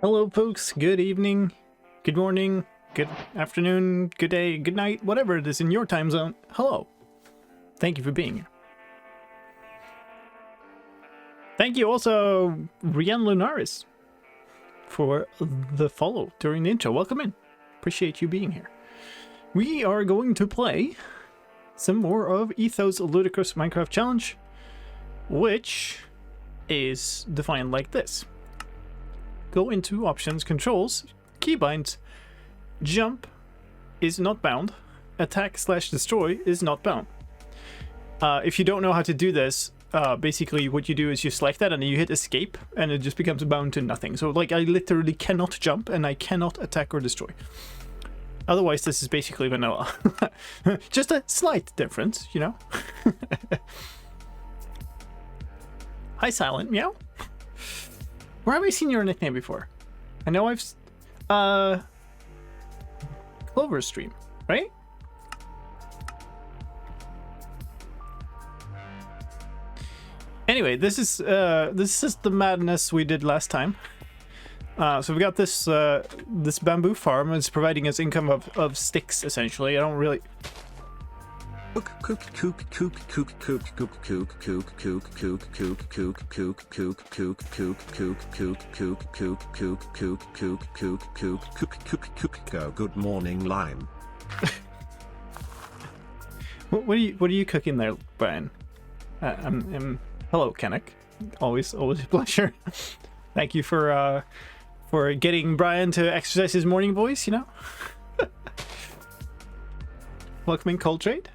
Hello, folks. Good evening, good morning, good afternoon, good day, good night, whatever it is in your time zone. Hello. Thank you for being here. Thank you also, Rian Lunaris, for the follow during the intro. Welcome in. Appreciate you being here. We are going to play some more of Etho's Ludicrous Minecraft Challenge, which is defined like this. Go into options, controls, keybinds, jump is not bound, attack/destroy is not bound. If you don't know how to do this, basically what you do is you select that and then you hit escape and it just becomes bound to nothing. So like I literally cannot jump and I cannot attack or destroy. Otherwise this is basically vanilla. Just a slight difference, you know? Hi Silent Meow. Where have I seen your nickname before? I know I've... Clover Stream, right? Anyway, this is the madness we did last time. So we got this this bamboo farm. It's providing us income of sticks, essentially. I don't really... Good morning, Lime. What are you cooking there, Brian? Hello, Kennick. Always a pleasure. Thank you for getting Brian to exercise his morning voice. You know. Welcoming Cold Trade.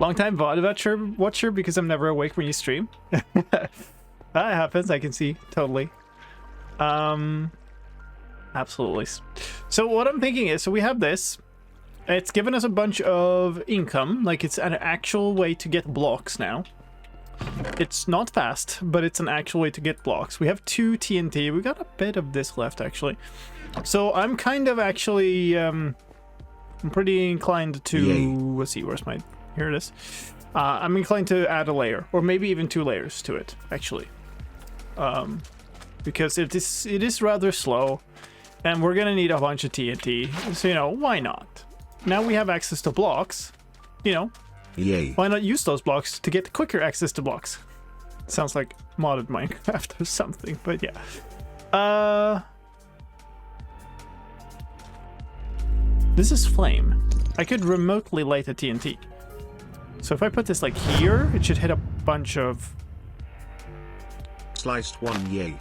Long time VOD watcher because I'm never awake when you stream. That happens. I can see totally. Absolutely. So what I'm thinking is, so we have this. It's given us a bunch of income. Like it's an actual way to get blocks now. It's not fast, but it's an actual way to get blocks. We have 2 TNT. We got a bit of this left actually. So I'm kind of actually I'm pretty inclined to let's see, where's my... Here it is. I'm inclined to add a layer, or maybe even 2 layers to it, actually, because it is rather slow, and we're gonna need a bunch of TNT. So you know, why not? Now we have access to blocks. You know, why not use those blocks to get quicker access to blocks? Sounds like modded Minecraft or something, but yeah. This is flame. I could remotely light a TNT. So if I put this like here, it should hit a bunch of... Sliced one, yay.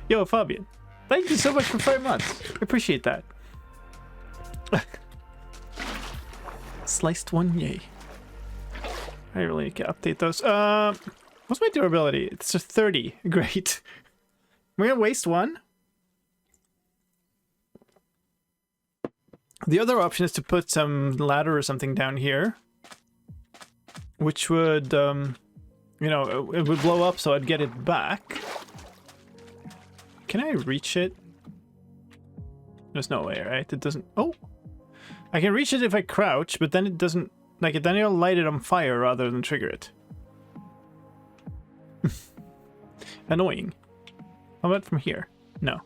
Yo, Fabian. Thank you so much for 5 months. I appreciate that. Sliced one, yay. I really need to update those. What's my durability? It's a 30. Great. We're gonna waste 1. The other option is to put some ladder or something down here, which would, you know, it would blow up so I'd get it back. Can I reach it? There's no way, right? It doesn't... Oh! I can reach it if I crouch, but then it doesn't... Like, then it'll light it on fire rather than trigger it. Annoying. How about from here? No.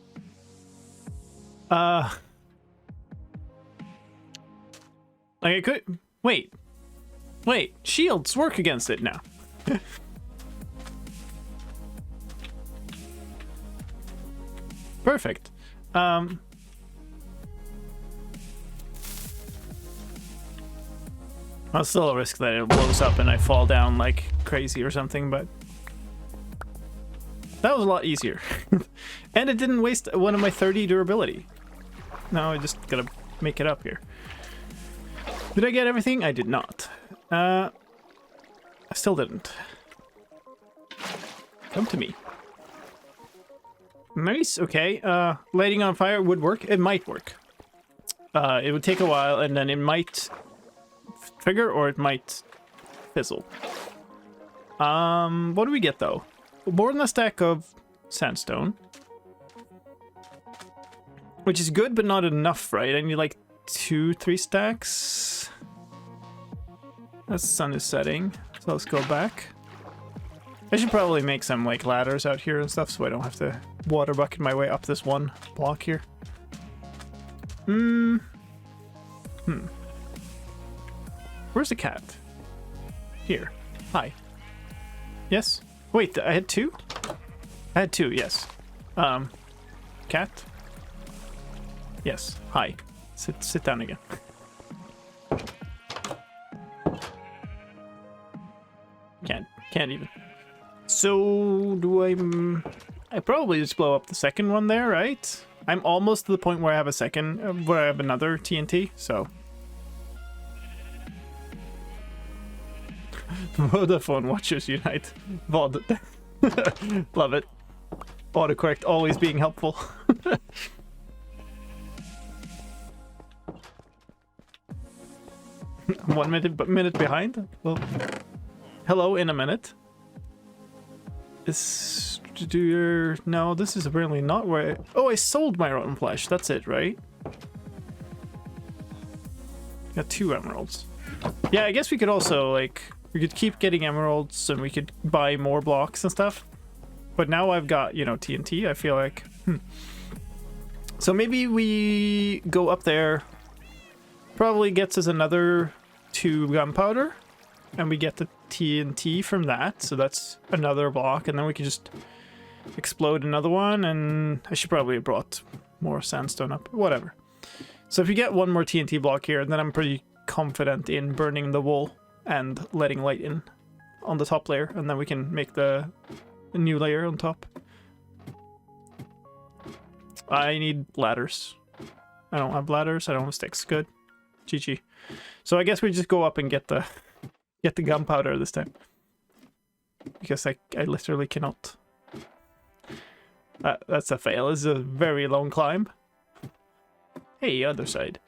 Like I could... Wait, shields work against it now. Perfect. I'll still risk that it blows up and I fall down like crazy or something, but that was a lot easier. And it didn't waste one of my 30 durability. No, I just gotta make it up here. Did I get everything? I did not. I still didn't. Come to me. Nice, okay. Lighting on fire would work. It might work. It would take a while, and then it might trigger, or it might fizzle. What do we get, though? More than a stack of sandstone. Which is good, but not enough, right? I need, like, 2-3 stacks. The sun is setting, so let's go back. I should probably make some like ladders out here and stuff so I don't have to water bucket my way up this one block here. Where's the cat? Here. Hi. Yes? Wait, I had two? I had two, yes. Cat? Yes. Hi. Sit down again. Can't even. So do I probably just blow up the second one there, right? I'm almost to the point where I have a second, where I have another TNT, so. Vodafone Watchers Unite. VOD. Love it. Autocorrect always being helpful. 1 minute behind? Well, hello in a minute. No, this is apparently not where oh, I sold my rotten flesh. That's it, right? Got 2 emeralds. Yeah, I guess we could also, like, we could keep getting emeralds and we could buy more blocks and stuff. But now I've got, you know, TNT, I feel like. So maybe we go up there. Probably gets us another 2 gunpowder. And we get the TNT from that. So that's another block. And then we can just explode another one. And I should probably have brought more sandstone up. Whatever. So if you get one more TNT block here, then I'm pretty confident in burning the wool and letting light in on the top layer. And then we can make the new layer on top. I need ladders. I don't have ladders. I don't have sticks. Good. GG. So I guess we just go up and get the gunpowder this time. Because I literally cannot. That's a fail. This is a very long climb. Hey, other side.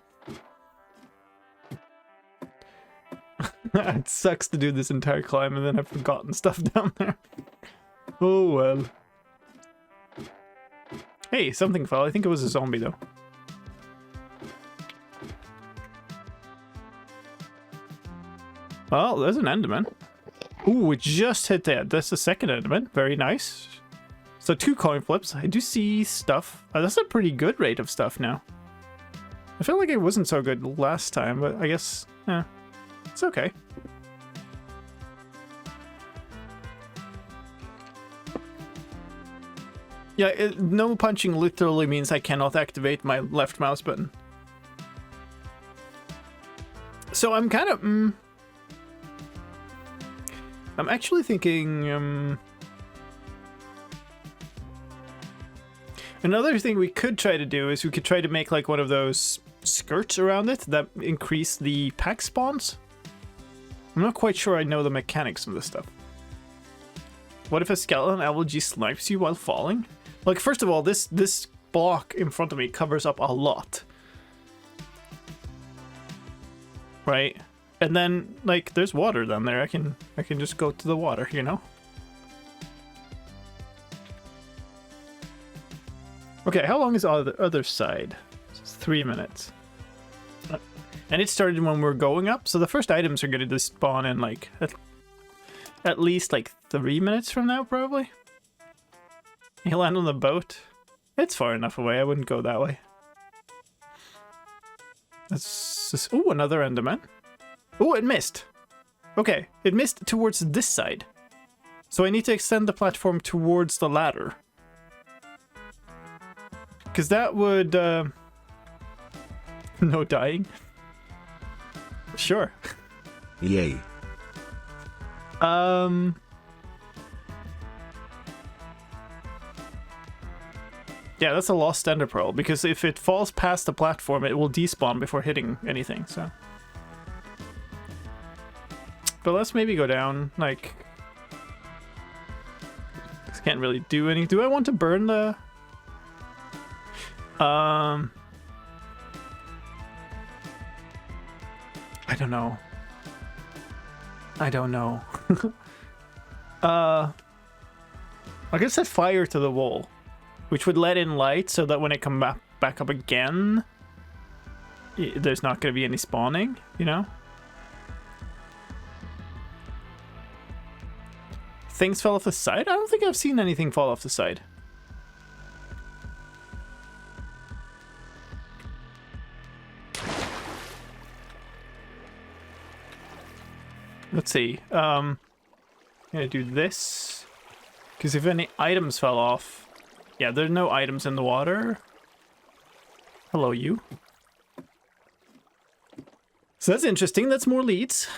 It sucks to do this entire climb and then I've forgotten stuff down there. Oh well. Hey, something fell. I think it was a zombie though. Oh, there's an enderman. Ooh, it just hit that. That's the second enderman. Very nice. So 2 coin flips. I do see stuff. That's a pretty good rate of stuff now. I feel like it wasn't so good last time, but I guess, yeah, it's okay. Yeah, no punching literally means I cannot activate my left mouse button. So I'm kind of, I'm actually thinking, another thing we could try to do is we could try to make like one of those skirts around it that increase the pack spawns. I'm not quite sure I know the mechanics of this stuff. What if a skeleton algae snipes you while falling? Like, first of all, this block in front of me covers up a lot. Right? And then, like, there's water down there. I can just go to the water, you know? Okay, how long is the other side? It's 3 minutes. And it started when we're going up, so the first items are going to spawn in, like, at least, like, 3 minutes from now, probably. You land on the boat. It's far enough away, I wouldn't go that way. That's just, ooh, another enderman. Oh, it missed. Okay, it missed towards this side. So I need to extend the platform towards the ladder. Because that would, no dying. Sure. Yay. Yeah, that's a lost ender pearl, because if it falls past the platform, it will despawn before hitting anything, so. But let's maybe go down, like... This can't really do anything. Do I want to burn the... I don't know. I don't know. I could set fire to the wall, which would let in light so that when it comes back up again, there's not going to be any spawning, you know? things fell off the side? I don't think I've seen anything fall off the side. Let's see. I'm gonna do this. Because if any items fell off... Yeah, there are no items in the water. Hello, you. So that's interesting. That's more leads.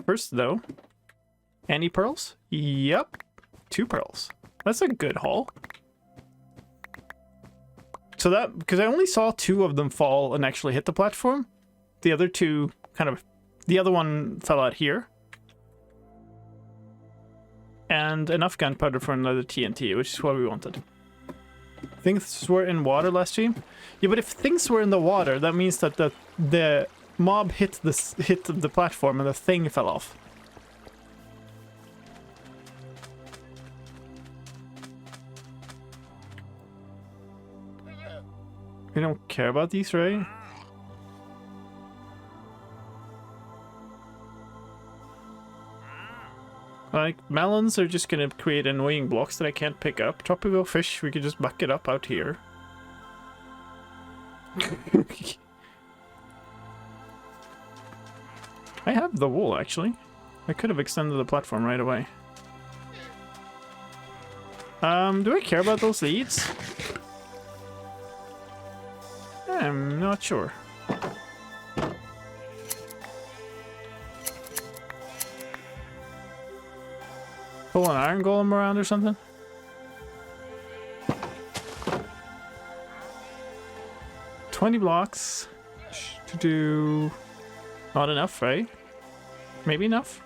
First, though. Any pearls? Yep. 2 pearls. That's a good haul. So that... Because I only saw 2 of them fall and actually hit the platform. The other 2 kind of... The other one fell out here. And enough gunpowder for another TNT, which is what we wanted. Things were in water last stream? Yeah, but if things were in the water, that means that the mob hit the platform and the thing fell off. We don't care about these, right? Like, melons are just gonna create annoying blocks that I can't pick up. Tropical fish, we could just buck it up out here. I have the wool, actually. I could have extended the platform right away. Do I care about those leads? I'm not sure. Pull an iron golem around or something? $20 blocks to do... Not enough, right? Maybe enough?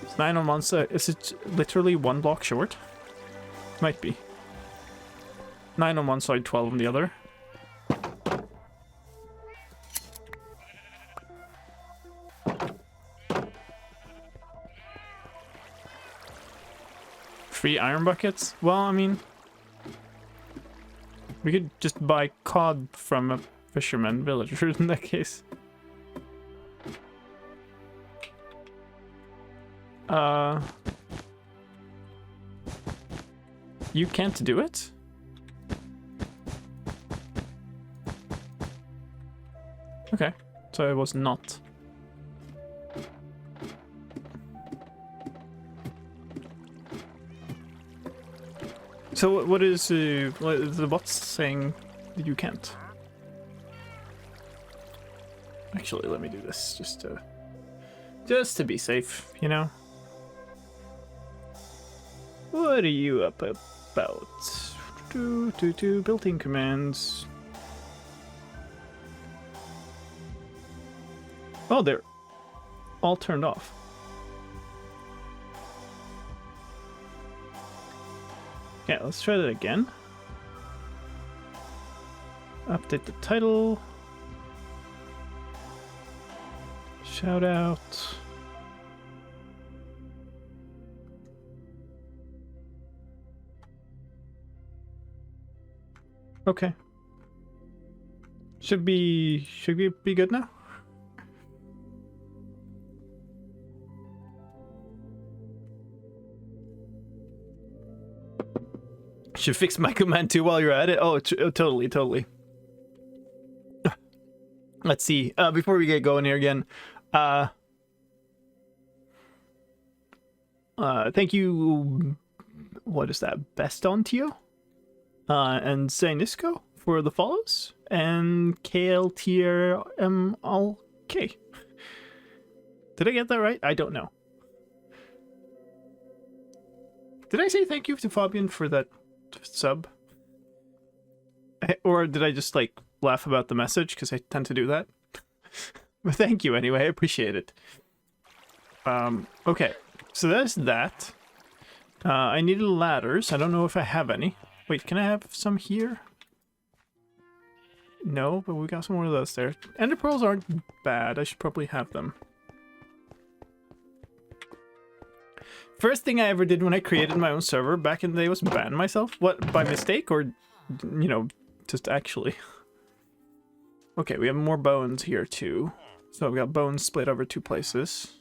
It's 9 on one side. Is it literally 1 block short? Might be. 9 on one side, 12 on the other. Free iron buckets? Well, I mean... We could just buy cod from a fisherman villager in that case. You can't do it? Okay, so it was not. So what is the bot saying that you can't? Actually, let me do this just to be safe, you know. What are you up about? Built-in commands. Oh, they're all turned off. Okay, let's try that again. Update the title. Shout out. Okay. Should we be good now? Should fix my command too while you're at it. Oh, totally. Let's see. Before we get going here again, thank you. What is that? Bestontio, and Zainisco for the follows, and KLTRMLK. Did I get that right? I don't know. Did I say thank you to Fabian for that sub? Or did I just like laugh about the message because I tend to do that? But thank you anyway, I appreciate it. Okay, so that's that. I needed ladders. I don't know if I have any. Wait, can I have some here? No, but we got some more of those there. Ender pearls aren't bad. I should probably have them. First thing I ever did when I created my own server back in the day was ban myself. What, by mistake or, you know, just actually? Okay, we have more bones here too. So I've got bones split over 2 places.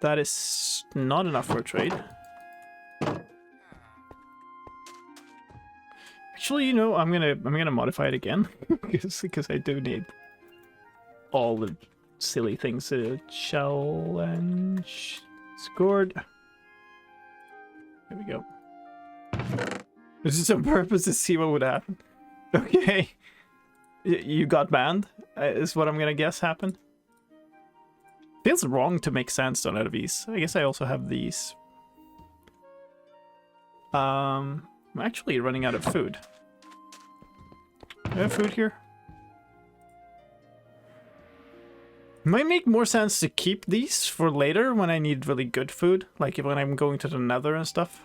That is not enough for a trade. Actually, you know, I'm gonna modify it again because I do need all the silly things. Challenge scored. There we go. This is on purpose to see what would happen. Okay, you got banned. Is what I'm gonna guess happened. Feels wrong to make sandstone out of these. I guess I also have these. I'm actually running out of food. Do I have food here? Might make more sense to keep these for later when I need really good food. Like when I'm going to the nether and stuff.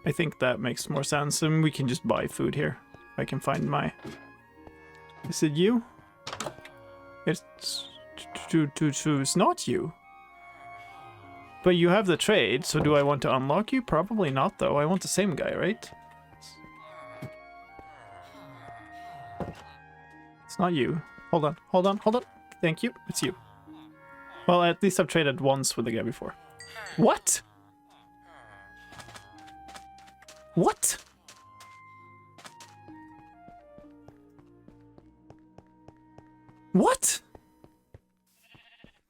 I think that makes more sense, and we can just buy food here. I can find my... Is it you? It's not you. But you have the trade, so do I want to unlock you? Probably not, though. I want the same guy, right? It's not you. Hold on, hold on, hold on. Thank you. It's you. Well, at least I've traded once with the guy before. What? What? What?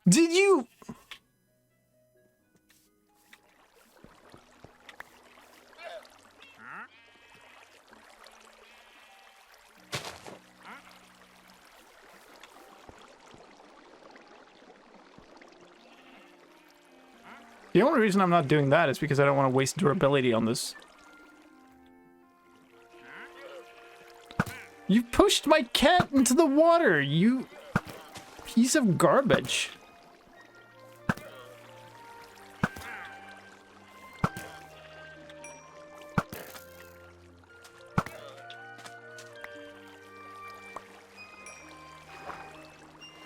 Did you... The only reason I'm not doing that is because I don't want to waste durability on this. You pushed my cat into the water, you piece of garbage.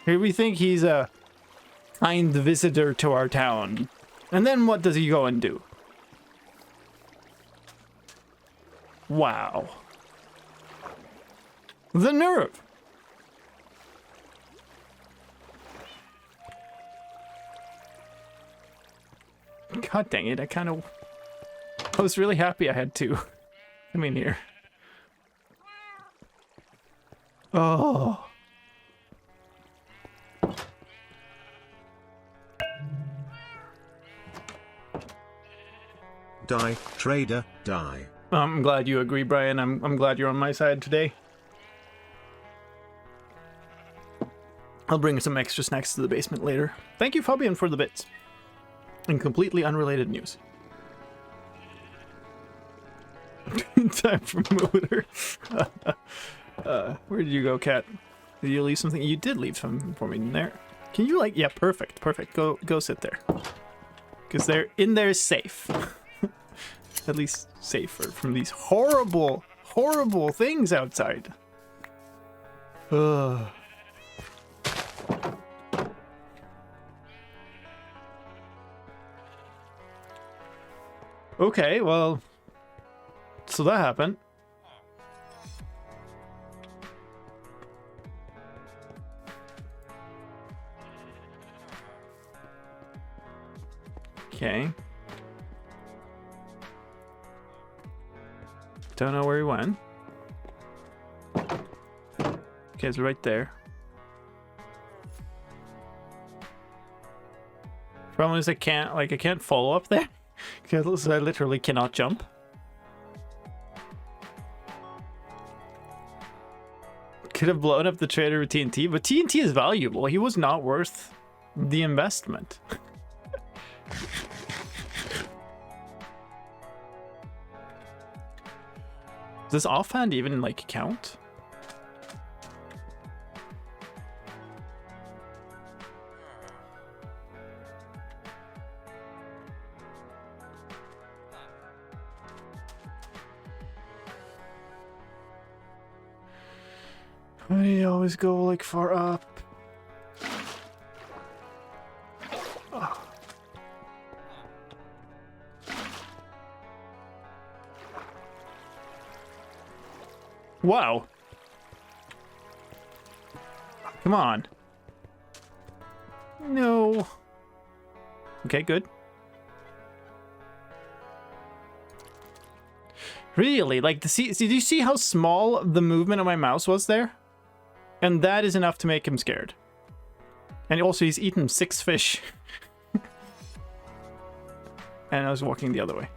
Here we think he's a kind visitor to our town. And then what does he go and do? Wow. The nerve! God dang it, I was really happy I had two. Come in here. Oh. Die, trader, die. I'm glad you agree, Brian. I'm glad you're on my side today. I'll bring some extra snacks to the basement later. Thank you, Fabian, for the bits. In completely unrelated news. Time for motor. Where did you go, cat? Did you leave something? You did leave something for me in there. Can you, like... Yeah, perfect, perfect. Go sit there. Because they're in there safe. At least safer from these horrible, horrible things outside. Ugh. Okay, well, so that happened. Okay. Don't know where he went. Okay, it's right there. Problem is I can't follow up there. Because I literally cannot jump. Could have blown up the trader with TNT, but TNT is valuable. He was not worth the investment. Does offhand even, like, count? Why do you always go, like, far up? Oh. Wow. Come on. No. Okay, good. Really? Like, did you see how small the movement of my mouse was there? And that is enough to make him scared. And also, he's eaten 6 fish. And I was walking the other way.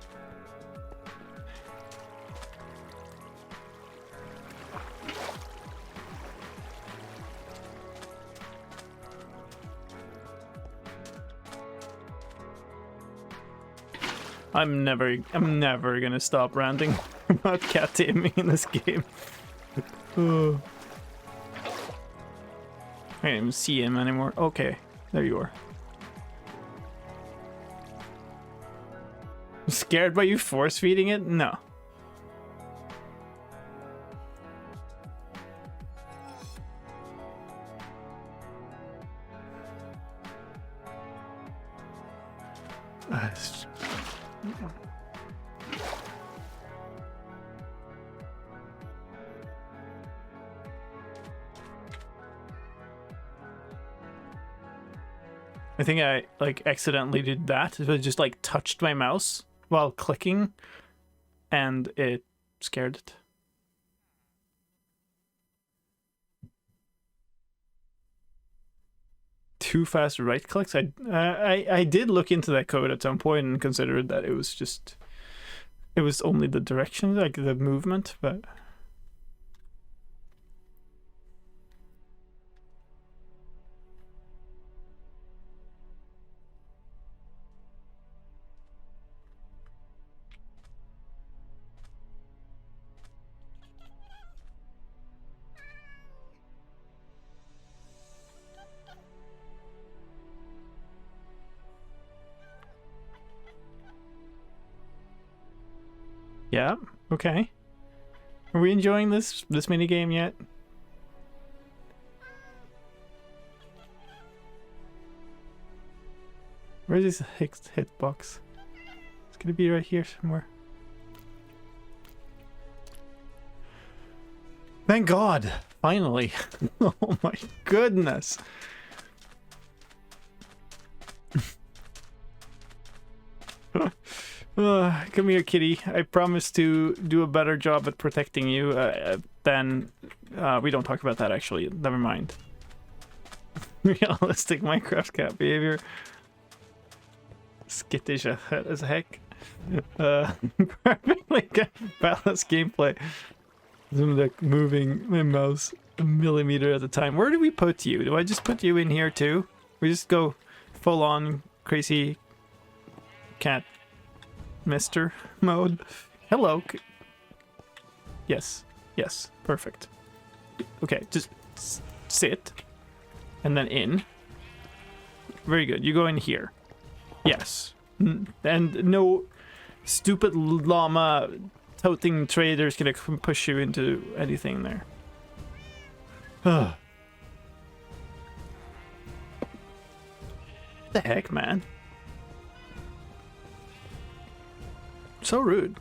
I'm never gonna stop ranting about cat taming in this game. Oh. I can't even see him anymore. Okay, there you are. I'm scared by you force feeding it? No. I think I like accidentally did that. It just like touched my mouse while clicking and it scared it. Too fast right clicks. I did look into that code at some point and considered that it was only the direction, like the movement, but yeah, okay. Are we enjoying this mini game yet? Where's this hitbox? It's gonna be right here somewhere. Thank God! Finally! Oh my goodness! Come here, kitty. I promise to do a better job at protecting you than... we don't talk about that, actually. Never mind. Realistic Minecraft cat behavior. Skittish as heck. Perfectly balanced gameplay. I'm like moving my mouse a millimeter at a time. Where do we put you? Do I just put you in here too? We just go full on crazy cat Mr. mode. Hello. Yes. Yes. Perfect. Okay, just sit. And then in. Very good. You go in here. Yes. And no stupid llama toting traders gonna push you into anything there. What the heck, man? So rude.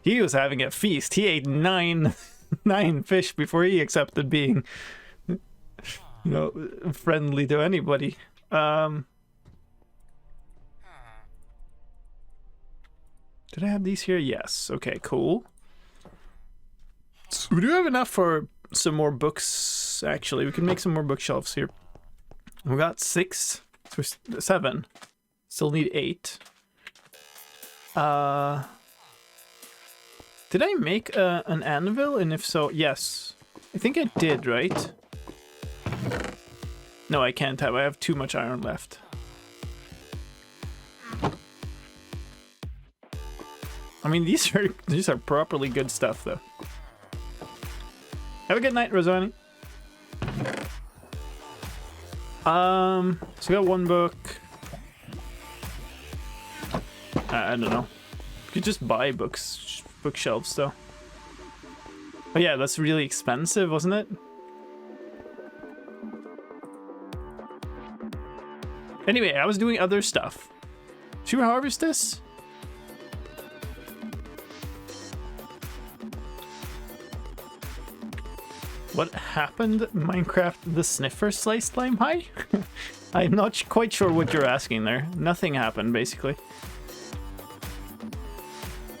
he was having a feast. He ate nine fish before he accepted being, you know, friendly to anybody. Did I have these here? Yes. Okay, cool. So we do have enough for some more books, actually. We can make some more bookshelves here. We got 6. So 7. Still need 8. Did I make an anvil? And if so, yes. I think I did, right? No, I can't have. I have too much iron left. I mean, these are properly good stuff, though. Have a good night, Rosani. So we got 1 book. I don't know. You could just buy bookshelves, though. Oh yeah, that's really expensive, wasn't it? Anyway, I was doing other stuff. Should we harvest this? What happened? Minecraft the Sniffer slicedlime high? I'm not quite sure what you're asking there. Nothing happened, basically.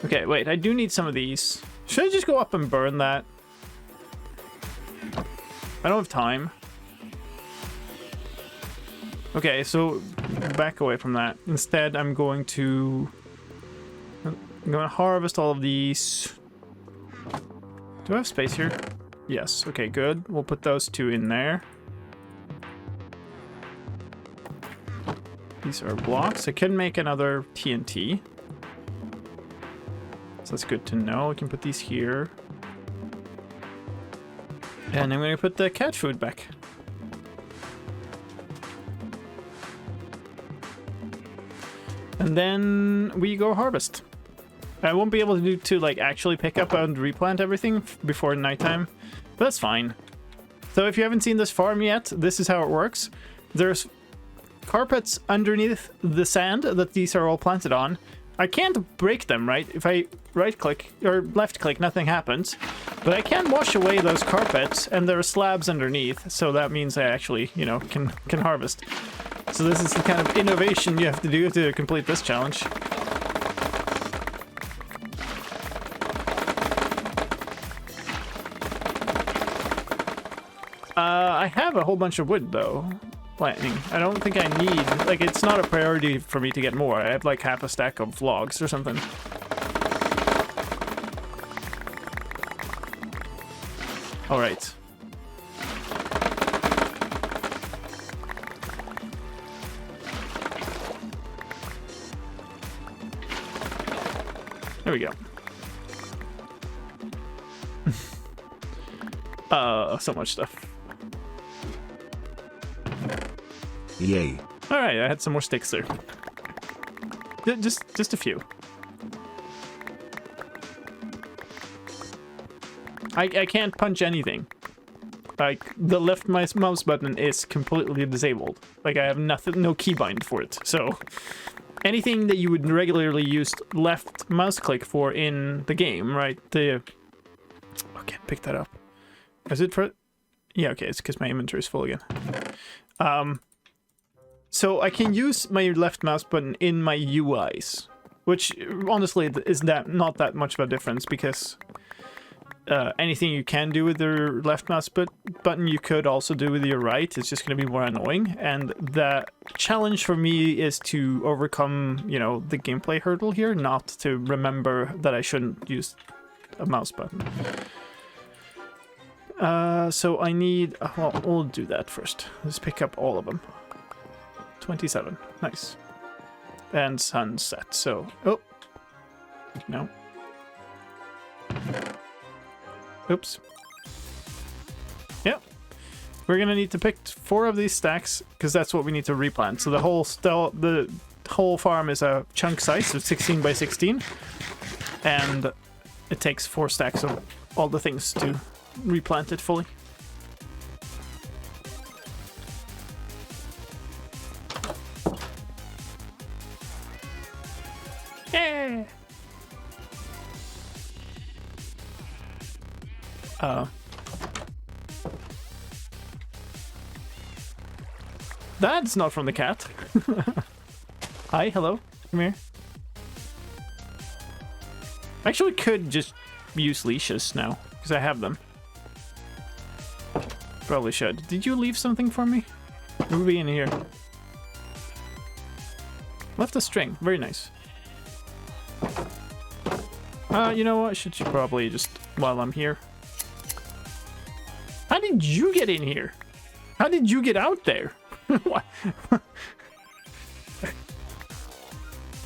Okay, wait, I do need some of these. Should I just go up and burn that? I don't have time. Okay, so back away from that. Instead, I'm going to harvest all of these. Do I have space here? Yes, okay, good. We'll put those two in there. These are blocks. I can make another TNT. So that's good to know. I can put these here. And I'm going to put the cat food back. And then we go harvest. I won't be able to like actually pick up and replant everything before nighttime, but that's fine. So if you haven't seen this farm yet, this is how it works. There's carpets underneath the sand that these are all planted on. I can't break them, right? If I right click or left click, nothing happens. But I can wash away those carpets, and there are slabs underneath, so that means I actually, you know, can harvest. So this is the kind of innovation you have to do to complete this challenge. I have a whole bunch of wood, though. Lightning. I don't think I need... Like, it's not a priority for me to get more. I have, like, half a stack of logs or something. Alright. There we go. So much stuff. Yay. Alright, I had some more sticks there. Just a few. I can't punch anything. Like, the left mouse button is completely disabled. Like, I have nothing, no keybind for it. So, anything that you would regularly use left mouse click for in the game, right? Okay, pick that up. Is it for... Yeah, okay, it's because my inventory is full again. So I can use my left mouse button in my UIs, which honestly is not that much of a difference, because anything you can do with your left mouse button you could also do with your right. It's just going to be more annoying, and the challenge for me is to overcome, you know, the gameplay hurdle here, not to remember that I shouldn't use a mouse button. So I need... well, we'll do that first. Let's pick up all of them. 27. Nice. And sunset, so... Oh! No. Oops. Yep. We're gonna need to pick 4 of these stacks, because that's what we need to replant. So the whole farm is a chunk size of 16 by 16. And it takes 4 stacks of all the things to replant it fully. Yeah. That's not from the cat. Hi, hello, come here. Actually, could just use leashes now, because I have them. Probably should. Did you leave something for me? We'll be in here. Left a string. Very nice. You know what? Should probably just, while I'm here. How did you get in here? How did you get out there? What?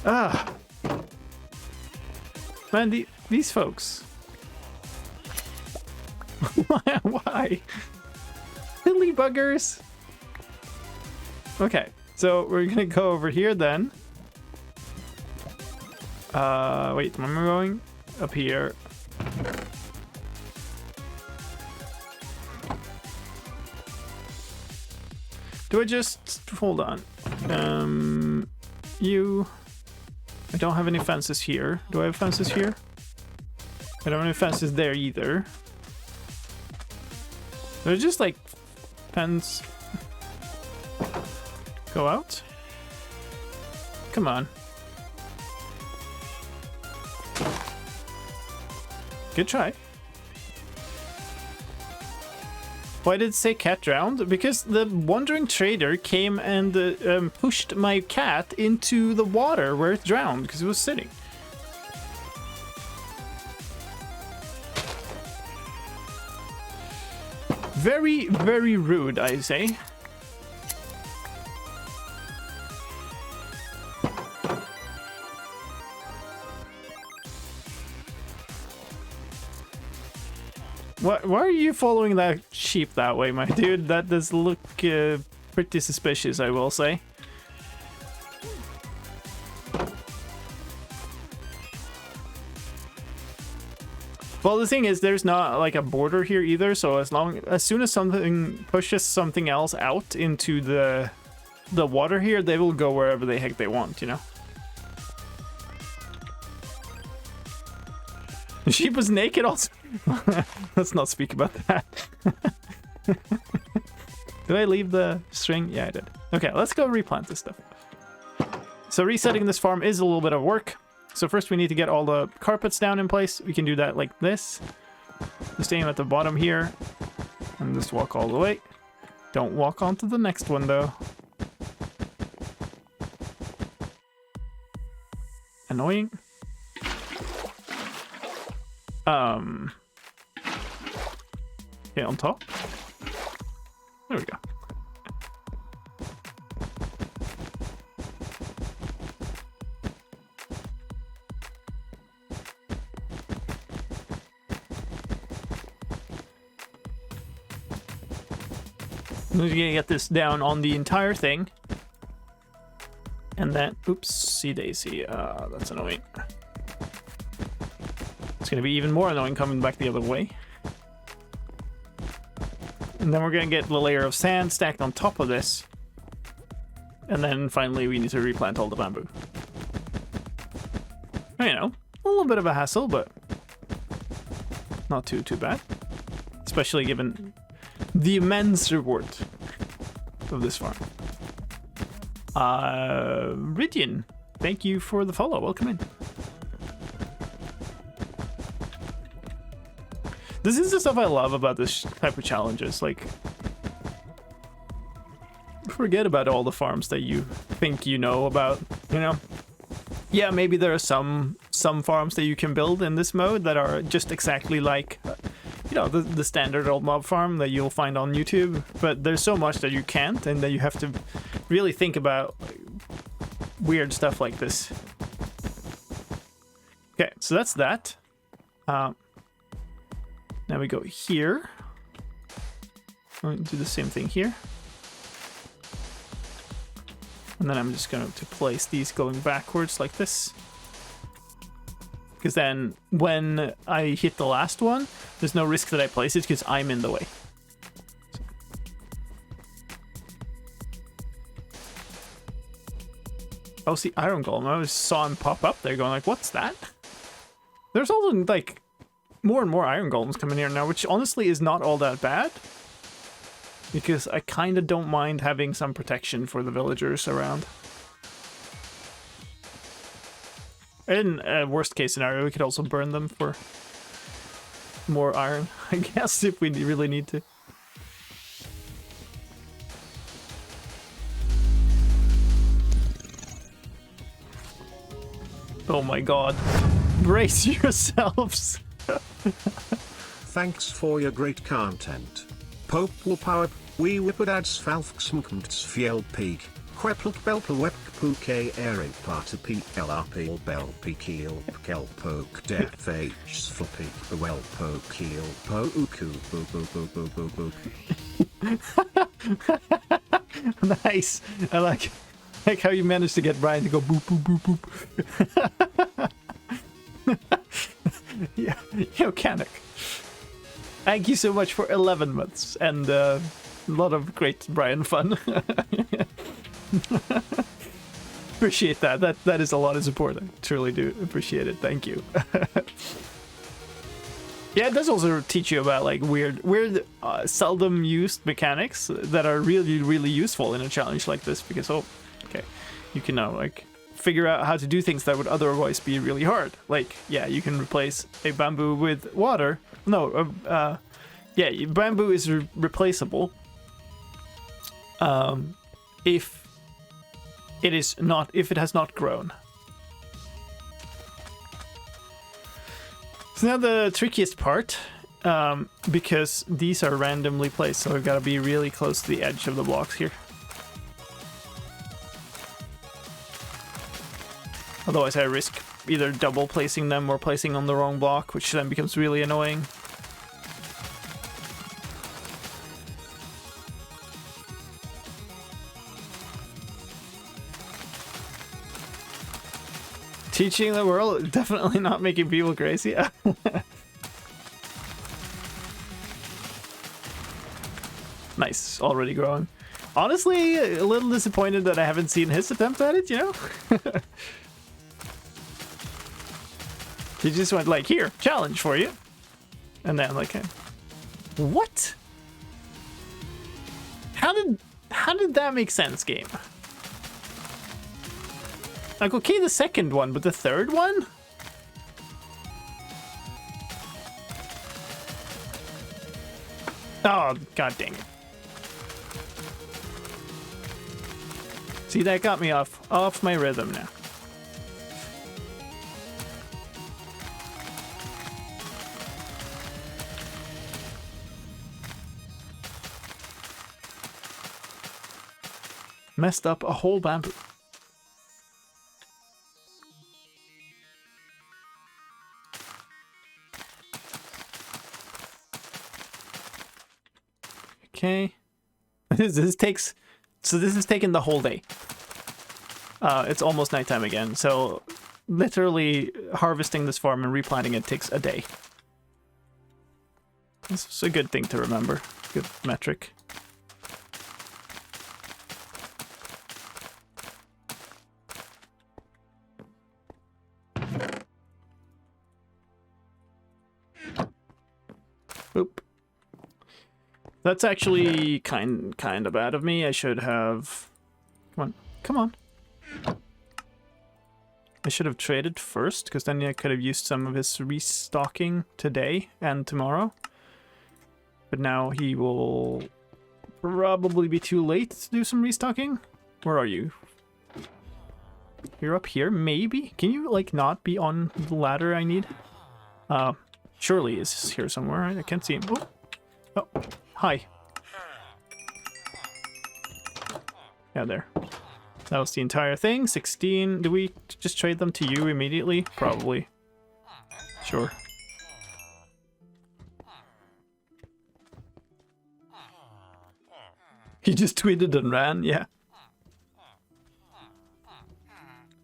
Ah. Man, these folks. Why? Silly buggers. Okay, so we're gonna go over here then. Wait, where am I going? Up here. Do I just... hold on. I don't have any fences here. Do I have fences here? I don't have any fences there either. They're just like pens. Go out. Come on. Good try. Why did it say cat drowned? Because the wandering trader came and pushed my cat into the water where it drowned because it was sitting. Very, very rude, I say. Why are you following that sheep that way, my dude? That does look pretty suspicious, I will say. Well, the thing is, there's not like a border here either, so as soon as something pushes something else out into the water here, they will go wherever the heck they want, you know? The sheep was naked also. Let's not speak about that. Did I leave the string? Yeah, I did. Okay, let's go replant this stuff. So resetting this farm is a little bit of work. So first we need to get all the carpets down in place. We can do that like this. Just aim at the bottom here. And just walk all the way. Don't walk onto the next one though. Annoying. Okay, on top. There we go. We're gonna get this down on the entire thing. And then, oopsie daisy, that's annoying. It's gonna be even more annoying coming back the other way. And then we're gonna get the layer of sand stacked on top of this. And then finally we need to replant all the bamboo. You know, a little bit of a hassle, but not too bad. Especially given the immense reward of this farm. Ridian, thank you for the follow. Welcome in. This is the stuff I love about this type of challenges. Like, forget about all the farms that you think you know about, you know? Yeah, maybe there are some farms that you can build in this mode that are just exactly like, you know, the standard old mob farm that you'll find on YouTube. But there's so much that you can't, and that you have to really think about weird stuff like this. Okay, so that's that. Now we go here. I'll do the same thing here. And then I'm just going to place these going backwards like this. Because then when I hit the last one, there's no risk that I place it because I'm in the way. Oh, see, Iron Golem. I just saw him pop up there going like, what's that? There's also like more and more Iron Golems coming here now, which honestly is not all that bad. Because I kind of don't mind having some protection for the villagers around. In a worst case scenario, we could also burn them for more iron, I guess, if we really need to. Oh my god. Brace yourselves. Thanks for your great content. Pope will power, we whipped ads falfsmkmts fjell peak, queplt belpel wepkpu k airing part of plrp bell peakeel kel poke death h sflpik well pokeel po uku boo boo boo boo boo boo. Nice. I like how you managed to get Brian to go boop boop boop boop. Yeah, yo, Canuck. Thank you so much for 11 months and a lot of great Brian fun. Appreciate that. That is a lot of support. I truly do appreciate it. Thank you. Yeah, it does also teach you about like weird, seldom used mechanics that are really, really useful in a challenge like this. Because okay, you can now like figure out how to do things that would otherwise be really hard. Like, yeah, you can replace a bamboo with water. No, yeah, bamboo is replaceable. If it has not grown. So now the trickiest part, because these are randomly placed, so I've got to be really close to the edge of the blocks here. Otherwise I risk either double placing them or placing on the wrong block, which then becomes really annoying. Teaching the world, definitely not making people crazy. Nice, already growing. Honestly, a little disappointed that I haven't seen his attempt at it, you know? He just went like, here, challenge for you. And then like, what? How did that make sense, game? Like, okay, the second one, but the third one? Oh, god dang it. See, that got me off my rhythm now. Messed up a whole bamboo. Okay. This is taking the whole day. It's almost nighttime again, so literally harvesting this farm and replanting it takes a day. This is a good thing to remember. Good metric. Oop. That's actually kind of bad of me. I should have... Come on. I should have traded first, because then I could have used some of his restocking today and tomorrow. But now he will probably be too late to do some restocking. Where are you? You're up here, maybe? Can you, like, not be on the ladder I need? Surely is here somewhere. I can't see him. Oh, hi. Yeah, there. That was the entire thing. 16. Do we just trade them to you immediately? Probably. Sure. He just tweeted and ran, yeah.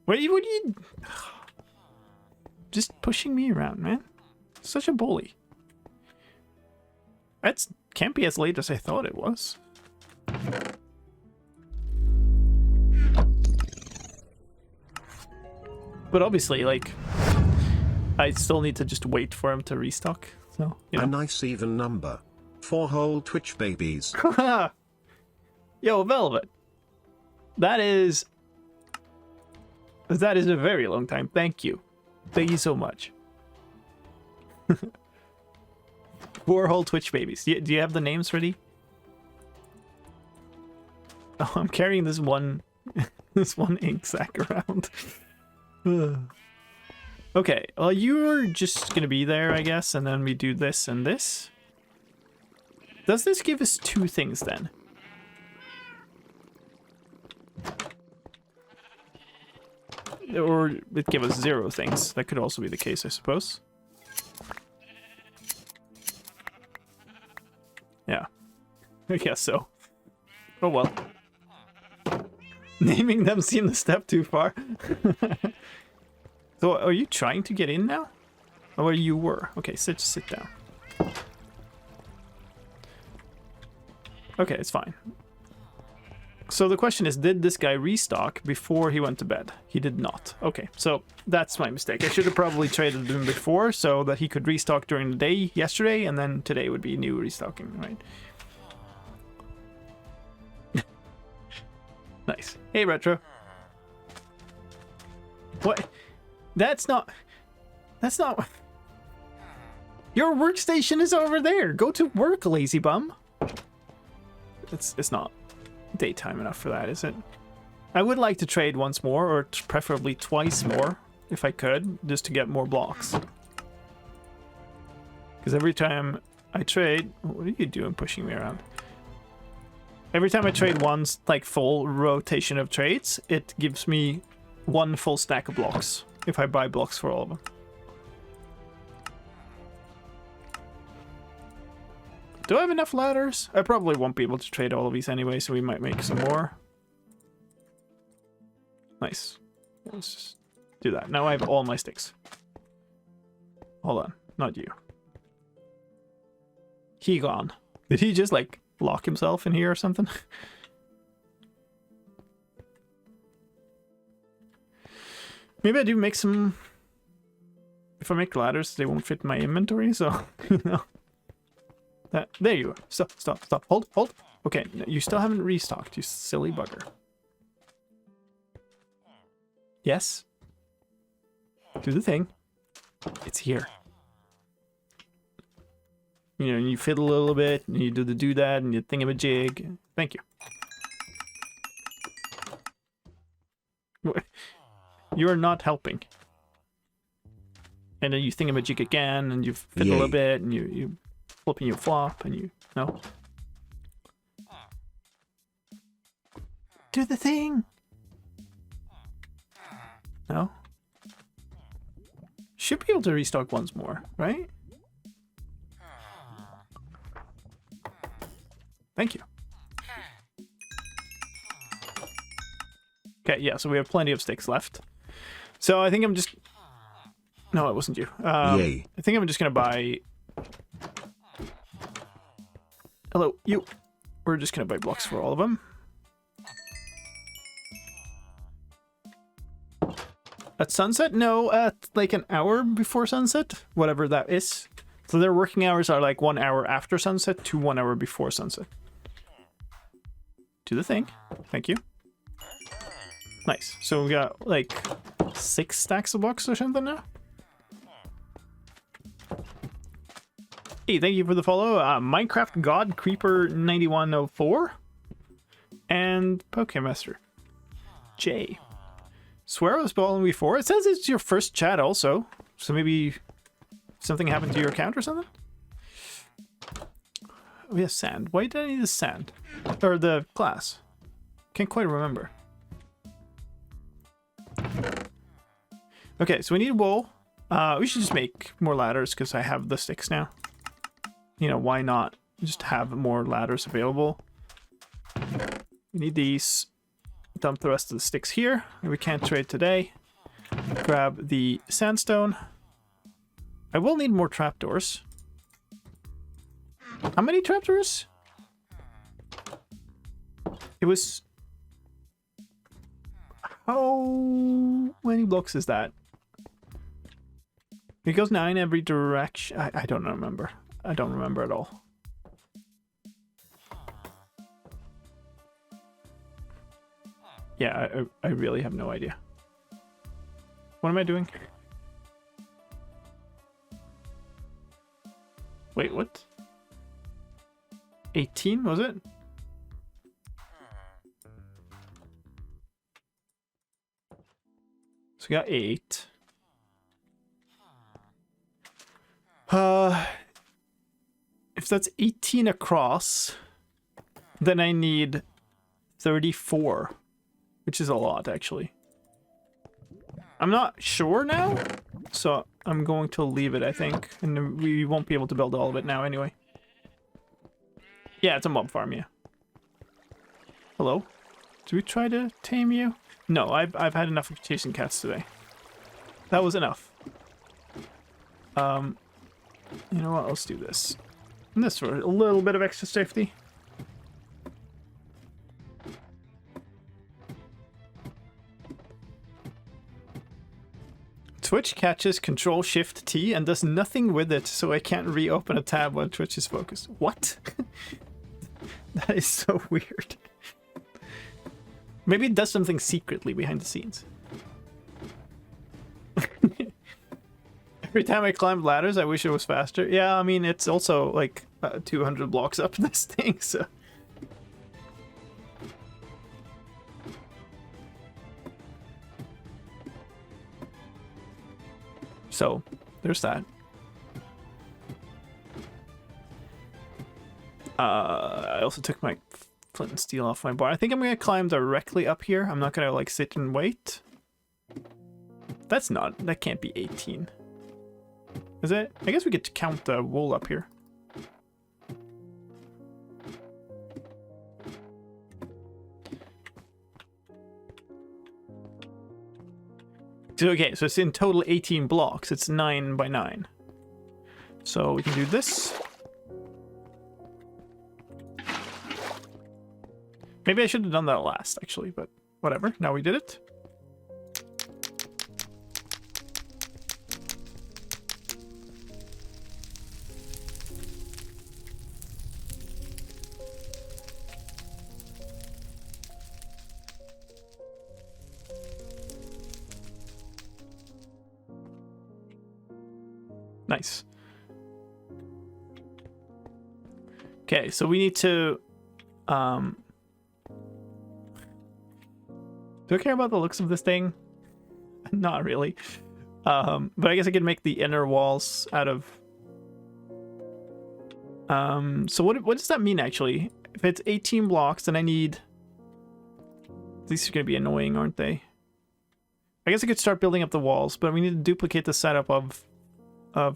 What are you... Just pushing me around, man. Such a bully. That can't be as late as I thought it was. But obviously, like, I still need to just wait for him to restock. So, you know. A nice even number. 4 whole Twitch babies. Yo, Velvet. That is a very long time. Thank you. Thank you so much. 4 whole Twitch babies. Do you have the names ready? Oh, I'm carrying this one ink sack around. Okay, well, you're just gonna be there, I guess, and then we do this and this. Does this give us 2 things then? Or it give us 0 things. That could also be the case, I suppose. Yeah, I guess so. Oh well. Naming them seemed a step too far. So, are you trying to get in now? Or you were? Okay, sit down. Okay, it's fine. So the question is, did this guy restock before he went to bed? He did not. Okay, so that's my mistake. I should have probably traded him before so that he could restock during the day yesterday, and then today would be new restocking, right? Nice. Hey, Retro. What? That's not... Your workstation is over there. Go to work, lazy bum. It's not daytime enough for that, is it? I would like to trade once more, or preferably twice more, if I could, just to get more blocks. Because every time I trade... What are you doing pushing me around? Every time I trade one, like, full rotation of trades, it gives me one full stack of blocks, if I buy blocks for all of them. Do I have enough ladders? I probably won't be able to trade all of these anyway, so we might make some more. Nice. Let's just do that. Now I have all my sticks. Hold on. Not you. He gone. Did he just, like, lock himself in here or something? Maybe I do make some... If I make ladders, they won't fit in my inventory, so, you know. There you are. Stop. Hold. Okay, you still haven't restocked, you silly bugger. Yes. Do the thing. It's here. You know, you fiddle a little bit, and you do the doodad, and you thingamajig. Thank you. You are not helping. And then you thingamajig again, and you fiddle a bit, and you flip and you flop, and you... No. Do the thing! No? Should be able to restock once more, right? Thank you. Okay, yeah, so we have plenty of sticks left. So I think I'm just... No, it wasn't you. I think I'm just gonna buy... Hello, you. We're just gonna buy blocks for all of them. At sunset? No, at like an hour before sunset, whatever that is. So their working hours are like 1 hour after sunset to 1 hour before sunset. Do the thing. Thank you. Nice. So we got like 6 stacks of blocks or something now. Hey, thank you for the follow. Minecraft God Creeper 9104 and Pokemaster J. Swear I was following before. It says it's your first chat also, so maybe something happened to your account or something. Oh yeah, sand. Why did I need the sand or the glass? Can't quite remember. Okay, so we need wool. We should just make more ladders because I have the sticks now. You know, why not just have more ladders available? We need these. Dump the rest of the sticks here. We can't trade today. Grab the sandstone. I will need more trapdoors. How many trapdoors? It was... How many blocks is that? It goes 9 every direction. I don't remember. I don't remember at all. Yeah, I really have no idea. What am I doing? Wait, what? 18, was it? So we got 8. If that's 18 across, then I need 34, which is a lot, actually. I'm not sure now, so I'm going to leave it, I think. And we won't be able to build all of it now anyway. Yeah, it's a mob farm, yeah. Hello? Did we try to tame you? No, I've had enough of chasing cats today. That was enough. You know what? Let's do this. And this for a little bit of extra safety. Twitch catches Control-Shift-T and does nothing with it, so I can't reopen a tab when Twitch is focused. What? That is so weird. Maybe it does something secretly behind the scenes. Every time I climbed ladders, I wish it was faster. Yeah, I mean, it's also like 200 blocks up this thing, so... So, there's that. I also took my flint and steel off my bar. I think I'm gonna climb directly up here. I'm not gonna like sit and wait. That can't be 18. Is it? I guess we could count the wool up here. So, okay, so it's in total 18 blocks. It's 9 by 9. So we can do this. Maybe I should have done that last, actually, but whatever. Now we did it. Nice. Okay, so we need to do I care about the looks of this thing? Not really. But I guess I could make the inner walls out of so what does that mean actually? If it's 18 blocks, then I need... These are gonna be annoying, aren't they? I guess I could start building up the walls, but we need to duplicate the setup of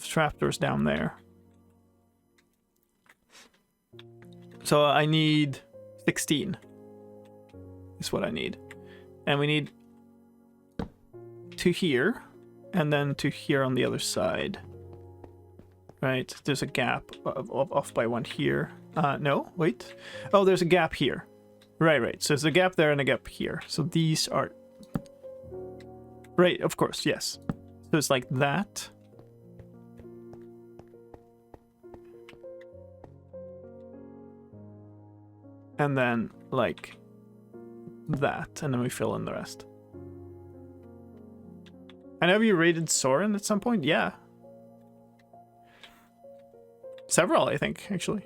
trapdoors down there. So I need 16 is what I need. And we need 2 here, and then 2 here on the other side. Right, there's a gap off by 1 here. No, wait. Oh, there's a gap here. Right. So there's a gap there and a gap here. So these are... Right, of course, yes. So it's like that. And then, like, that. And then we fill in the rest. I know you raided Soren at some point? Yeah. Several, I think, actually.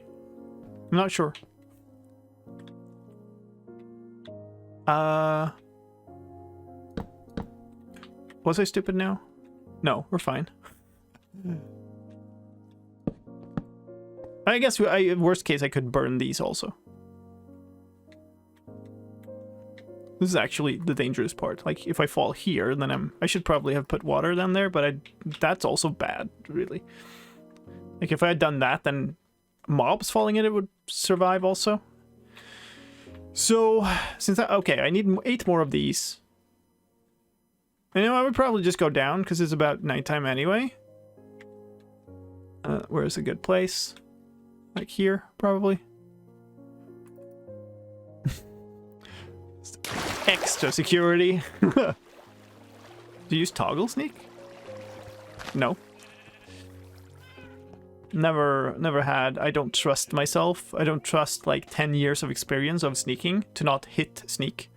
I'm not sure. Was I stupid now? No, we're fine. I guess, worst case, I could burn these also. This is actually the dangerous part. Like, if I fall here, then I should probably have put water down there, but that's also bad, really. Like, if I had done that, then mobs falling in it would survive also. So, since okay, I need 8 more of these. And, I would probably just go down, because it's about nighttime anyway. Where's a good place? Like here, probably. Extra security. Do you use toggle sneak? No. Never had. I don't trust myself. I don't trust like 10 years of experience of sneaking to not hit sneak.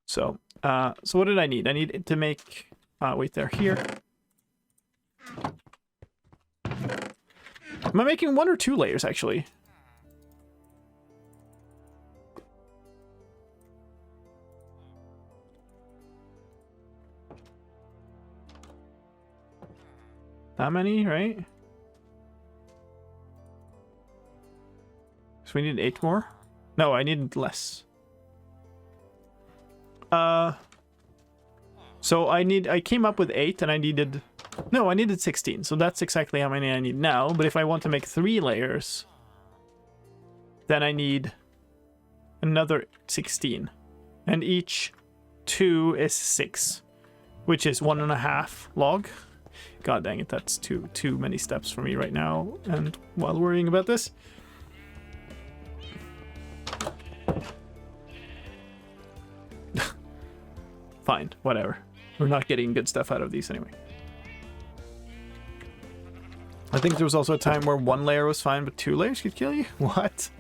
So, so what did I need? I need to make, wait, they're here. Am I making 1 or 2 layers actually? That many, right? So we need 8 more? No, I needed less. So I came up with 8 and I needed... No, I needed 16. So that's exactly how many I need now. But if I want to make 3 layers, then I need another 16. And each 2 is 6, which is 1.5 log. God dang it, that's too many steps for me right now, and while worrying about this. fine, whatever. We're not getting good stuff out of these anyway. I think there was also a time where 1 layer was fine, but 2 layers could kill you? What?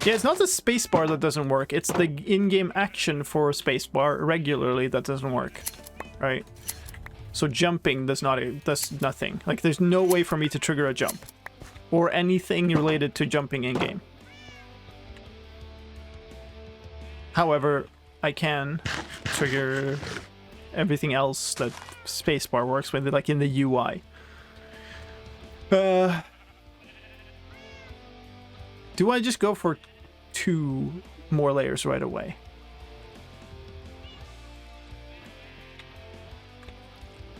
Yeah, it's not the spacebar that doesn't work, it's the in-game action for spacebar regularly that doesn't work, right? So jumping does nothing. Like, there's no way for me to trigger a jump. Or anything related to jumping in-game. However, I can trigger everything else that spacebar works with, like in the UI. Do I just go for 2 more layers right away?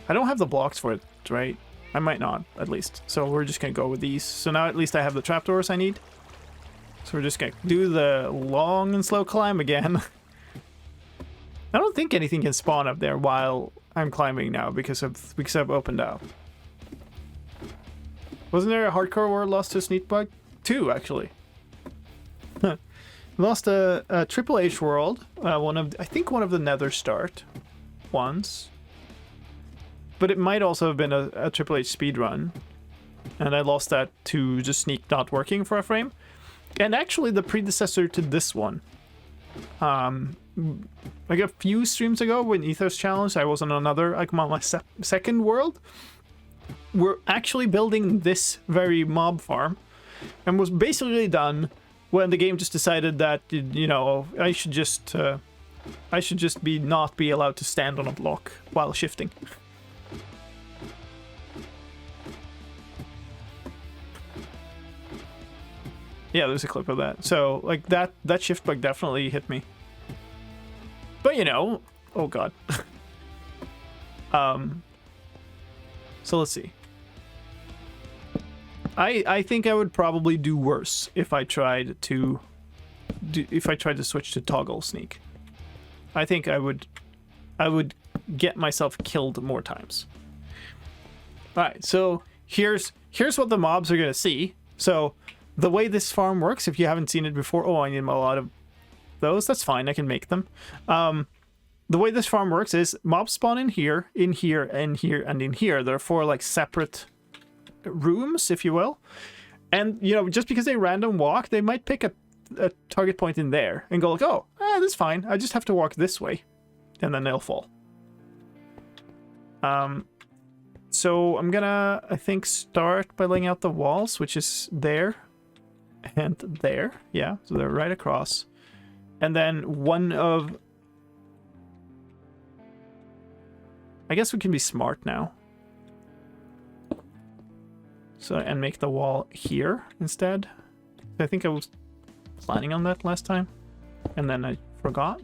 I don't have the blocks for it, right? I might not, at least. So we're just gonna go with these. So now at least I have the trapdoors I need. So we're just gonna do the long and slow climb again. I don't think anything can spawn up there while I'm climbing now because I've opened out. Wasn't there a hardcore world lost to a sneak bug? 2, actually. Lost a Triple H world. I think one of the Nether start ones. But it might also have been a Triple H speedrun. And I lost that to just Sneak not working for a frame. And actually the predecessor to this one. Like a few streams ago when Etho's challenge, I was on another, like my second world. We're actually building this very mob farm. And was basically done when the game just decided that, you know, I should just not be allowed to stand on a block while shifting. Yeah, there's a clip of that. So, like, that shift bug definitely hit me. But, you know... Oh, God. So, let's see. I think I would probably do worse if I tried to... switch to toggle sneak. I think I would get myself killed more times. Alright, so here's what the mobs are gonna see. So... The way this farm works, if you haven't seen it before... Oh, I need a lot of those. That's fine. I can make them. The way this farm works is mobs spawn in here, and here, and in here. There are 4, like, separate rooms, if you will. And, you know, just because they random walk, they might pick a target point in there and go like, oh, that's fine. I just have to walk this way. And then they'll fall. So I'm gonna, I think, start by laying out the walls, which is there. And there, yeah, so they're right across. And then one of... I guess we can be smart now. So, and make the wall here instead. I think I was planning on that last time. And then I forgot.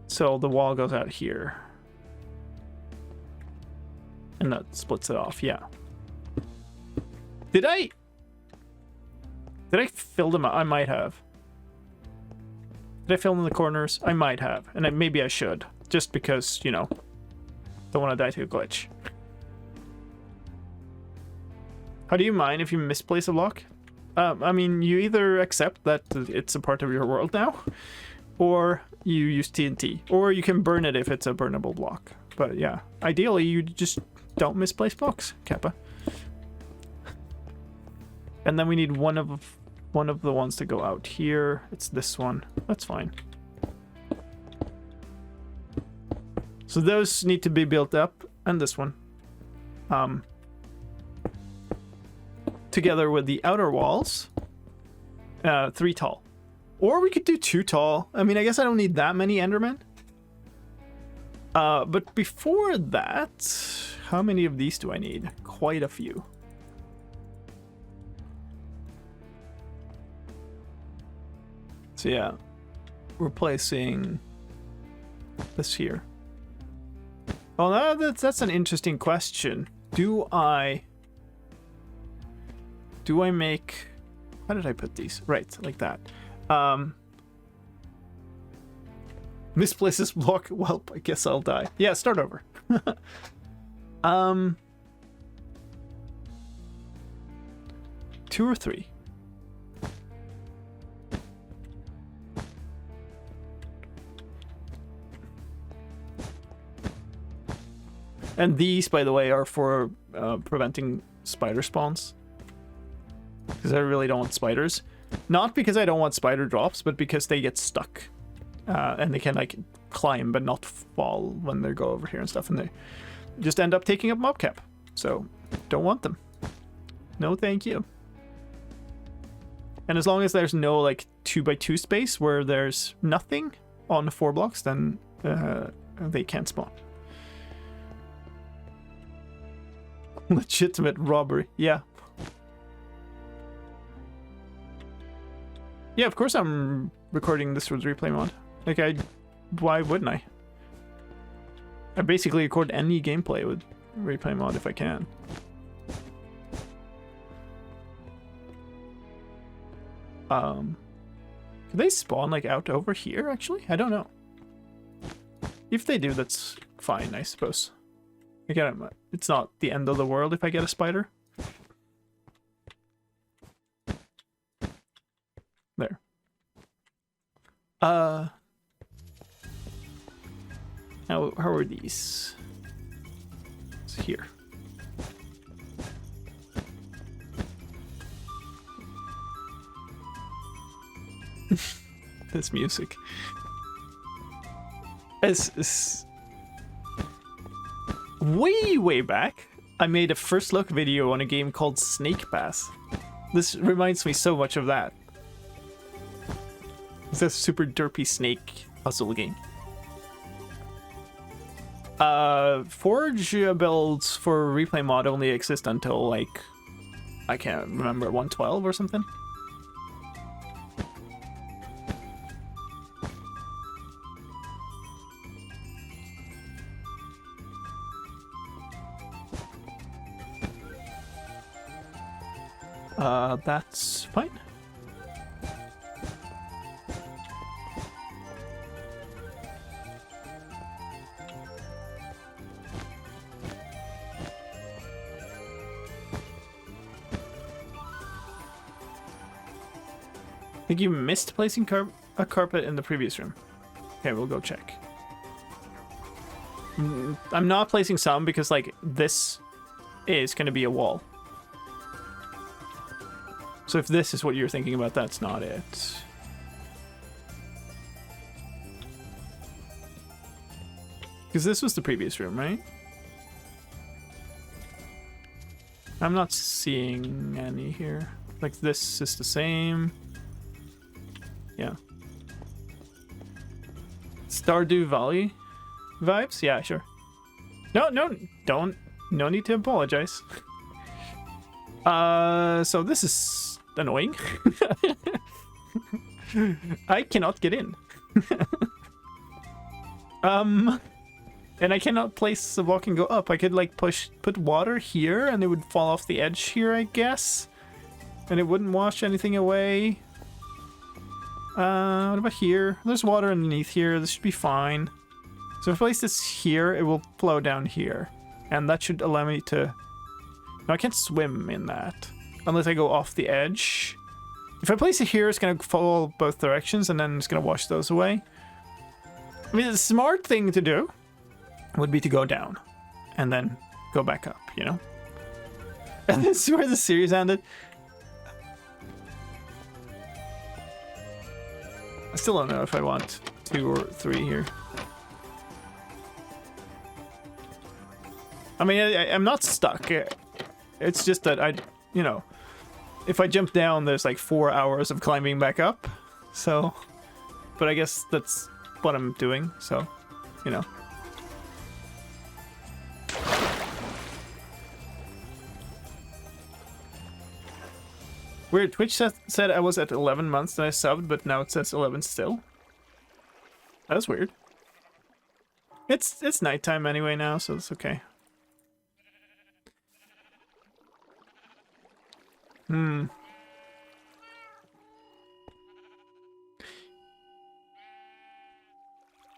So the wall goes out here. And that splits it off, yeah. Did I fill them out? I might have. Did I fill in the corners? I might have. And maybe I should. Just because, you know, don't want to die to a glitch. How do you mind if you misplace a block? I mean, you either accept that it's a part of your world now, or you use TNT. Or you can burn it if it's a burnable block. But yeah, ideally you just don't misplace blocks, Kappa. And then we need one of the ones to go out here. It's this one. That's fine. So those need to be built up, and this one. Together with the outer walls. 3 tall. Or we could do 2 tall. I mean, I guess I don't need that many Endermen. But before that, how many of these do I need? Quite a few. So yeah, we're placing this here. Well, now that's an interesting question. Do I make... How did I put these? Right, like that. Misplace this block. Well, I guess I'll die. Yeah, start over. 2 or 3. And these, by the way, are for preventing spider spawns. Because I really don't want spiders. Not because I don't want spider drops, but because they get stuck. And they can, like, climb but not fall when they go over here and stuff. And they just end up taking up mobcap. So, don't want them. No thank you. And as long as there's no, like, 2x2 space where there's nothing on the 4 blocks, then they can't spawn. Legitimate robbery. Yeah. Yeah, of course I'm recording this with replay mod. Like, why wouldn't I? I basically record any gameplay with replay mod if I can. Do they spawn, like, out over here, actually? I don't know. If they do, that's fine, I suppose. Again, it's not the end of the world if I get a spider. There. How are these? It's here. This music. It's way back, I made a first look video on a game called Snake Pass. This reminds me so much of that. It's a super derpy snake puzzle game. Forge builds for replay mod only exist until, like, I can't remember, 112 or something. That's fine. I think you missed placing a carpet in the previous room. Okay, we'll go check. I'm not placing some because, like, this is going to be a wall. So if this is what you're thinking about, that's not it. Because this was the previous room, right? I'm not seeing any here. Like, this is the same. Yeah. Stardew Valley vibes? Yeah, sure. No, don't. No need to apologize. So this is annoying. I cannot get in. And I cannot place the block and go up. I could, like, put water here and it would fall off the edge here, I guess. And it wouldn't wash anything away. What about here? There's water underneath here. This should be fine. So if I place this here, it will flow down here. And that should allow me to... No, I can't swim in that. Unless I go off the edge. If I place it here, it's going to follow both directions, and then it's going to wash those away. I mean, the smart thing to do would be to go down. And then go back up, you know? And this is where the series ended. I still don't know if I want 2 or 3 here. I mean, I'm not stuck. It's just that you know, if I jump down, there's like 4 hours of climbing back up. So, but I guess that's what I'm doing. So, you know. Weird, Twitch said I was at 11 months and I subbed, but now it says 11 still. That's weird. It's nighttime anyway now, so it's okay.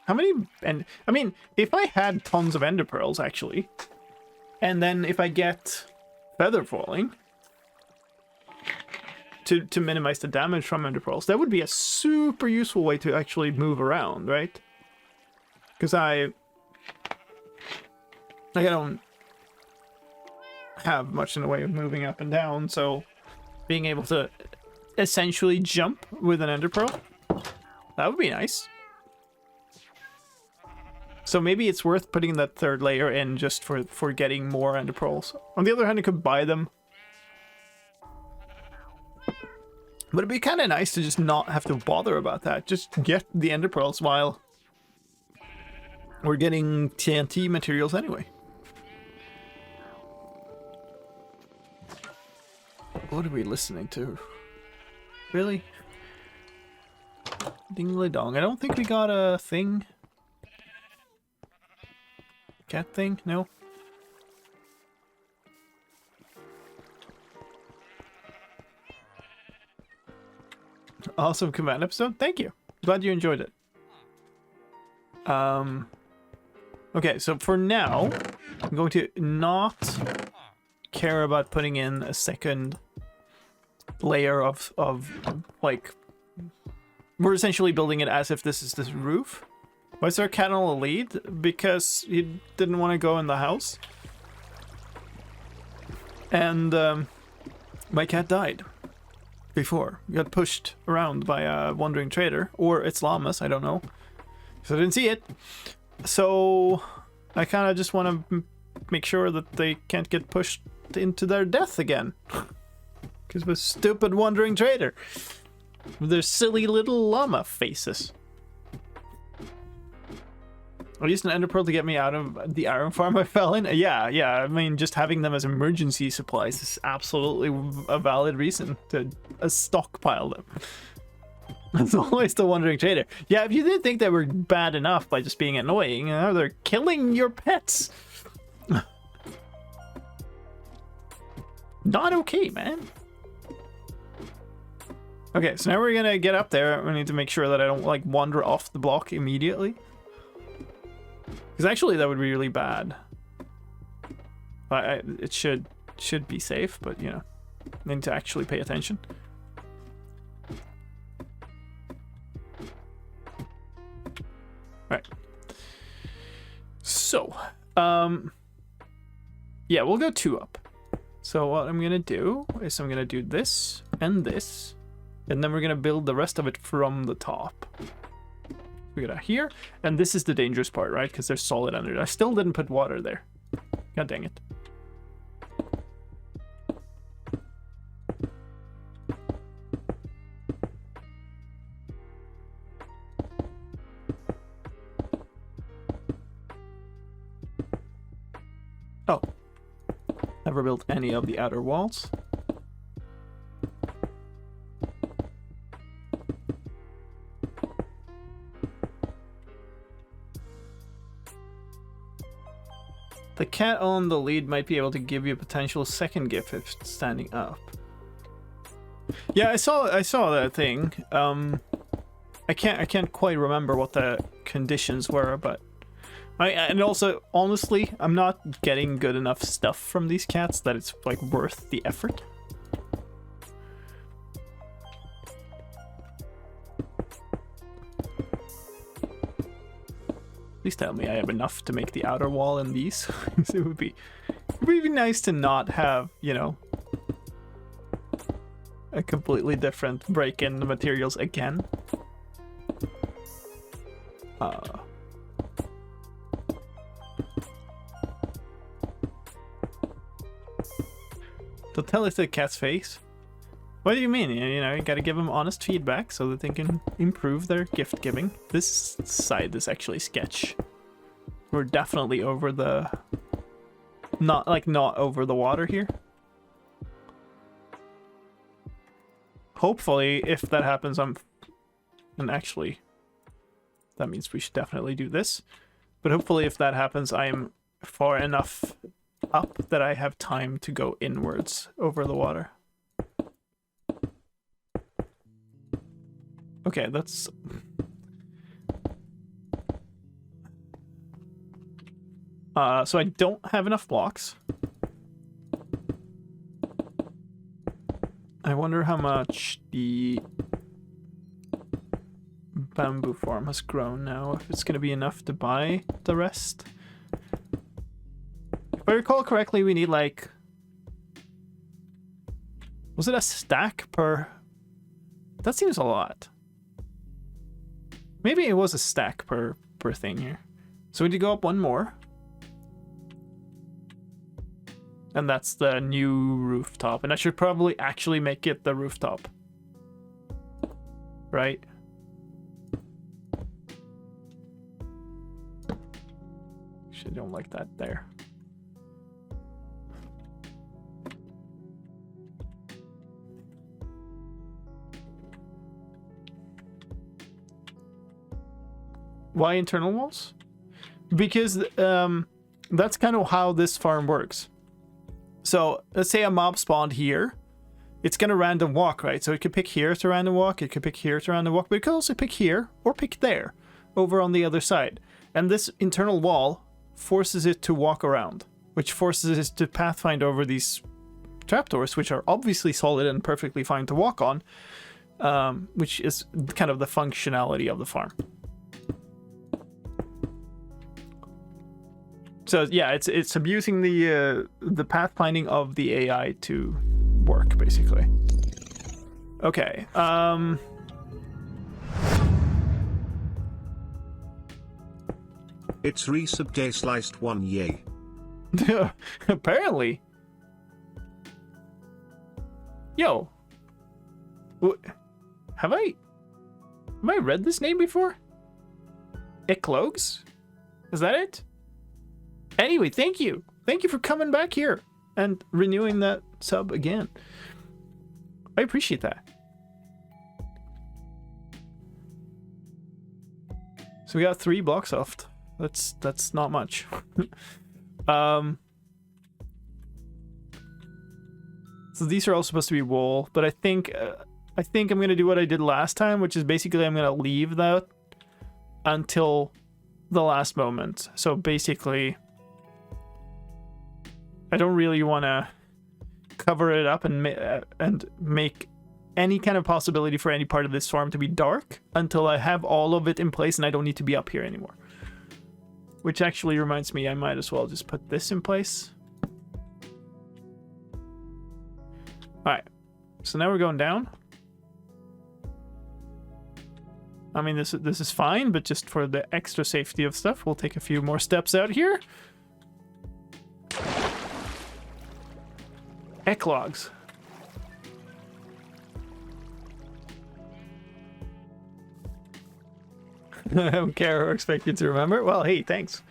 How many... And I mean, if I had tons of ender pearls, actually, and then if I get feather falling to minimize the damage from ender pearls, that would be a super useful way to actually move around, right? Because Like, I don't have much in the way of moving up and down, so being able to essentially jump with an ender pearl, that would be nice. So maybe it's worth putting that third layer in just for getting more ender pearls. On the other hand, I could buy them. But it'd be kind of nice to just not have to bother about that. Just get the ender pearls while we're getting TNT materials anyway. What are we listening to? Really? Dingly dong. I don't think we got a thing. Cat thing? No. Awesome command episode. Thank you. Glad you enjoyed it. Okay, so for now, I'm going to not care about putting in a second layer of like, we're essentially building it as if this is this roof. Why is there a cat on the lead? Because he didn't want to go in the house. And my cat died before. He got pushed around by a wandering trader, or its llamas, I don't know. So I didn't see it. So I kind of just want to make sure that they can't get pushed into their death again. Because of a stupid wandering trader. With their silly little llama faces. I used an ender pearl to get me out of the iron farm I fell in. Yeah, I mean, just having them as emergency supplies is absolutely a valid reason to stockpile them. That's always the wandering trader. Yeah, if you didn't think they were bad enough by just being annoying, they're killing your pets. Not okay, man. Okay, so now we're gonna get up there. We need to make sure that I don't, like, wander off the block immediately. Because actually that would be really bad. It should be safe, but, you know, I need to actually pay attention. Right. So, yeah, we'll go 2 up. So what I'm gonna do is I'm gonna do this and this, and then we're gonna build the rest of it from the top. We got here, and this is the dangerous part, right? Because there's solid under it. I still didn't put water there. God dang it. Oh. Never built any of the outer walls. The cat on the lead might be able to give you a potential second gift if it's standing up. Yeah, I saw that thing. I can't quite remember what the conditions were, but and also, honestly, I'm not getting good enough stuff from these cats that it's, like, worth the effort. Please tell me I have enough to make the outer wall in these. It would be nice to not have, you know, a completely different break in the materials again. Don't tell it to the cat's face. What do you mean? You know, you gotta give them honest feedback so that they can improve their gift giving. This side is actually sketch. We're definitely over the... Not over the water here. Hopefully, if that happens, and actually, that means we should definitely do this. But hopefully, if that happens, I am far enough up that I have time to go inwards over the water. Okay, that's... so I don't have enough blocks. I wonder how much the bamboo farm has grown now, if it's going to be enough to buy the rest. If I recall correctly, we need like... Was it a stack per... That seems a lot. Maybe it was a stack per thing here. So we need to go up one more. And that's the new rooftop. And I should probably actually make it the rooftop. Right? Actually, I don't like that there. Why internal walls? Because that's kind of how this farm works. So let's say a mob spawned here. It's going to random walk, right? So it could pick here to random walk. It could pick here to random walk. But it could also pick here or pick there over on the other side. And this internal wall forces it to walk around, which forces it to pathfind over these trapdoors, which are obviously solid and perfectly fine to walk on, which is kind of the functionality of the farm. So yeah, it's abusing the pathfinding of the AI to work, basically. Okay. It's resub day sliced one yay. Apparently. Yo. Have I read this name before? Eclogues? Is that it? Anyway, thank you. Thank you for coming back here and renewing that sub again. I appreciate that. So we got 3 blocks left. That's not much. So these are all supposed to be wool, but I think I'm gonna do what I did last time, which is basically I'm gonna leave that until the last moment. So basically, I don't really want to cover it up and make any kind of possibility for any part of this farm to be dark until I have all of it in place and I don't need to be up here anymore. Which actually reminds me, I might as well just put this in place. Alright, so now we're going down. I mean, this is fine, but just for the extra safety of stuff, we'll take a few more steps out here. Eclogues. I don't care or expect you to remember. Well, hey, thanks.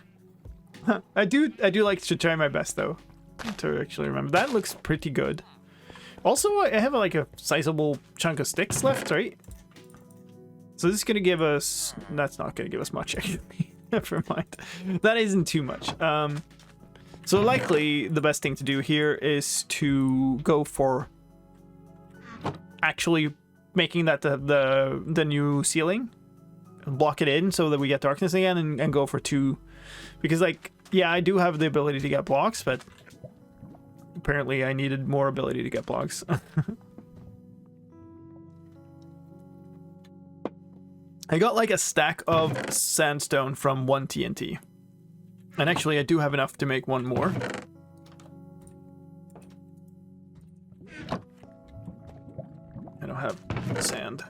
I do like to try my best though to actually remember. That looks pretty good. Also, I have like a sizable chunk of sticks left, right? So this is gonna give us. That's not gonna give us much actually. Never mind. That isn't too much. So likely the best thing to do here is to go for actually making that the new ceiling, block it in so that we get darkness again, and go for 2, because like, yeah, I do have the ability to get blocks, but apparently I needed more ability to get blocks. I got like a stack of sandstone from 1 TNT. And actually, I do have enough to make 1 more. I don't have sand.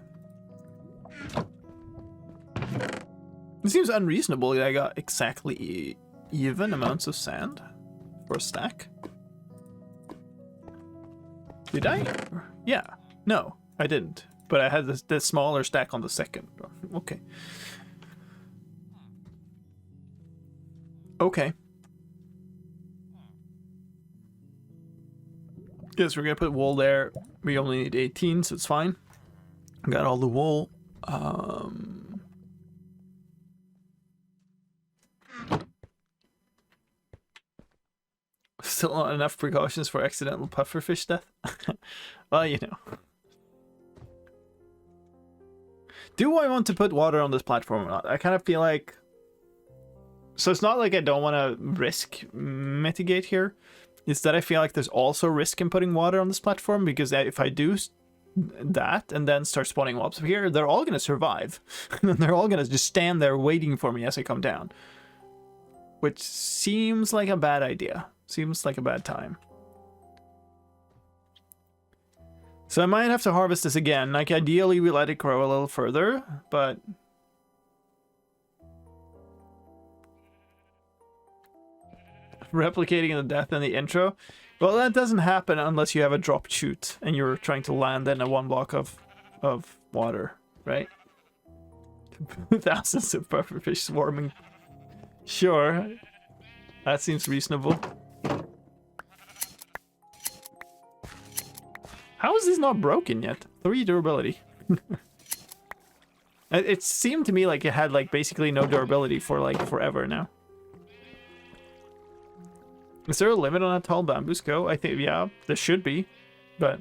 It seems unreasonable that I got exactly even amounts of sand for a stack. Did I? Yeah. No, I didn't. But I had this smaller stack on the second. Okay. Okay. Guess we're gonna put wool there. We only need 18, so it's fine. Got all the wool. Still not enough precautions for accidental pufferfish death. Well, you know. Do I want to put water on this platform or not? I kind of feel like... So it's not like I don't want to risk mitigate here. It's that I feel like there's also risk in putting water on this platform, because if I do that and then start spawning mobs up here, they're all going to survive. And they're all going to just stand there waiting for me as I come down. which seems like a bad idea. Seems like a bad time. So I might have to harvest this again. Like, ideally we let it grow a little further, but... Replicating the death in the intro? Well, that doesn't happen unless you have a drop chute and you're trying to land in a 1 block of water, right? Thousands of pufferfish swarming. Sure. That seems reasonable. How is this not broken yet? 3 durability. It seemed to me like it had like basically no durability for like forever now. Is there a limit on how tall bamboos go? I think, yeah, there should be, but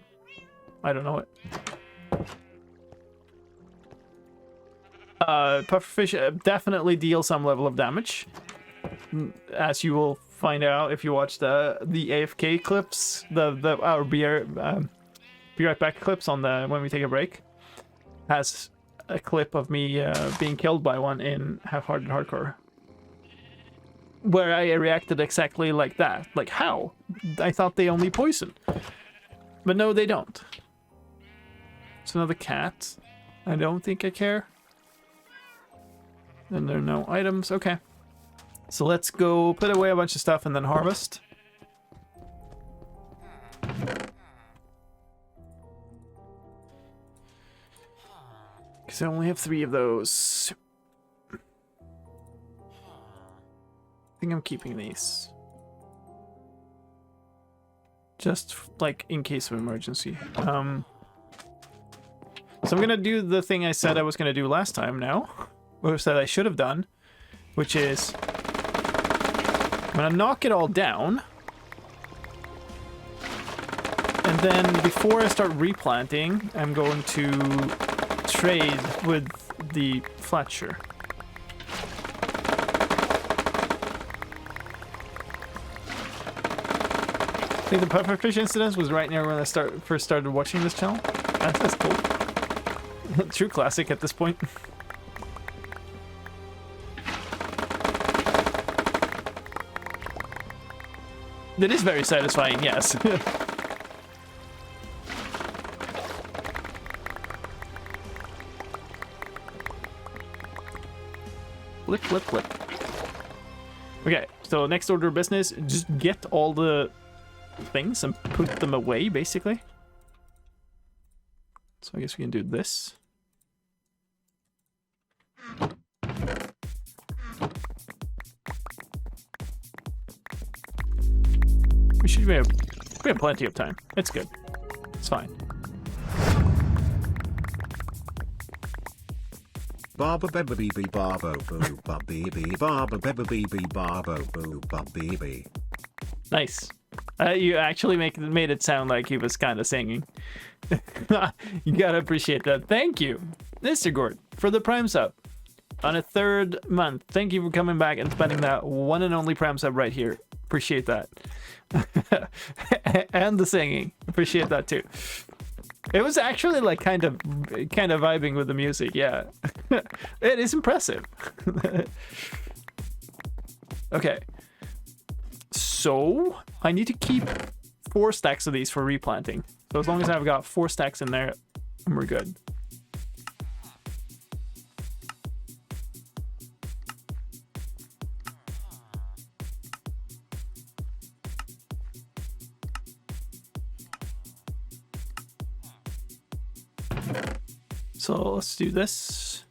I don't know it. Pufferfish definitely deal some level of damage, as you will find out if you watch the AFK clips, our be right back clips on the when we take a break. Has a clip of me being killed by one in Half-Hearted Hardcore, where I reacted exactly like that. Like, how? I thought they only poison, but no, they don't. It's another cat. I don't think I care. And there are no items. Okay. So let's go put away a bunch of stuff and then harvest. Because I only have 3 of those. I think I'm keeping these. Just like in case of emergency. So I'm gonna do the thing I said I was gonna do last time now. Or that I should have done, which is I'm gonna knock it all down, and then before I start replanting, I'm going to trade with the Fletcher. I think the pufferfish incident was right near when I first started watching this channel. That's cool. True classic at this point. That is very satisfying, yes. Flip, flip, flip. Okay, so next order of business, just get all the things and put them away, basically. So I guess we can do this. We have plenty of time. It's good. It's fine. Barba beba bb barbo boo baby barba beba bb barbo boo baby. Nice. You actually made it sound like he was kind of singing. You gotta appreciate that. Thank you, Mr. Gord, for the Prime sub on a 3rd month. Thank you for coming back and spending that one and only Prime sub right here. Appreciate that. And the singing. Appreciate that too. It was actually like kind of vibing with the music, yeah. It is impressive. Okay. So I need to keep 4 stacks of these for replanting. So as long as I've got 4 stacks in there, we're good. So let's do this.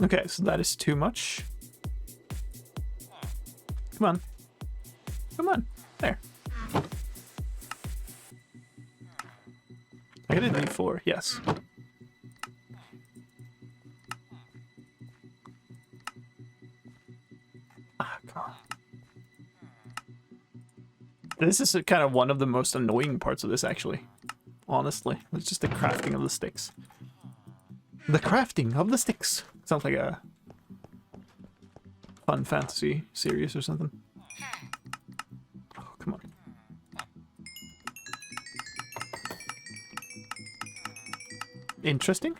Okay, so that is too much. Come on. Come on. There. I didn't need 4, yes. Ah, come on. This is kind of one of the most annoying parts of this, actually. Honestly, it's just the crafting of the sticks. The crafting of the sticks. Sounds like a fun fantasy series or something. Oh, come on. Interesting.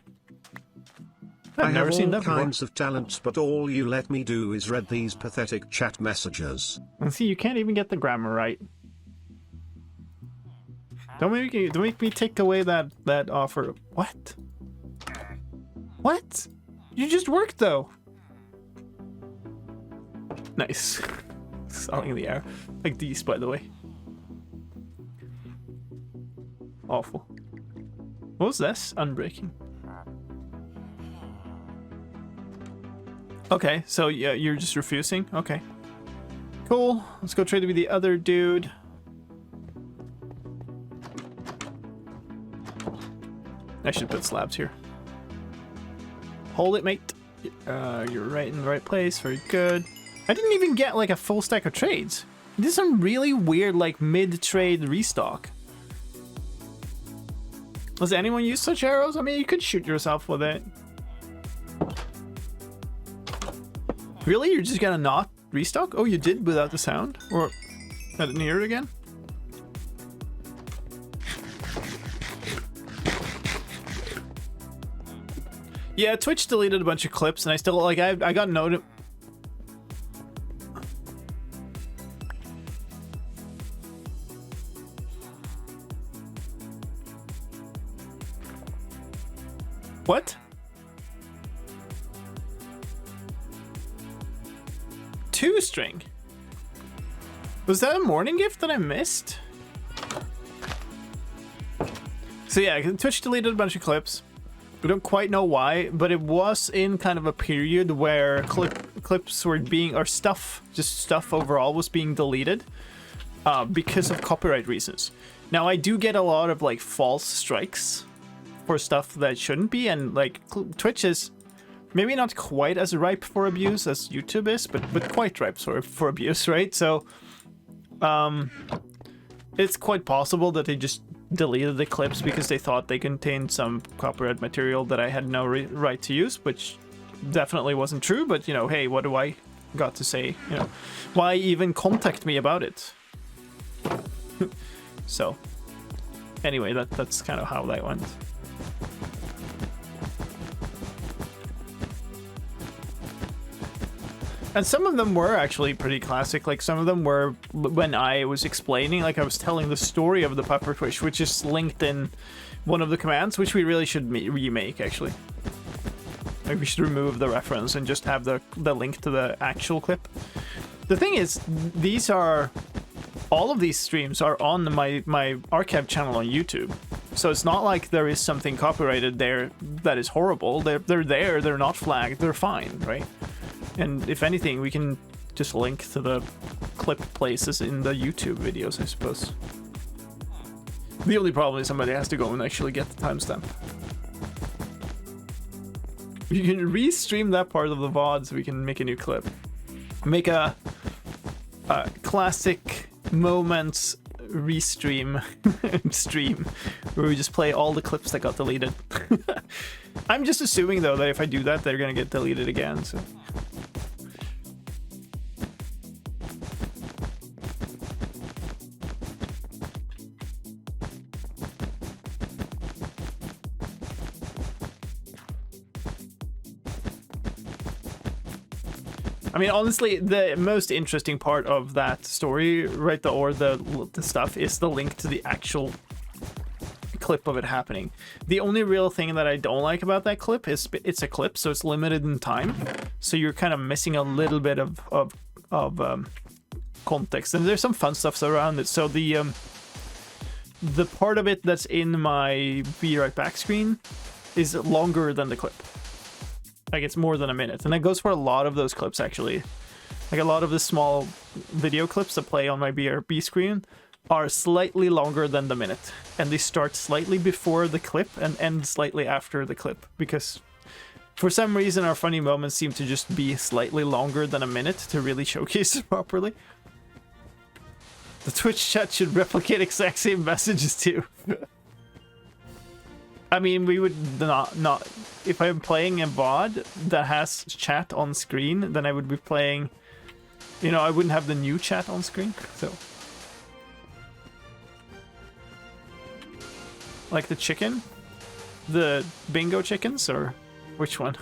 I I've never have seen all that before. kinds of talents, but all you let me do is read these pathetic chat messages. And see, you can't even get the grammar right. Don't make me take away that offer. What? What? You just worked though. Nice. Selling in the air. Like these, by the way. Awful. What was this? Unbreaking. Okay, so yeah, you're just refusing? Okay. Cool. Let's go trade with the other dude. I should put slabs here. Hold it, mate. You're right in the right place. Very good. I didn't even get like a full stack of trades. I did some really weird like mid-trade restock. Does anyone use such arrows? I mean, you could shoot yourself with it. Really? You're just gonna not restock? Oh, you did without the sound? Or I didn't hear it again? Yeah, Twitch deleted a bunch of clips, and I still like I got noted. What? Two string? Was that a morning gift that I missed? So yeah, Twitch deleted a bunch of clips. We don't quite know why, but it was in kind of a period where clips were being, or stuff, just stuff overall was being deleted because of copyright reasons. Now I do get a lot of like false strikes for stuff that shouldn't be, and like Twitch is maybe not quite as ripe for abuse as YouTube is, but quite ripe for abuse, right? So it's quite possible that they just deleted the clips because they thought they contained some copyright material that I had no right to use, which definitely wasn't true. But you know, hey, what do I got to say? You know, why even contact me about it? So anyway, that's kind of how that went. And some of them were actually pretty classic. Like some of them were when I was explaining, like I was telling the story of the puffer fish, which is linked in one of the commands, which we really should remake actually. Like we should remove the reference and just have the link to the actual clip. The thing is, all of these streams are on my archive channel on YouTube. So it's not like there is something copyrighted there that is horrible. They're there, they're not flagged, they're fine, right? And if anything, we can just link to the clip places in the YouTube videos, I suppose. The only problem is somebody has to go and actually get the timestamp. You can restream that part of the VOD so we can make a new clip. Make a classic moments restream stream where we just play all the clips that got deleted. I'm just assuming though that if I do that, they're gonna get deleted again, so. I mean, honestly, the most interesting part of that story, right, the stuff, is the link to the actual clip of it happening. The only real thing that I don't like about that clip is it's a clip, so it's limited in time. So you're kind of missing a little bit of context, and there's some fun stuff around it. So the part of it that's in my Be Right Back screen is longer than the clip. Like it's more than a minute, and that goes for a lot of those clips actually. Like a lot of the small video clips that play on my BRB screen are slightly longer than the minute, and they start slightly before the clip and end slightly after the clip, because for some reason our funny moments seem to just be slightly longer than a minute to really showcase it properly. The Twitch chat should replicate exact same messages too. I mean, we would not if I'm playing a VOD that has chat on screen, then I would be playing, you know, I wouldn't have the new chat on screen, so. Like the chicken? The bingo chickens, or Which one?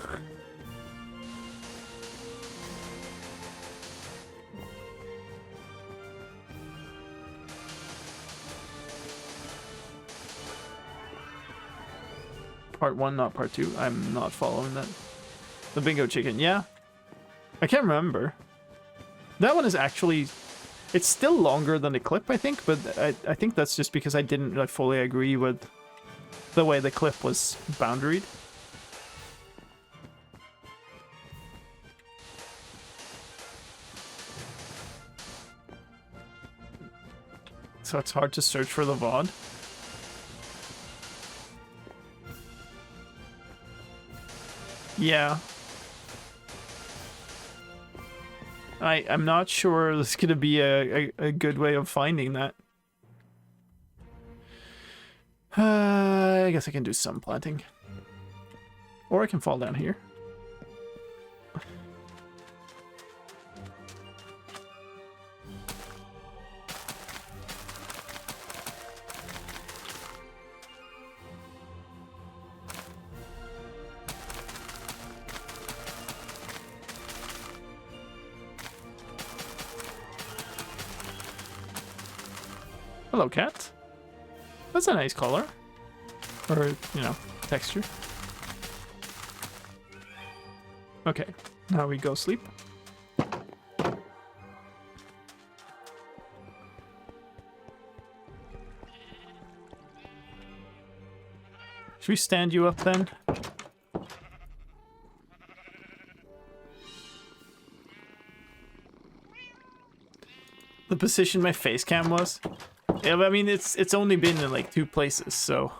Part 1, not part 2. I'm not following that. The bingo chicken, yeah. I can't remember. That one is actually... It's still longer than the clip, I think, but I think that's just because I didn't like, fully agree with the way the clip was boundaried. So it's hard to search for the VOD. Yeah. I'm not sure there's gonna be a good way of finding that. I guess I can do some planting. Or I can fall down here. Hello, cat. That's a nice color. Or, you know, texture. Okay, now we go sleep. Should we stand you up then? The position my face cam was? Yeah, but I mean, it's only been in like 2 places, so...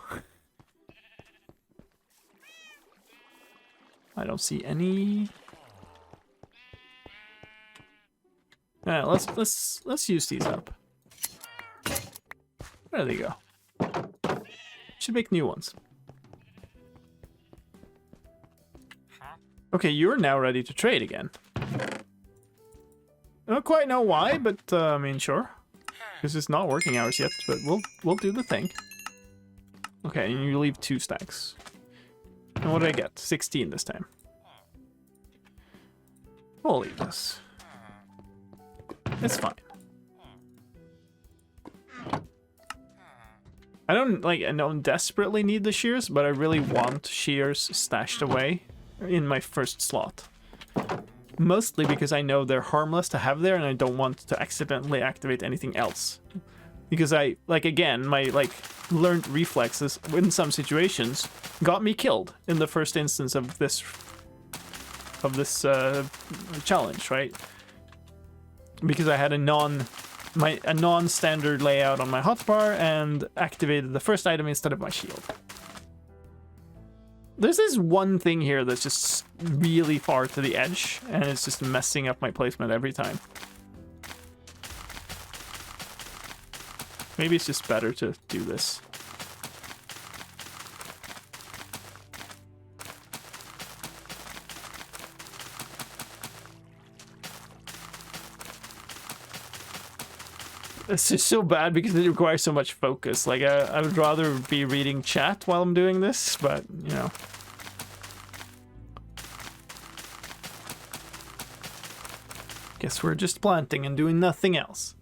I don't see any... let's use these up. There they go. Should make new ones. Okay, you're now ready to trade again. I don't quite know why, but I mean, sure. Because it's not working hours yet, but we'll do the thing. Okay, and you leave 2 stacks. And what did I get? 16 this time. We'll leave this. It's fine. I don't desperately need the shears, but I really want shears stashed away in my first slot. Mostly because I know they're harmless to have there and I don't want to accidentally activate anything else. Because again, my learned reflexes in some situations got me killed in the first instance of this challenge, right? Because I had a non-standard layout on my hotbar and activated the first item instead of my shield. There's this one thing here that's just really far to the edge, and it's just messing up my placement every time. Maybe it's just better to do this. It's just so bad because it requires so much focus. Like, I would rather be reading chat while I'm doing this, but, you know. Guess we're just planting and doing nothing else.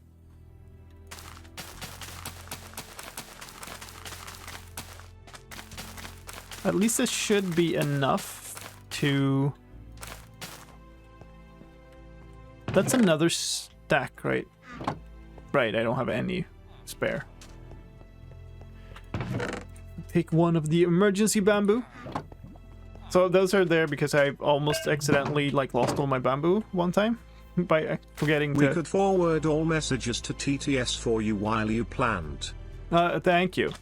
At least this should be enough to... That's another stack, right? Right, I don't have any spare. Take one of the emergency bamboo. So those are there because I almost accidentally lost all my bamboo one time by forgetting to... We could forward all messages to TTS for you while you planned. Thank you.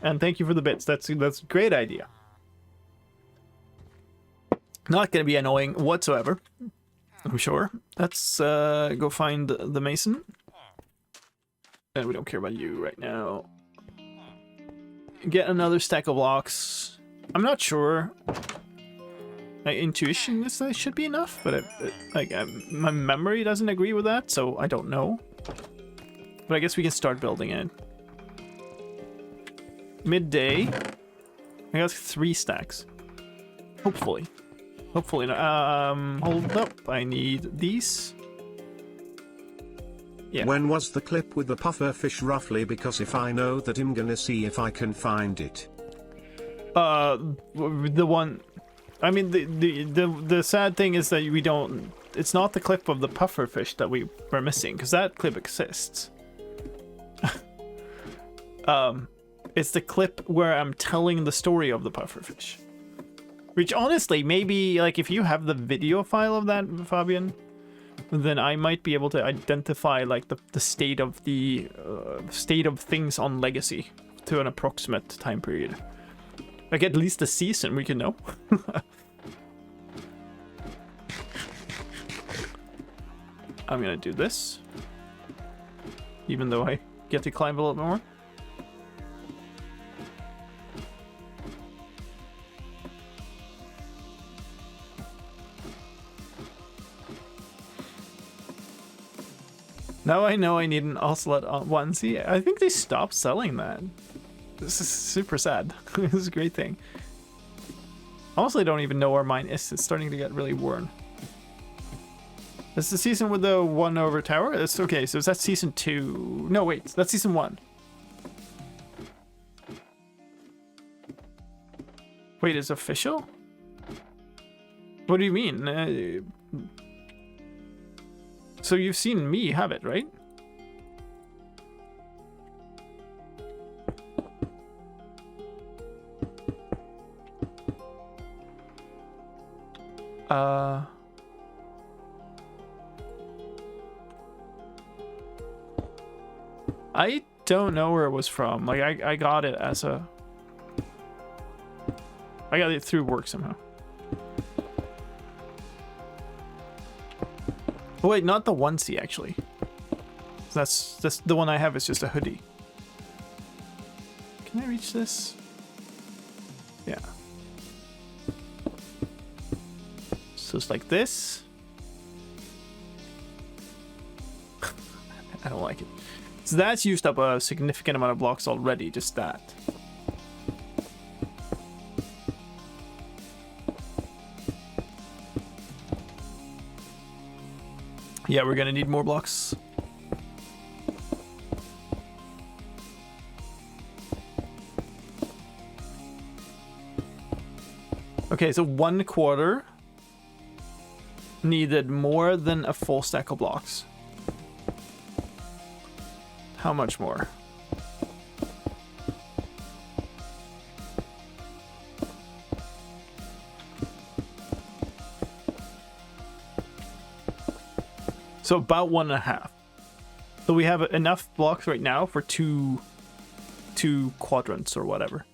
And thank you for the bits. That's a great idea. Not gonna be annoying whatsoever, I'm sure. Let's go find the mason. And we don't care about you right now. Get another stack of blocks. I'm not sure. My intuition is that it should be enough, but my memory doesn't agree with that, so I don't know. But I guess we can start building it. Midday. I got 3 stacks. Hopefully. Hopefully not. Hold up. I need these. Yeah. When was the clip with the puffer fish roughly? Because if I know that, I'm gonna see if I can find it. The one... I mean, the sad thing is that we don't... It's not the clip of the puffer fish that we were missing, because that clip exists. It's the clip where I'm telling the story of the puffer fish. Which honestly, maybe, like, if you have the video file of that, Fabian, then I might be able to identify, like, the state of the state of things on Legacy to an approximate time period. Like, at least the season we can know. I'm gonna do this, even though I get to climb a little bit more. Now I know I need an ocelot onesie. I think they stopped selling that. This is super sad. This is a great thing. Honestly, I don't even know where mine is. It's starting to get really worn. This is the season with the 1 over tower? That's okay, so is that season 2? No, wait, that's season 1. Wait, it's official? What do you mean? So you've seen me have it, right? I don't know where it was from. Like, I got it as a... I got it through work somehow. Oh, wait, not the onesie, actually. That's the one I have is just a hoodie. Can I reach this? Yeah. So it's like this. I don't like it. So that's used up a significant amount of blocks already, just that. Yeah, we're gonna need more blocks. Okay, so 1/4 needed more than a full stack of blocks. How much more? So about 1.5. So we have enough blocks right now for two quadrants or whatever.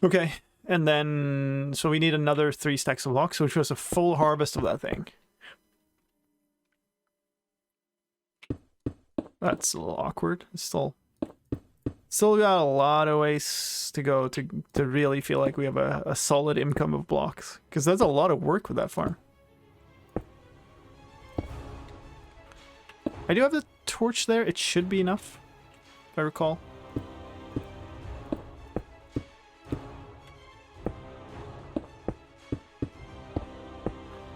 Okay, and then so we need another 3 stacks of blocks, which was a full harvest of that thing. That's a little awkward. It's still got a lot of ways to go to really feel like we have a solid income of blocks, because that's a lot of work with that farm. I do have the torch there. It should be enough, if I recall.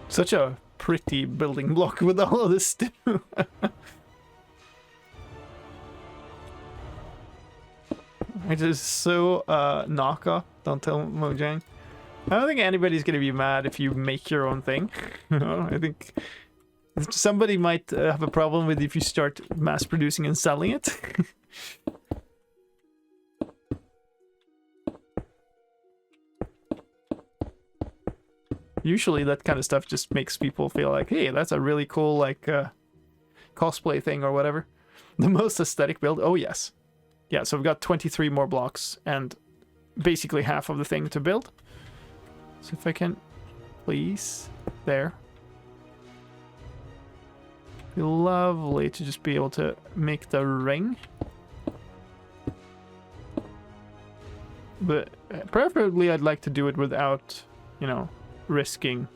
Such a pretty building block with all of this too. It is so knockoff. Don't tell Mojang. I don't think anybody's gonna be mad if you make your own thing. I think somebody might have a problem with if you start mass producing and selling it. Usually that kind of stuff just makes people feel like, hey, that's a really cool, like, cosplay thing or whatever. The most aesthetic build. Oh, yes. Yeah, so we've got 23 more blocks and basically half of the thing to build. So if I can, please, there. Be lovely to just be able to make the ring. But preferably I'd like to do it without, you know, risking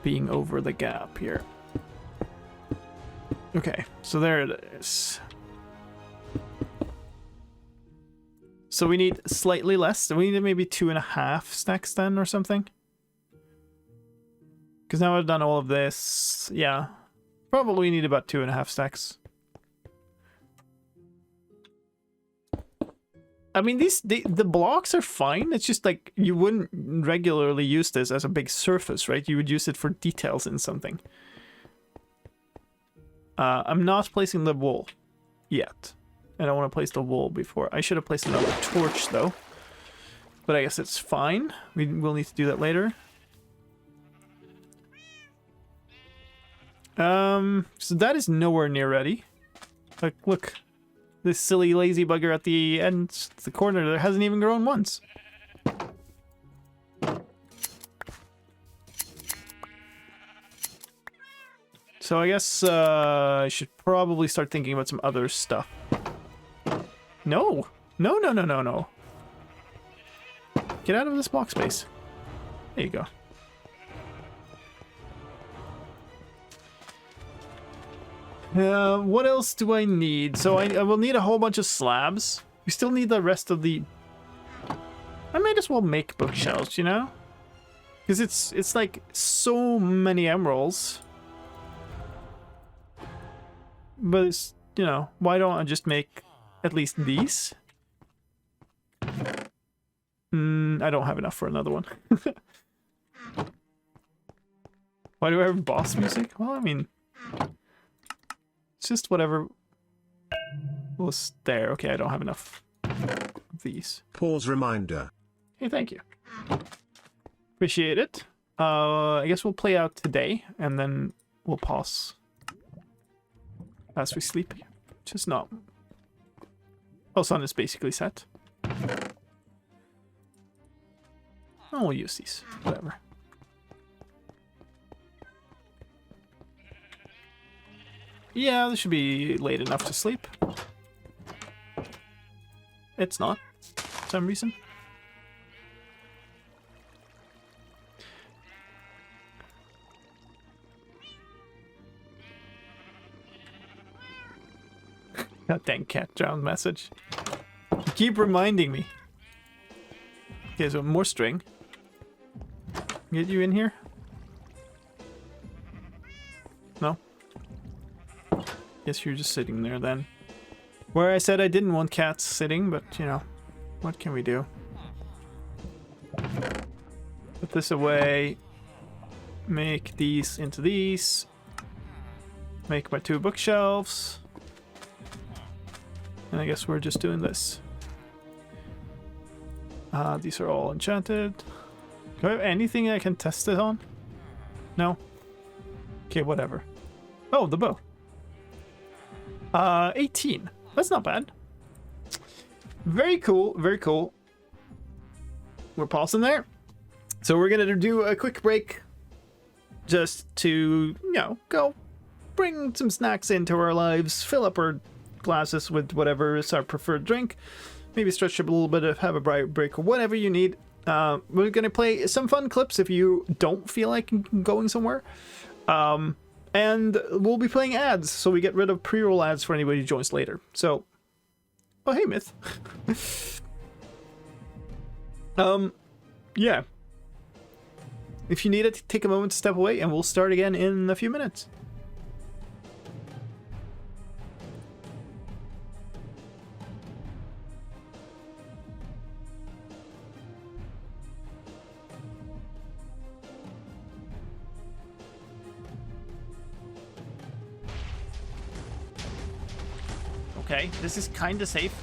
being over the gap here. Okay, so there it is. So we need slightly less. So we need maybe 2.5 stacks then or something. Because now I've done all of this. Yeah. Probably need about 2.5 stacks. I mean, the blocks are fine. It's just like you wouldn't regularly use this as a big surface, right? You would use it for details in something. I'm not placing the wool yet. I don't want to place the wool before. I should have placed another torch though. But I guess it's fine. We'll need to do that later. So that is nowhere near ready. Like, look. This silly lazy bugger at the end, the corner there, hasn't even grown once. So I guess I should probably start thinking about some other stuff. No! No, no, no, no, no. Get out of this block space. There you go. What else do I need? So I will need a whole bunch of slabs. We still need the rest of the... I might as well make bookshelves, you know? Because it's like so many emeralds. But it's, you know, why don't I just make at least these? I don't have enough for another one. Why do I have boss music? Well, I mean... It's just whatever was there. Okay, I don't have enough of these. Pause reminder. Hey, thank you. Appreciate it. I guess we'll play out today, and then we'll pause as we sleep. Just not... Oh, sun is basically set. Oh, we'll use these. Whatever. Yeah, this should be late enough to sleep. It's not, for some reason. God dang cat drowned message. You keep reminding me. Okay, so more string. Get you in here? No? Guess you're just sitting there then. Where I said I didn't want cats sitting, but you know, what can we do? Put this away. Make these into these. Make my 2 bookshelves. And I guess we're just doing this. These are all enchanted. Do I have anything I can test it on? No? Okay, whatever. Oh, the bow. 18. That's not bad. Very cool, very cool. We're pausing there. So we're gonna do a quick break just to, you know, go bring some snacks into our lives, fill up our glasses with whatever is our preferred drink, maybe stretch up a little bit, have a break, or whatever you need. We're gonna play some fun clips if you don't feel like going somewhere. And we'll be playing ads, so we get rid of pre-roll ads for anybody who joins later. So, oh hey Myth. Yeah. If you need it, take a moment to step away, and we'll start again in a few minutes. Okay, this is kinda safe.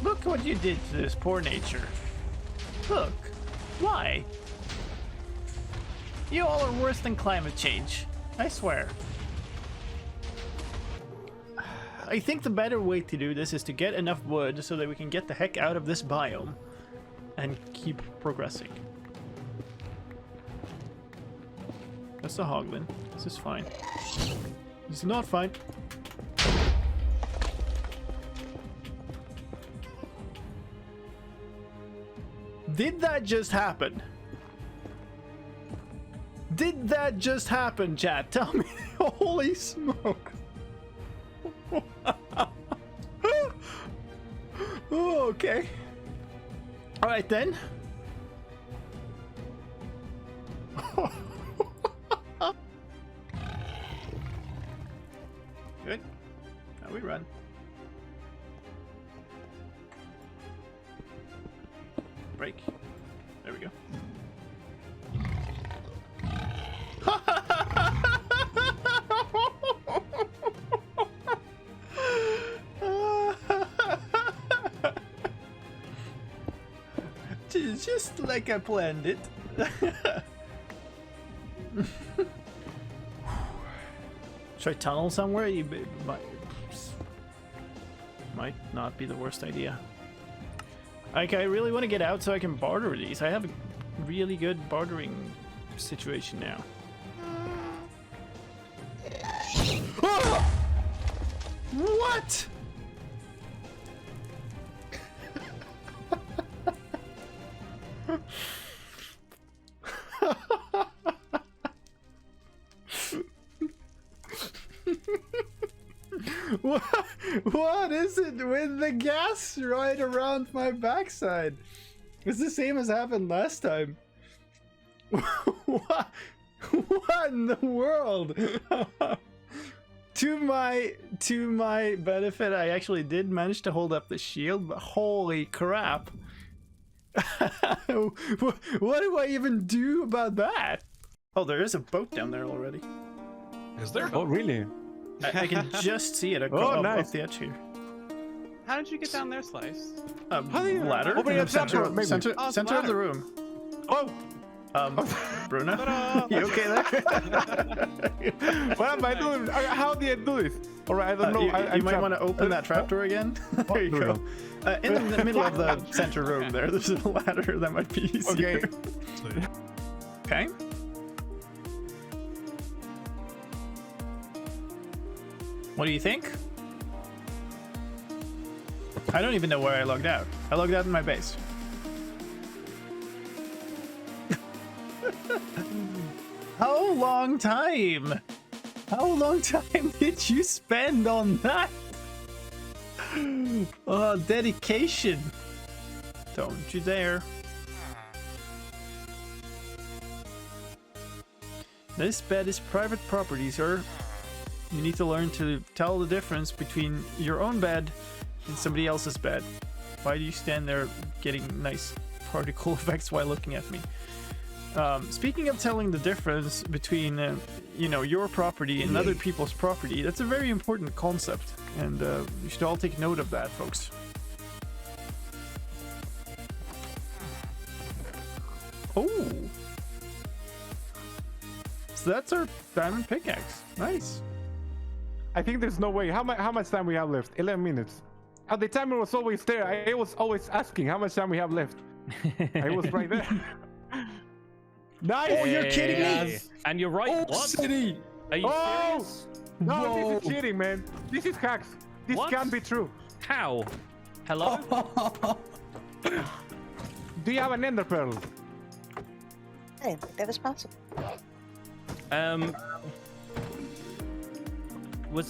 Look what you did to this poor nature. Look. Why? You all are worse than climate change. I swear. I think the better way to do this is to get enough wood so that we can get the heck out of this biome and keep progressing. That's a hoglin. This is fine. This is not fine. Did that just happen? Did that just happen, chat? Tell me. Holy smoke. Oh, okay. All right then. Good. Now we run. Break. There we go. Just like I planned it. Should I tunnel somewhere? Might not be the worst idea. Like, I really want to get out so I can barter these. I have a really good bartering situation now. Oh! What? What is it with the gas right around my backside? It's the same as happened last time. What in the world? To my benefit, I actually did manage to hold up the shield, but holy crap. What do I even do about that? Oh, there is a boat down there already. Is there? Oh, really? I can just see it off the edge here. How did you get down there, Slice? Ladder? Over here, center of the room. Oh! Bruno? You okay there? What am I doing? How did I do this? Alright, I don't know. You might want to open that trapdoor again. There you go. In the middle of the center room there's a ladder that might be easier. Okay. Okay. What do you think? I don't even know where I logged out. I logged out in my base. How long time? How long time did you spend on that? Oh, dedication. Don't you dare. This bed is private property, sir. You need to learn to tell the difference between your own bed and somebody else's bed. Why do you stand there getting nice particle effects while looking at me? Speaking of telling the difference between, your property and other people's property, that's a very important concept, and you should all take note of that, folks. Oh! So that's our diamond pickaxe. Nice. I think there's no way. How much time we have left? 11 minutes. The timer was always there. I was always asking how much time we have left. I was right there. Nice! Oh, you're kidding me! And you're right. Oh, what? City! Are you serious? No, Whoa. this is cheating, man. This is hacks. This What? can't be true. How? Hello? Do you have an ender pearl? I didn't think that was possible.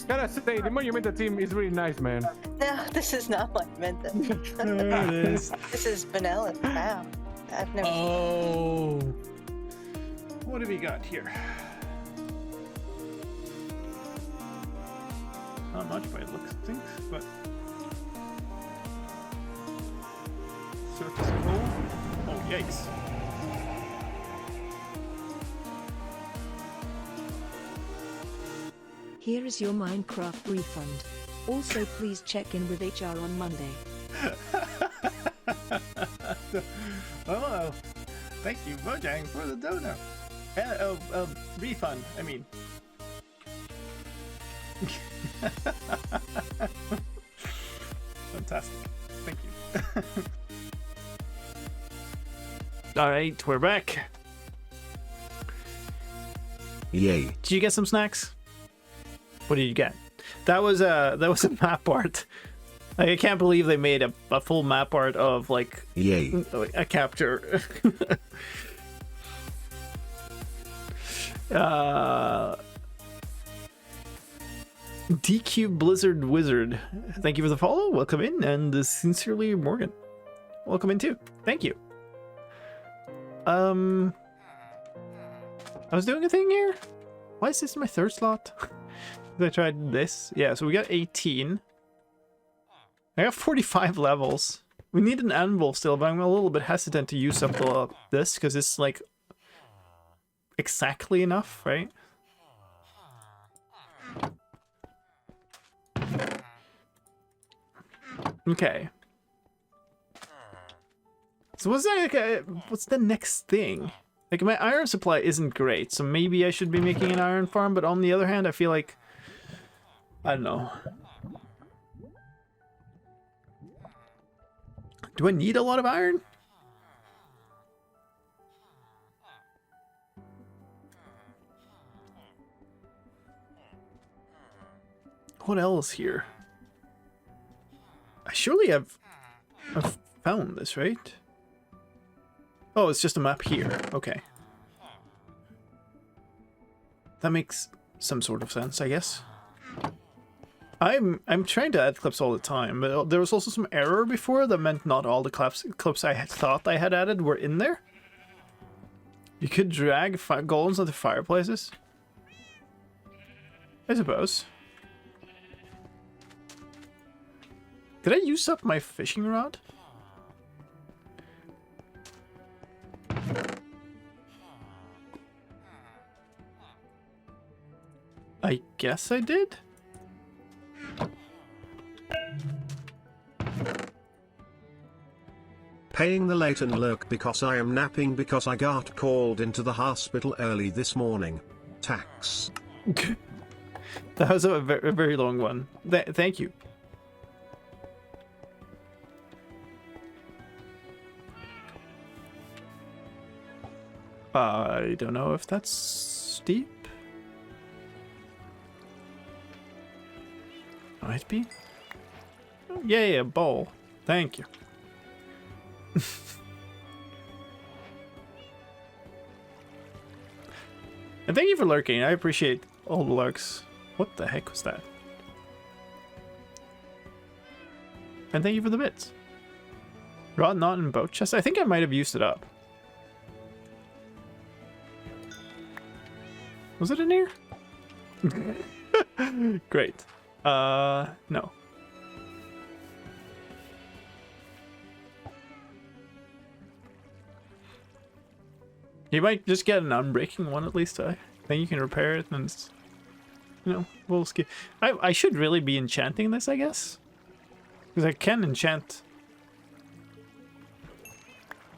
Gotta say, the Monumental team is really nice, man. No, this is not what I meant. There it is. This is vanilla. Wow. I've never. Oh. What do we got here? Not much by the looks of things, but surface coal. Oh, yikes. Here is your Minecraft refund. Also, please check in with HR on Monday. Oh, thank you, Mojang, for the dono. Refund, I mean. Fantastic. Thank you. All right, we're back. Yay. Did you get some snacks? What did you get? That was a map art. Like, I can't believe they made a full map art of like Yay. a capture. DQ Blizzard Wizard, thank you for the follow. Welcome in, and sincerely Morgan, welcome in too. Thank you. I was doing a thing here. Why is this my third slot? I tried this. Yeah, so we got 18. I got 45 levels. We need an anvil still, but I'm a little bit hesitant to use up this because it's like exactly enough, right? Okay. So what's that? What's the next thing? Like, my iron supply isn't great, so maybe I should be making an iron farm, but on the other hand, I feel like... I don't know. Do I need a lot of iron? What else here? I surely have found this, right? Oh, it's just a map here. Okay. That makes some sort of sense, I guess. I'm trying to add clips all the time, but there was also some error before that meant not all the clips I had thought I had added were in there. You could drag golems onto fireplaces, I suppose. Did I use up my fishing rod? I guess I did. Paying the late and lurk because I am napping because I got called into the hospital early this morning. Tax. That was a very long one. Thank you. I don't know if that's steep. Might be. Oh, yay, a bowl. Thank you. And thank you for lurking. I appreciate all the lurks. What the heck was that? And thank you for the bits. Rod not in boat chest. I think I might have used it up. Was it in here? Great. No. You might just get an unbreaking one at least. Then you can repair it and it's, you know, we'll skip. I should really be enchanting this, I guess. Because I can enchant.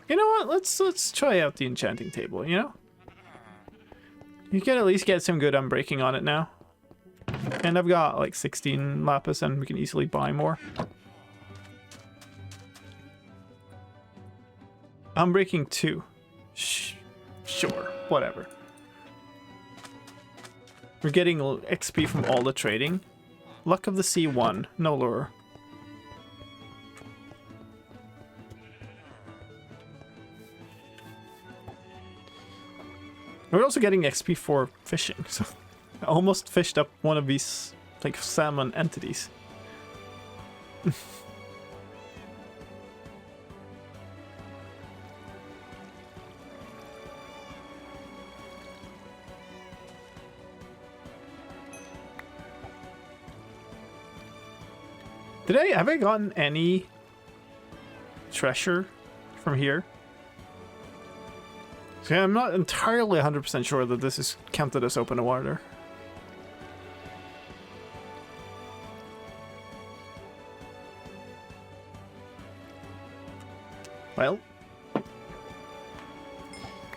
You know what? Let's try out the enchanting table, you know? You can at least get some good unbreaking on it now. And I've got like 16 lapis and we can easily buy more. Unbreaking 2. Sure, whatever. We're getting XP from all the trading. Luck of the Sea 1, no lure. We're also getting XP for fishing, so I almost fished up one of these, like, salmon entities. Have I gotten any treasure from here? See, I'm not entirely 100% sure that this is counted as open water. Well,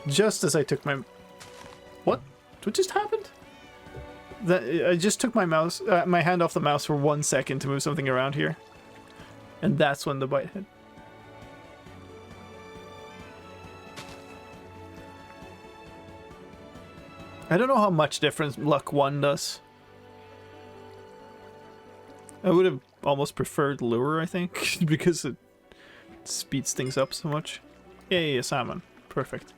just as I took my... What just happened? I just took my my hand off the mouse for 1 second to move something around here. And that's when the bite hit. I don't know how much difference luck 1 does. I would have almost preferred lure, I think, because it speeds things up so much. Yay, a salmon. Perfect.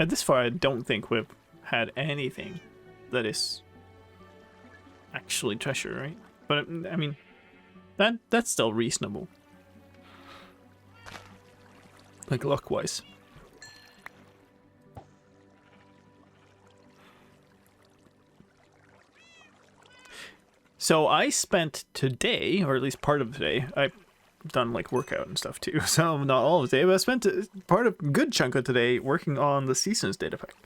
At this far, I don't think we've had anything that is actually treasure, right? But I mean, that's still reasonable. Like luck-wise. So I spent today, or at least part of today, I've done like workout and stuff too, so not all of the day, but I spent part of a good chunk of today working on the seasons data pack.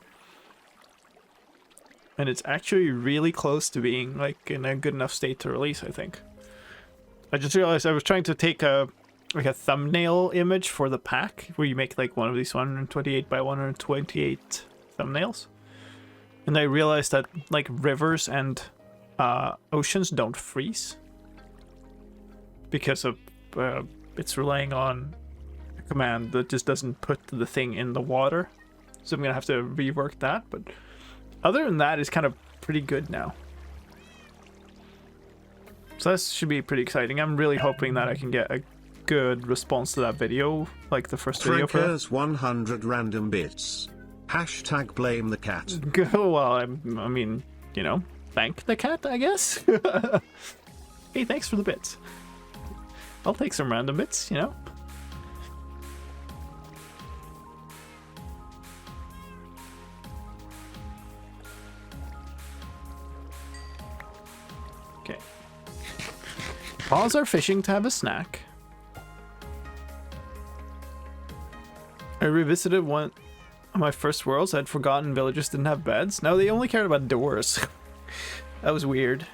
And it's actually really close to being like in a good enough state to release, I think. I just realized I was trying to take a thumbnail image for the pack, where you make like one of these 128 by 128 thumbnails. And I realized that like rivers and oceans don't freeze because of it's relying on a command that just doesn't put the thing in the water. So I'm gonna have to rework that, but other than that, it's kind of pretty good now. So this should be pretty exciting. I'm really hoping that I can get a good response to that video, like the first video for Trinkers 100 random bits. Hashtag blame the cat. well, I mean, you know, thank the cat, I guess. Hey, thanks for the bits. I'll take some random bits, you know. Okay. Pause our fishing to have a snack. I revisited one of my first worlds. I'd forgotten villagers didn't have beds. No, they only cared about doors. That was weird.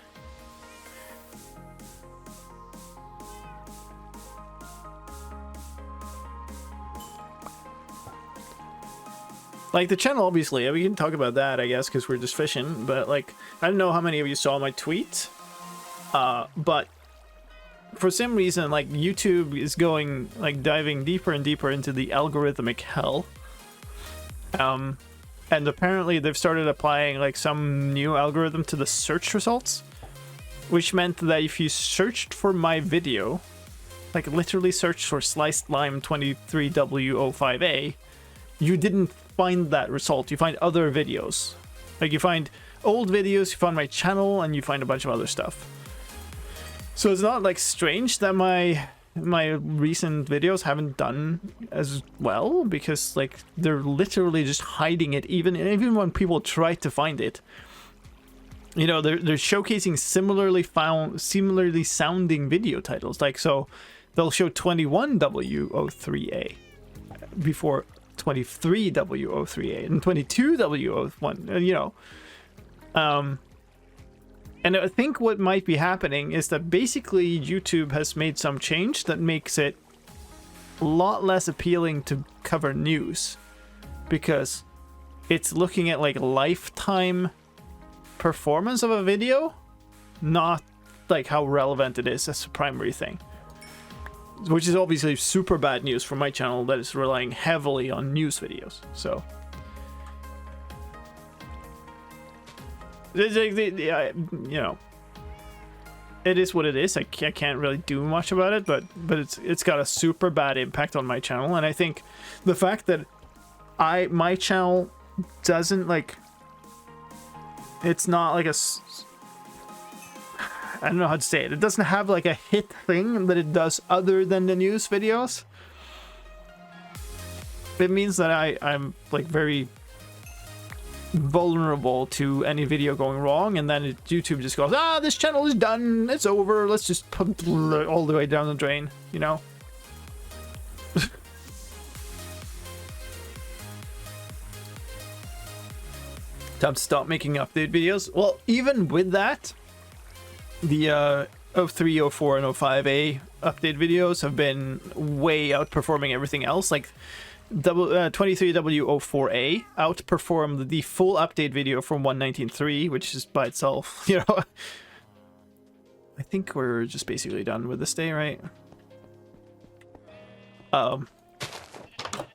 Like, the channel, obviously, we can talk about that, I guess, because we're just fishing, but, like, I don't know how many of you saw my tweet, but for some reason, like, YouTube is going, like, diving deeper and deeper into the algorithmic hell, and apparently they've started applying, like, some new algorithm to the search results, which meant that if you searched for my video, like, literally searched for slicedlime 23W05A, you didn't find that result. You find other videos. Like, you find old videos, you find my channel, and you find a bunch of other stuff. So it's not, like, strange that my recent videos haven't done as well, because, like, they're literally just hiding it, even when people try to find it. You know, they're showcasing similarly sounding video titles. Like, so they'll show 21W03A before 23W03A and 22W01, you know. And I think what might be happening is that basically YouTube has made some change that makes it a lot less appealing to cover news, because it's looking at like lifetime performance of a video, not like how relevant it is as a primary thing. Which is obviously super bad news for my channel that is relying heavily on news videos. So, you know, it is what it is. I can't really do much about it, but it's got a super bad impact on my channel. And I think the fact that my channel doesn't, like, it's not like I don't know how to say it. It doesn't have like a hit thing that it does other than the news videos. It means that I'm like very vulnerable to any video going wrong, and then YouTube just goes, this channel is done, it's over, let's just put all the way down the drain, you know? Time to stop making update videos. Well, even with that, the 03, 04, and 05A update videos have been way outperforming everything else. Like, 23W04A outperformed the full update video from 119.3, which is by itself, you know. I think we're just basically done with this day, right?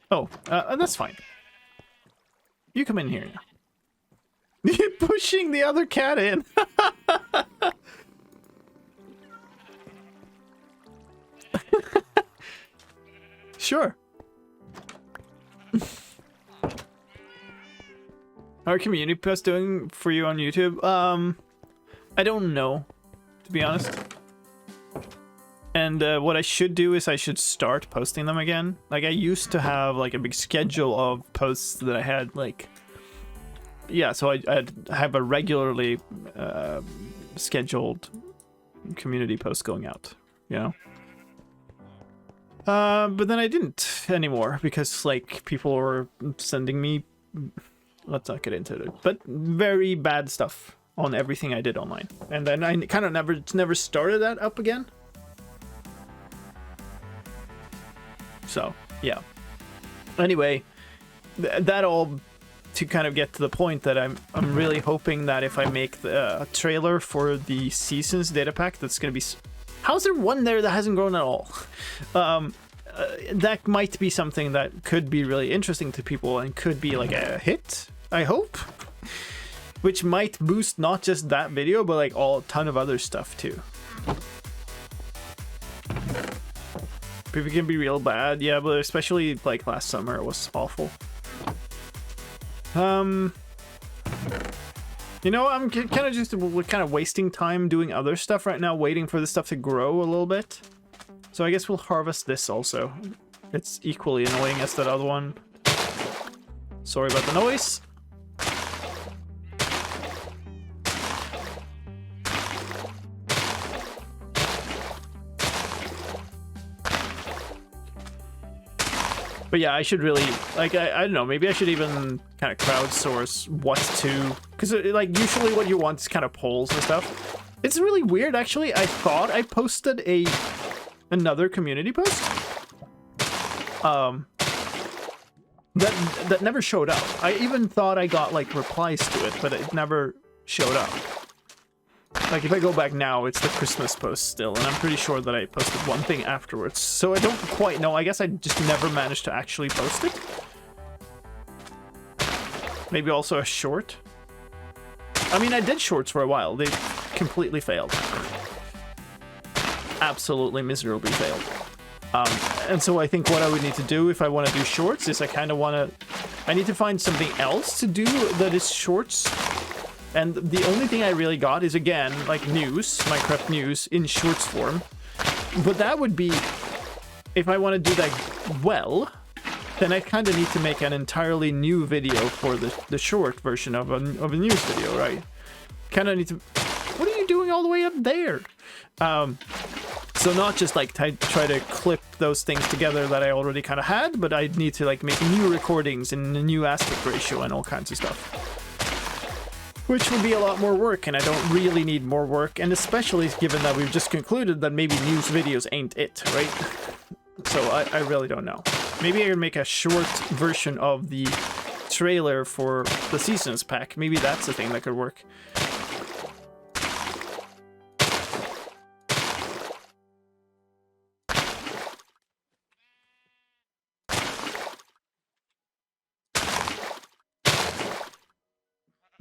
That's fine. You come in here now. You're pushing the other cat in. Sure. our community post doing for you on YouTube? I don't know, to be honest. And what I should do is I should start posting them again. Like, I used to have like a big schedule of posts that I had, like, yeah, so I'd have a regularly scheduled community post going out, you know? But then I didn't anymore because, like, people were sending me, let's not get into it, but very bad stuff on everything I did online. And then I kind of never started that up again. So, yeah. Anyway, that all to kind of get to the point that I'm really hoping that if I make the trailer for the Seasons data pack, that's going to be... How's there one there that hasn't grown at all? That might be something that could be really interesting to people and could be like a hit, I hope. Which might boost not just that video, but like a ton of other stuff too. People can be real bad, yeah, but especially like last summer, it was awful. You know, I'm kind of just wasting time doing other stuff right now, waiting for the stuff to grow a little bit. So I guess we'll harvest this also. It's equally annoying as that other one. Sorry about the noise. But yeah, I should really, like, I don't know, maybe I should even kind of crowdsource what to, because like usually what you want is kind of polls and stuff. It's really weird, actually. I thought I posted another community post that never showed up. I even thought I got like replies to it, but it never showed up. Like, if I go back now, it's the Christmas post still, and I'm pretty sure that I posted one thing afterwards. So I don't quite know. I guess I just never managed to actually post it. Maybe also a short. I mean, I did shorts for a while. They completely failed. Absolutely miserably failed. And so I think what I would need to do if I want to do shorts is I need to find something else to do that is shorts. And the only thing I really got is, again, like news, Minecraft news in shorts form. But that would be, if I want to do that well, then I kind of need to make an entirely new video for the short version of a news video, right? Kind of need to... What are you doing all the way up there? So not just like try to clip those things together that I already kind of had, but I need to like make new recordings in a new aspect ratio and all kinds of stuff. Which would be a lot more work, and I don't really need more work, and especially given that we've just concluded that maybe news videos ain't it, right? So I really don't know. Maybe I can make a short version of the trailer for the Seasons pack. Maybe that's the thing that could work.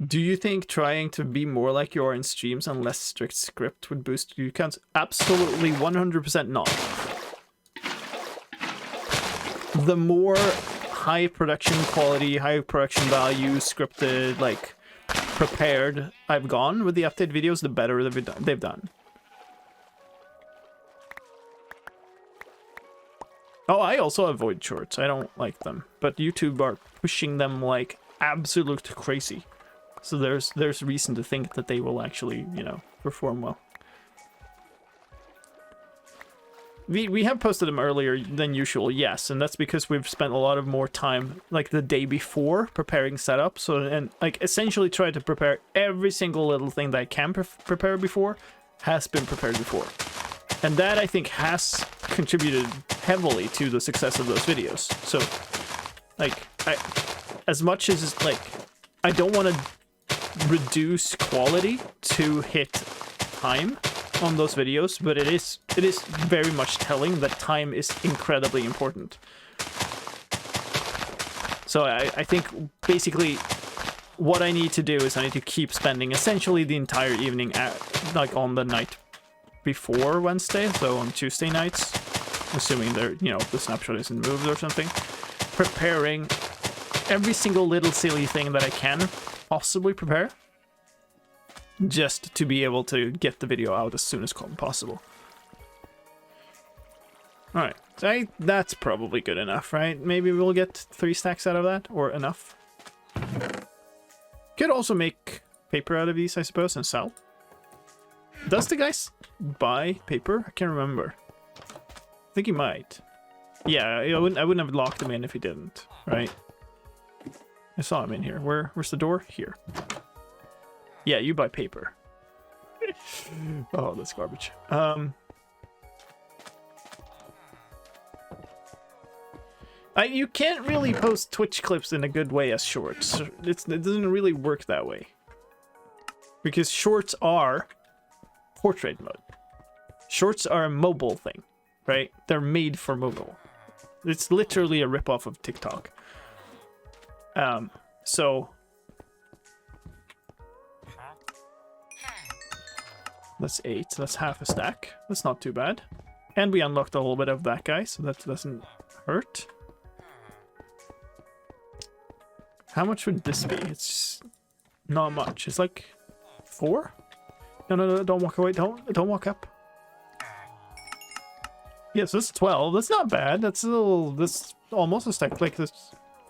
Do you think trying to be more like you are in streams and less strict script would boost view counts? Absolutely 100% not. The more high production quality, high production value, scripted, like, prepared I've gone with the update videos, the better they've done. Oh, I also avoid shorts. I don't like them. But YouTube are pushing them like absolute crazy. So there's reason to think that they will actually, you know, perform well. We have posted them earlier than usual, yes, and that's because we've spent a lot of more time, like the day before, preparing setup. So, and like essentially try to prepare every single little thing that I can prepare before has been prepared before. And that, I think, has contributed heavily to the success of those videos. So, like, as much as, like, I don't want to reduce quality to hit time on those videos, but it is very much telling that time is incredibly important. So I think basically what I need to do is I need to keep spending essentially the entire evening like on the night before Wednesday, so on Tuesday nights, assuming the snapshot isn't moved or something, preparing every single little silly thing that I can possibly prepare, just to be able to get the video out as soon as possible. Alright, so that's probably good enough, right? Maybe we'll get 3 stacks out of that, or enough. Could also make paper out of these, I suppose, and sell. Does the guys buy paper? I can't remember. I think he might. Yeah, I wouldn't have locked him in if he didn't, right? I saw him in here. Where's the door? Here. Yeah, you buy paper. Oh, that's garbage. You can't really post Twitch clips in a good way as shorts. It doesn't really work that way. Because shorts are portrait mode. Shorts are a mobile thing, right? They're made for mobile. It's literally a ripoff of TikTok. So that's 8. That's half a stack. That's not too bad. And we unlocked a little bit of that guy, so that doesn't hurt. How much would this be? It's not much. It's like 4? No, don't walk away. Don't walk up. Yeah, so that's 12. That's not bad. That's a little... That's almost a stack. Like, this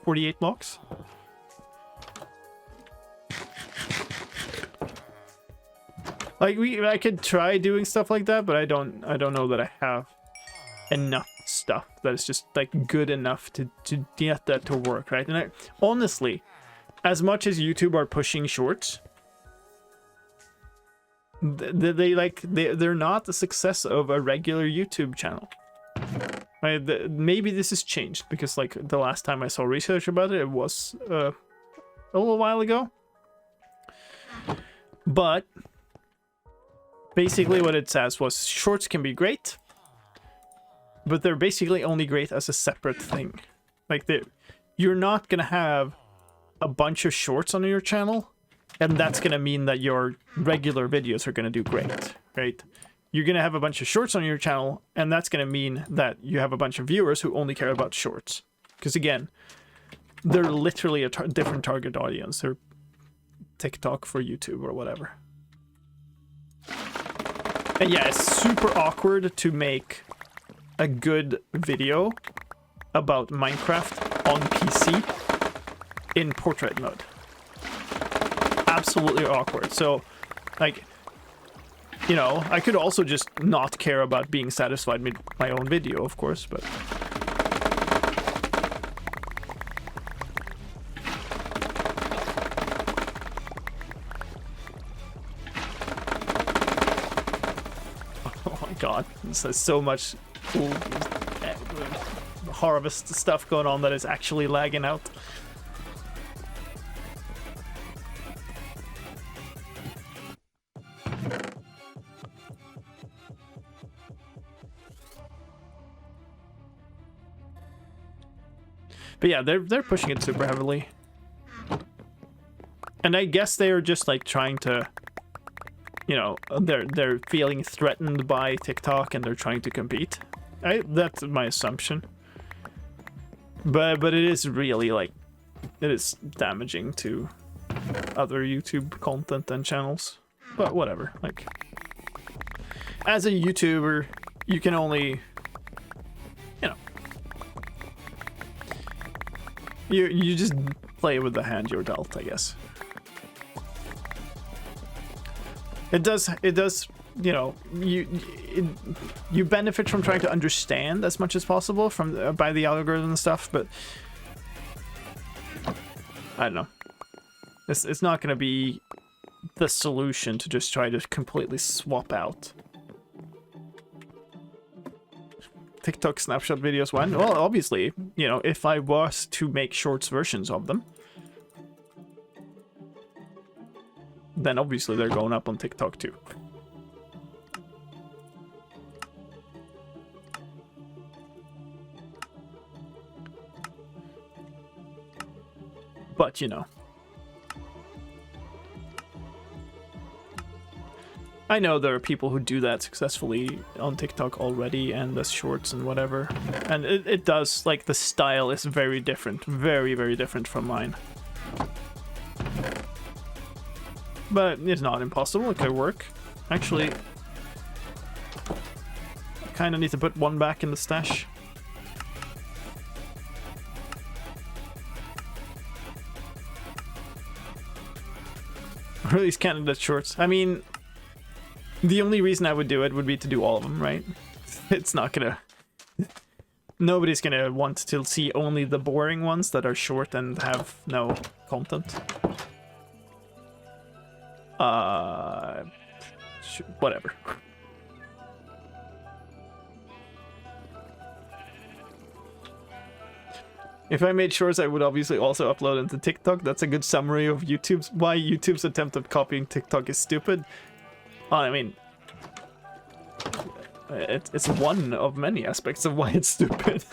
48 blocks. Like, I could try doing stuff like that, but I don't know that I have enough stuff that is just, like, good enough to get that to work, right? And honestly, as much as YouTube are pushing shorts, they're not the success of a regular YouTube channel. Right? Maybe this has changed because, like, the last time I saw research about it, it was a little while ago. But basically what it says was shorts can be great, but they're basically only great as a separate thing. Like, you're not gonna have a bunch of shorts on your channel, and that's gonna mean that your regular videos are gonna do great, right? You're gonna have a bunch of shorts on your channel, and that's gonna mean that you have a bunch of viewers who only care about shorts. Because again, they're literally a different target audience. They're TikTok for YouTube or whatever. And yeah, it's super awkward to make a good video about Minecraft on PC in portrait mode. Absolutely awkward. So, like, you know, I could also just not care about being satisfied with my own video, of course, but... Oh my god, there's so much cool harvest stuff going on that is actually lagging out. But yeah, they're pushing it super heavily. And I guess they are just like trying to, you know, they're feeling threatened by TikTok and they're trying to compete. That's my assumption. But it is really like, it is damaging to other YouTube content and channels. But whatever, like, as a YouTuber, you can only, you know, you just play with the hand you're dealt, I guess. It does, you know, you benefit from trying to understand as much as possible from by the algorithm and stuff, but I don't know. It's not going to be the solution to just try to completely swap out TikTok snapshot videos. When? Well, obviously, you know, if I was to make shorts versions of them, then obviously they're going up on TikTok too. But, you know, I know there are people who do that successfully on TikTok already and as shorts and whatever. And it does, like, the style is very different. Very, very different from mine. but it's not impossible. It could work. Actually, I kind of need to put one back in the stash. Release candidate shorts. I mean, the only reason I would do it would be to do all of them, right? It's not gonna... Nobody's gonna want to see only the boring ones that are short and have no content. Whatever. If I made shorts, I would obviously also upload into TikTok. That's a good summary of YouTube's why YouTube's attempt at copying TikTok is stupid. I mean, it's one of many aspects of why it's stupid.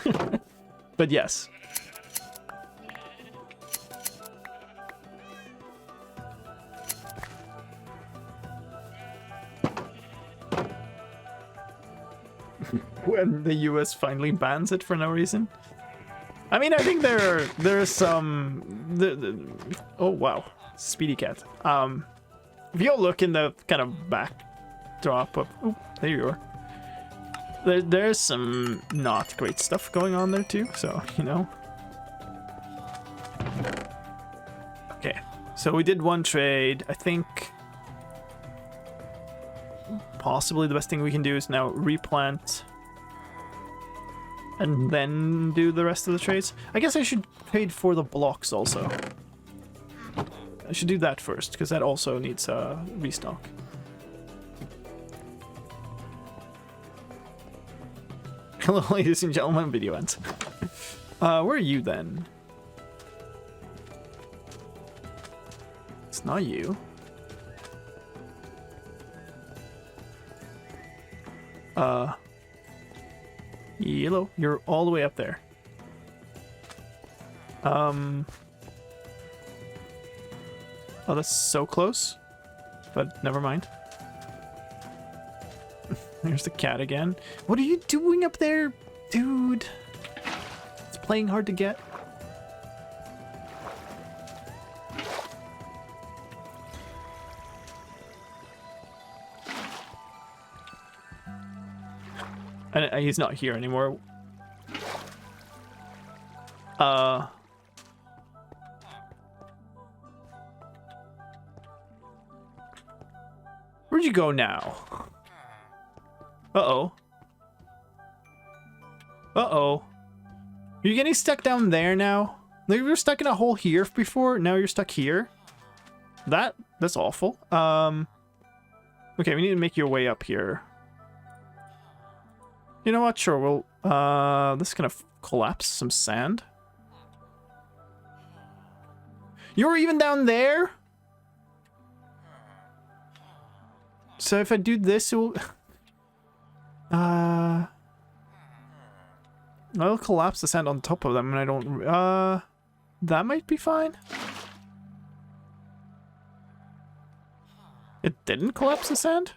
But yes. When the US finally bans it for no reason. I mean, I think there are some... oh, wow. Speedy cat. If you look in the kind of backdrop of... Oh, there you are. There's some not great stuff going on there too, so, you know. Okay, so we did one trade. I think possibly the best thing we can do is now replant and then do the rest of the trades. I guess I should trade for the blocks also. I should do that first, because that also needs a restock. Hello, ladies and gentlemen, video ends. Where are you then? It's not you. Yellow, you're all the way up there. Oh, that's so close. But never mind. There's the cat again. What are you doing up there, dude? It's playing hard to get. And he's not here anymore. Where'd you go now? Uh-oh. Uh-oh. You're getting stuck down there now? Like, you were stuck in a hole here before, now you're stuck here? That's awful. Okay, we need to make your way up here. You know what? Sure, we'll, this is gonna collapse some sand. You're even down there? So if I do this, it will... I'll collapse the sand on top of them and I don't... that might be fine. It didn't collapse the sand?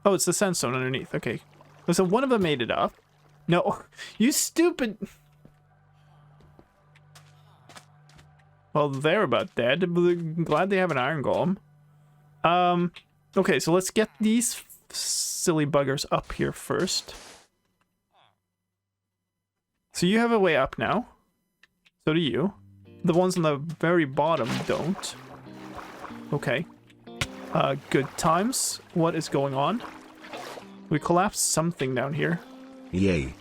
Oh, it's the sandstone underneath. Okay. So one of them made it up. No, you stupid... Well, they're about dead. I'm glad they have an iron golem. Okay, so let's get these silly buggers up here first. So you have a way up now. So do you. The ones on the very bottom don't. Okay. Good times. What is going on? We collapsed something down here. Yay.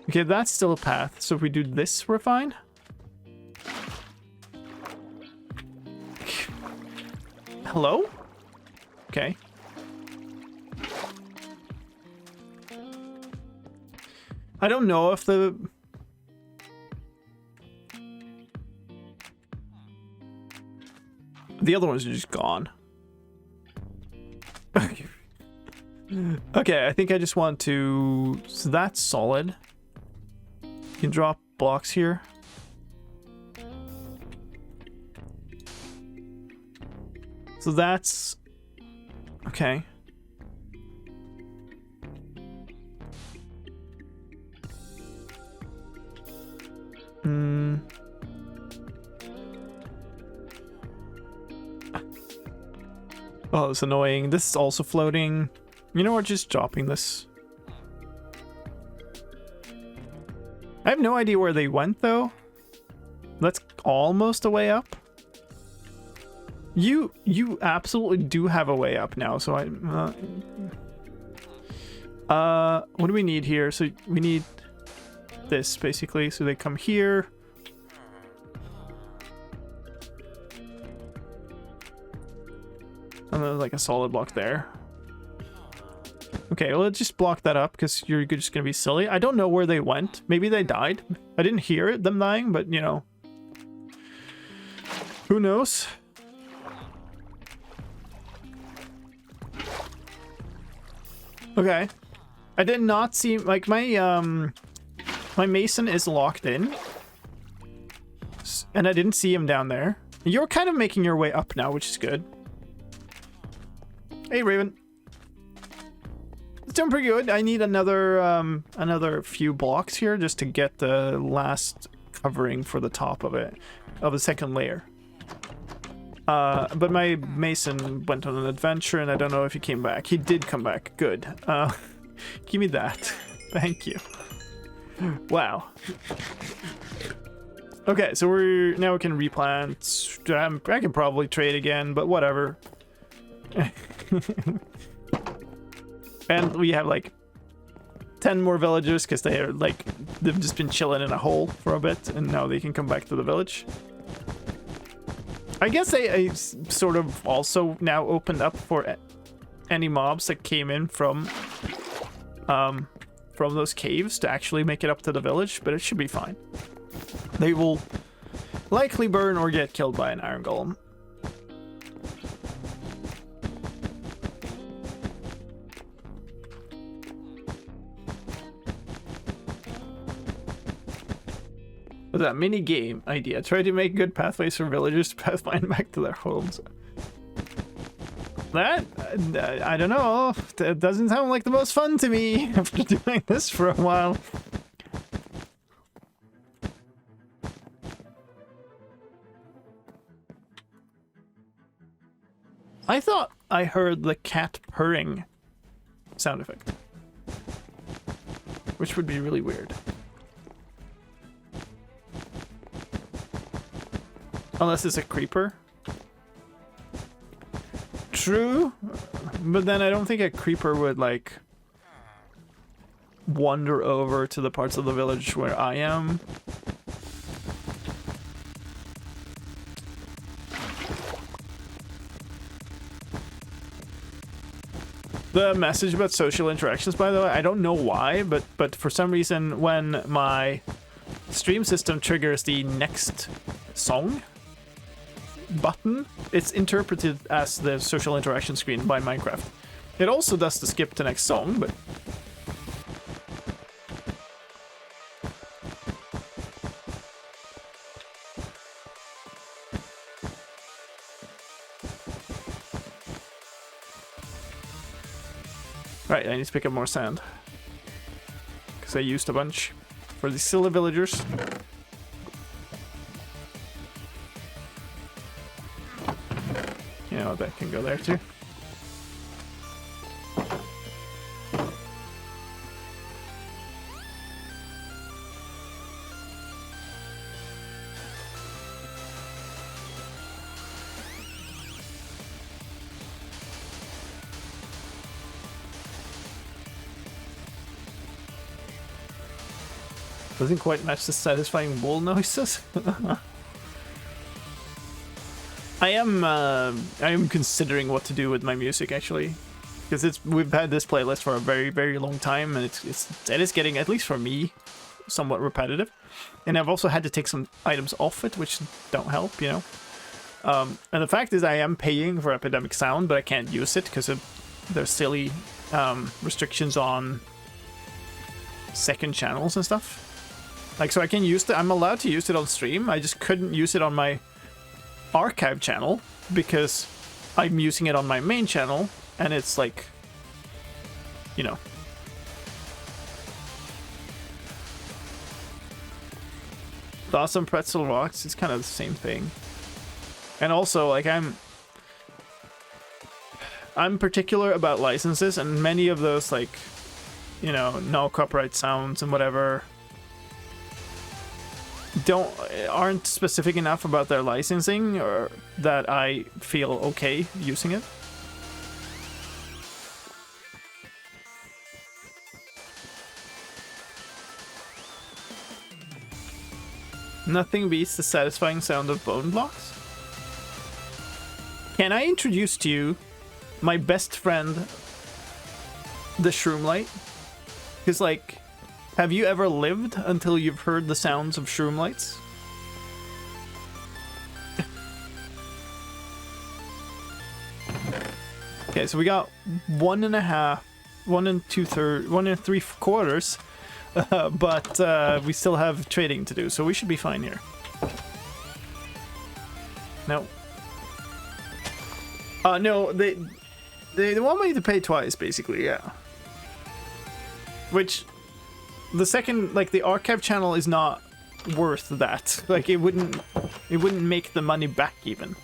Okay, that's still a path. So if we do this, we're fine. Hello? Okay. I don't know if the... The other ones are just gone. Okay, I think I just want to... So that's solid. You can drop blocks here. So that's... Okay. Oh, it's annoying. This is also floating. You know what? Just dropping this. I have no idea where they went, though. That's almost a way up. You absolutely do have a way up now, so what do we need here? So we need this, basically. So they come here. And then like a solid block there. Okay, well, let's just block that up because you're just gonna be silly. I don't know where they went. Maybe they died. I didn't hear it, them dying, but you know. Who knows? Okay. I did not see, like, my mason is locked in. And I didn't see him down there. You're kind of making your way up now, which is good. Hey, Raven. It's doing pretty good. I need another few blocks here just to get the last covering for the top of it, of the second layer. But my mason went on an adventure, and I don't know if he came back. He did come back. Good. Give me that. Thank you. Wow. Okay, so now we can replant. I can probably trade again, but whatever. And we have like 10 more villagers because they've just been chilling in a hole for a bit, and now they can come back to the village. I guess I sort of also now opened up for any mobs that came in from those caves to actually make it up to the village, but it should be fine. They will likely burn or get killed by an iron golem. With that mini game idea, try to make good pathways for villagers to pathfind back to their homes. That, I don't know, that doesn't sound like the most fun to me after doing this for a while. I thought I heard the cat purring sound effect, which would be really weird. Unless it's a creeper. True, but then I don't think a creeper would like wander over to the parts of the village where I am. The message about social interactions, by the way, I don't know why, but for some reason when my stream system triggers the next song button, it's interpreted as the social interaction screen by Minecraft. It also does the skip to next song, but right, I need to pick up more sand because I used a bunch for the silly villagers. You know, that can go there too. Doesn't quite match the satisfying wall noises. I am considering what to do with my music actually, because we've had this playlist for a very, very long time, and it is getting, at least for me, somewhat repetitive. And I've also had to take some items off it, which don't help, you know. And the fact is, I am paying for Epidemic Sound, but I can't use it because there's silly restrictions on second channels and stuff. Like, so I can use I'm allowed to use it on stream. I just couldn't use it on my archive channel because I'm using it on my main channel, and it's like, you know. The Awesome Pretzel Rocks, it's kind of the same thing. And also, like, I'm particular about licenses, and many of those, like, you know, no copyright sounds and whatever aren't specific enough about their licensing or that I feel okay using it. Nothing beats the satisfying sound of bone blocks. Can I introduce to you my best friend, the Shroomlight? Because, like, have you ever lived until you've heard the sounds of Shroomlights? Okay, so we got 1 3/4, but we still have trading to do, so we should be fine here. No. No, they want me to pay twice, basically, yeah. Which, the second, like, the archive channel is not worth that. Like, it wouldn't make the money back, even.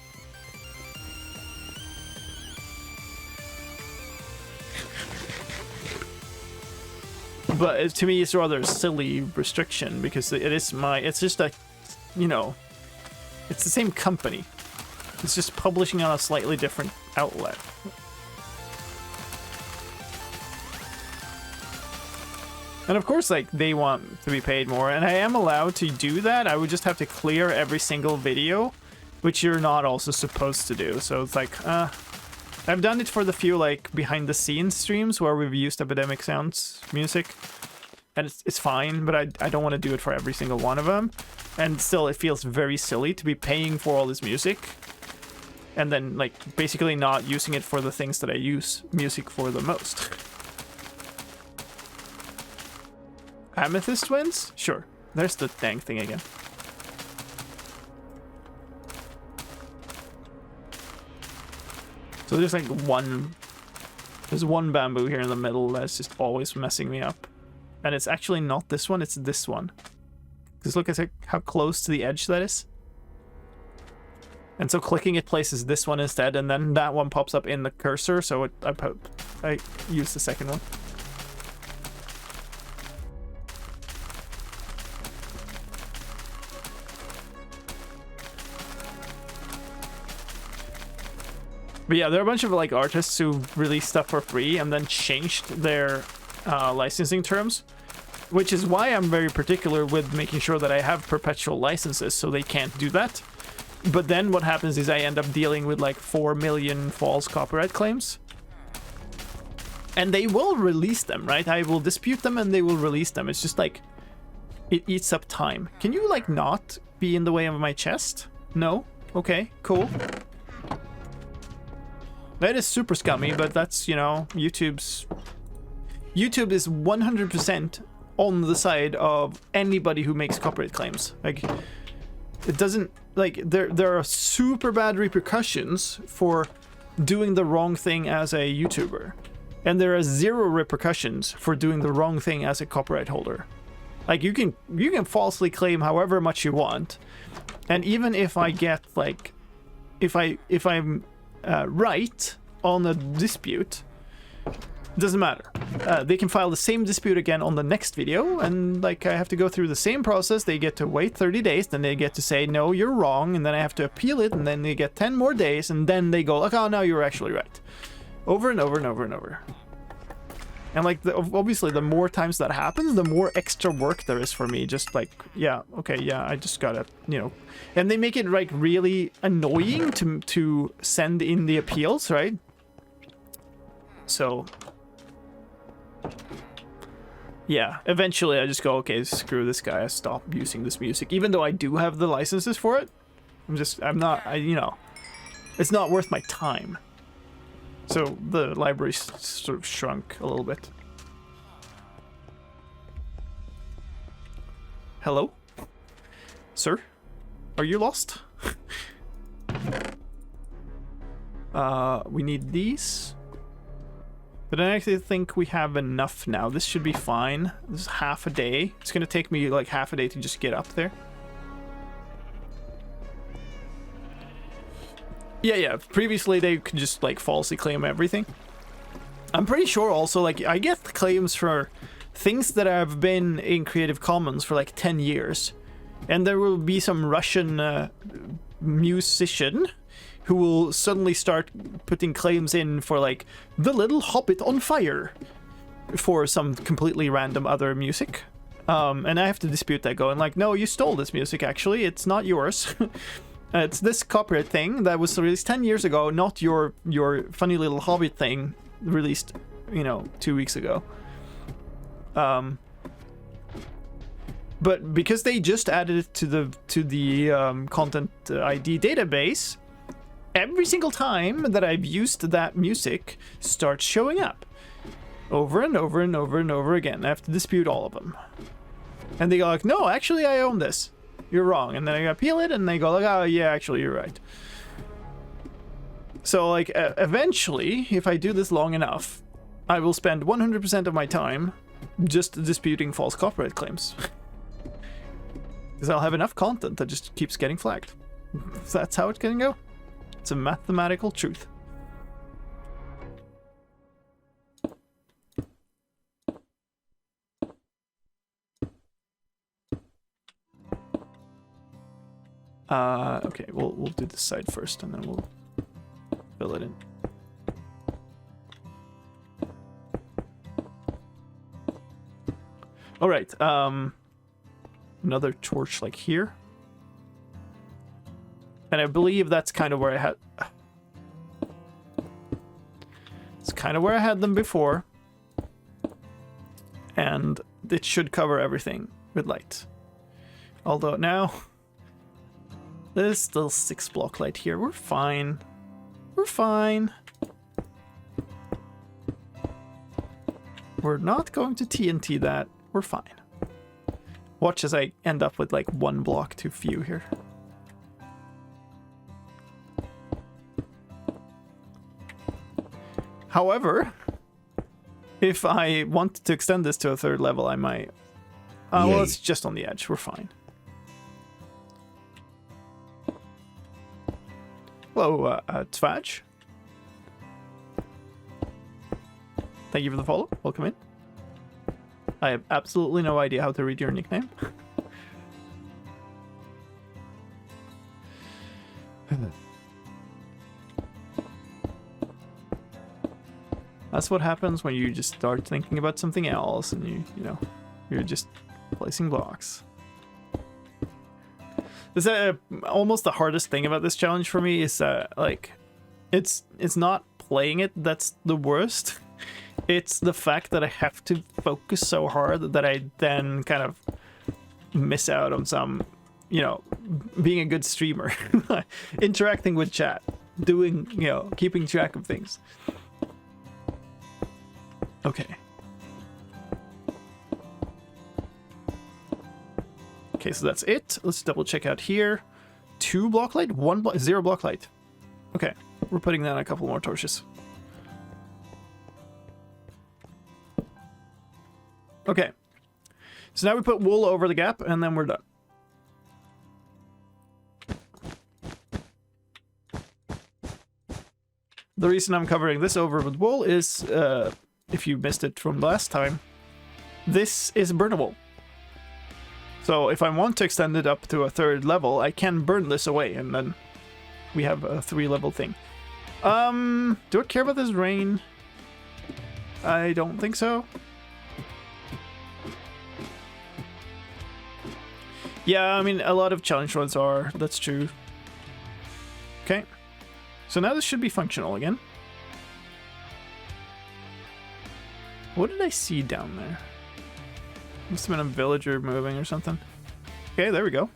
But to me, it's rather a silly restriction, because it's just a, you know, it's the same company. It's just publishing on a slightly different outlet. And of course, like, they want to be paid more, and I am allowed to do that. I would just have to clear every single video, which you're not also supposed to do. So it's like, I've done it for the few, like, behind-the-scenes streams where we've used Epidemic Sounds music, and it's fine, but I don't want to do it for every single one of them. And still, it feels very silly to be paying for all this music, and then, like, basically not using it for the things that I use music for the most. Amethyst Twins? Sure. There's the dang thing again. So there's like there's one bamboo here in the middle that's just always messing me up. And it's actually not this one, it's this one. Just look at how close to the edge that is. And so clicking it places this one instead, and then that one pops up in the cursor, so I use the second one. But yeah, there are a bunch of, like, artists who release stuff for free and then changed their licensing terms, which is why I'm very particular with making sure that I have perpetual licenses, so they can't do that. But then what happens is I end up dealing with like 4 million false copyright claims. And they will release them, right? I will dispute them and they will release them. It's just like, it eats up time. Can you, like, not be in the way of my chest? No? Okay, cool. That is super scummy, but that's, you know, YouTube is 100% on the side of anybody who makes copyright claims. Like, it doesn't, like, there are super bad repercussions for doing the wrong thing as a YouTuber. And there are 0 repercussions for doing the wrong thing as a copyright holder. Like, you can falsely claim however much you want. And even if I get, like, if I'm right on a dispute, doesn't matter. They can file the same dispute again on the next video, and, like, I have to go through the same process. They get to wait 30 days, then they get to say, no, you're wrong, and then I have to appeal it, and then they get 10 more days, and then they go, like, oh, no, you're actually right. Over and over and over and over. And, like, obviously, the more times that happens, the more extra work there is for me. Just like, yeah, okay, yeah, I just gotta, you know. And they make it, like, really annoying to send in the appeals, right? So, yeah, eventually I just go, okay, screw this guy, I stop using this music. Even though I do have the licenses for it, you know, it's not worth my time. So the library sort of shrunk a little bit. Hello? Sir? Are you lost? We need these. But I actually think we have enough now. This should be fine. This is half a day. It's gonna take me like half a day to just get up there. Yeah. Previously, they could just like falsely claim everything. I'm pretty sure also, like, I get claims for things that have been in Creative Commons for like 10 years. And there will be some Russian musician who will suddenly start putting claims in for like The Little Hobbit on Fire for some completely random other music. And I have to dispute that, going like, no, you stole this music, actually. It's not yours. It's this copyright thing that was released 10 years ago, not your funny little Hobbit thing released, 2 weeks ago. But because they just added it to the content ID database, every single time that I've used that music starts showing up over and over and over and over again. I have to dispute all of them. And they go like, no, actually I own this. You're wrong. And then I appeal it and they go like, oh yeah, actually you're right. So like eventually, if I do this long enough, I will spend 100% of my time just disputing false copyright claims. Because I'll have enough content that just keeps getting flagged. That's how it's gonna go. It's a mathematical truth. Okay, we'll do this side first and then we'll fill it in. All right, another torch like here. And I believe that's kind of where I had... It's kind of where I had them before. And it should cover everything with light. Although now... There's still 6 block light here. We're fine. We're fine. We're not going to TNT that. We're fine. Watch as I end up with like 1 block too few here. However, if I want to extend this to a 3rd level, I might... well, it's just on the edge. We're fine. Hello, Tvaj. Thank you for the follow. Welcome in. I have absolutely no idea how to read your nickname. That's what happens when you just start thinking about something else and you're just placing blocks. Is almost the hardest thing about this challenge for me is like it's not playing it that's the worst. It's the fact that I have to focus so hard that I then kind of miss out on some, being a good streamer, interacting with chat, doing, keeping track of things. Okay. Okay, so that's it. Let's double check out here. 2 block light, 0 block light. Okay, we're putting down a couple more torches. Okay, so now we put wool over the gap and then we're done. The reason I'm covering this over with wool is, if you missed it from last time, this is burnable. So if I want to extend it up to a 3rd level, I can burn this away and then we have a 3-level thing. Do I care about this rain? I don't think so. Yeah, I mean, a lot of challenge runs are, that's true. Okay. So now this should be functional again. What did I see down there? Must have been a villager moving or something. Okay, there we go.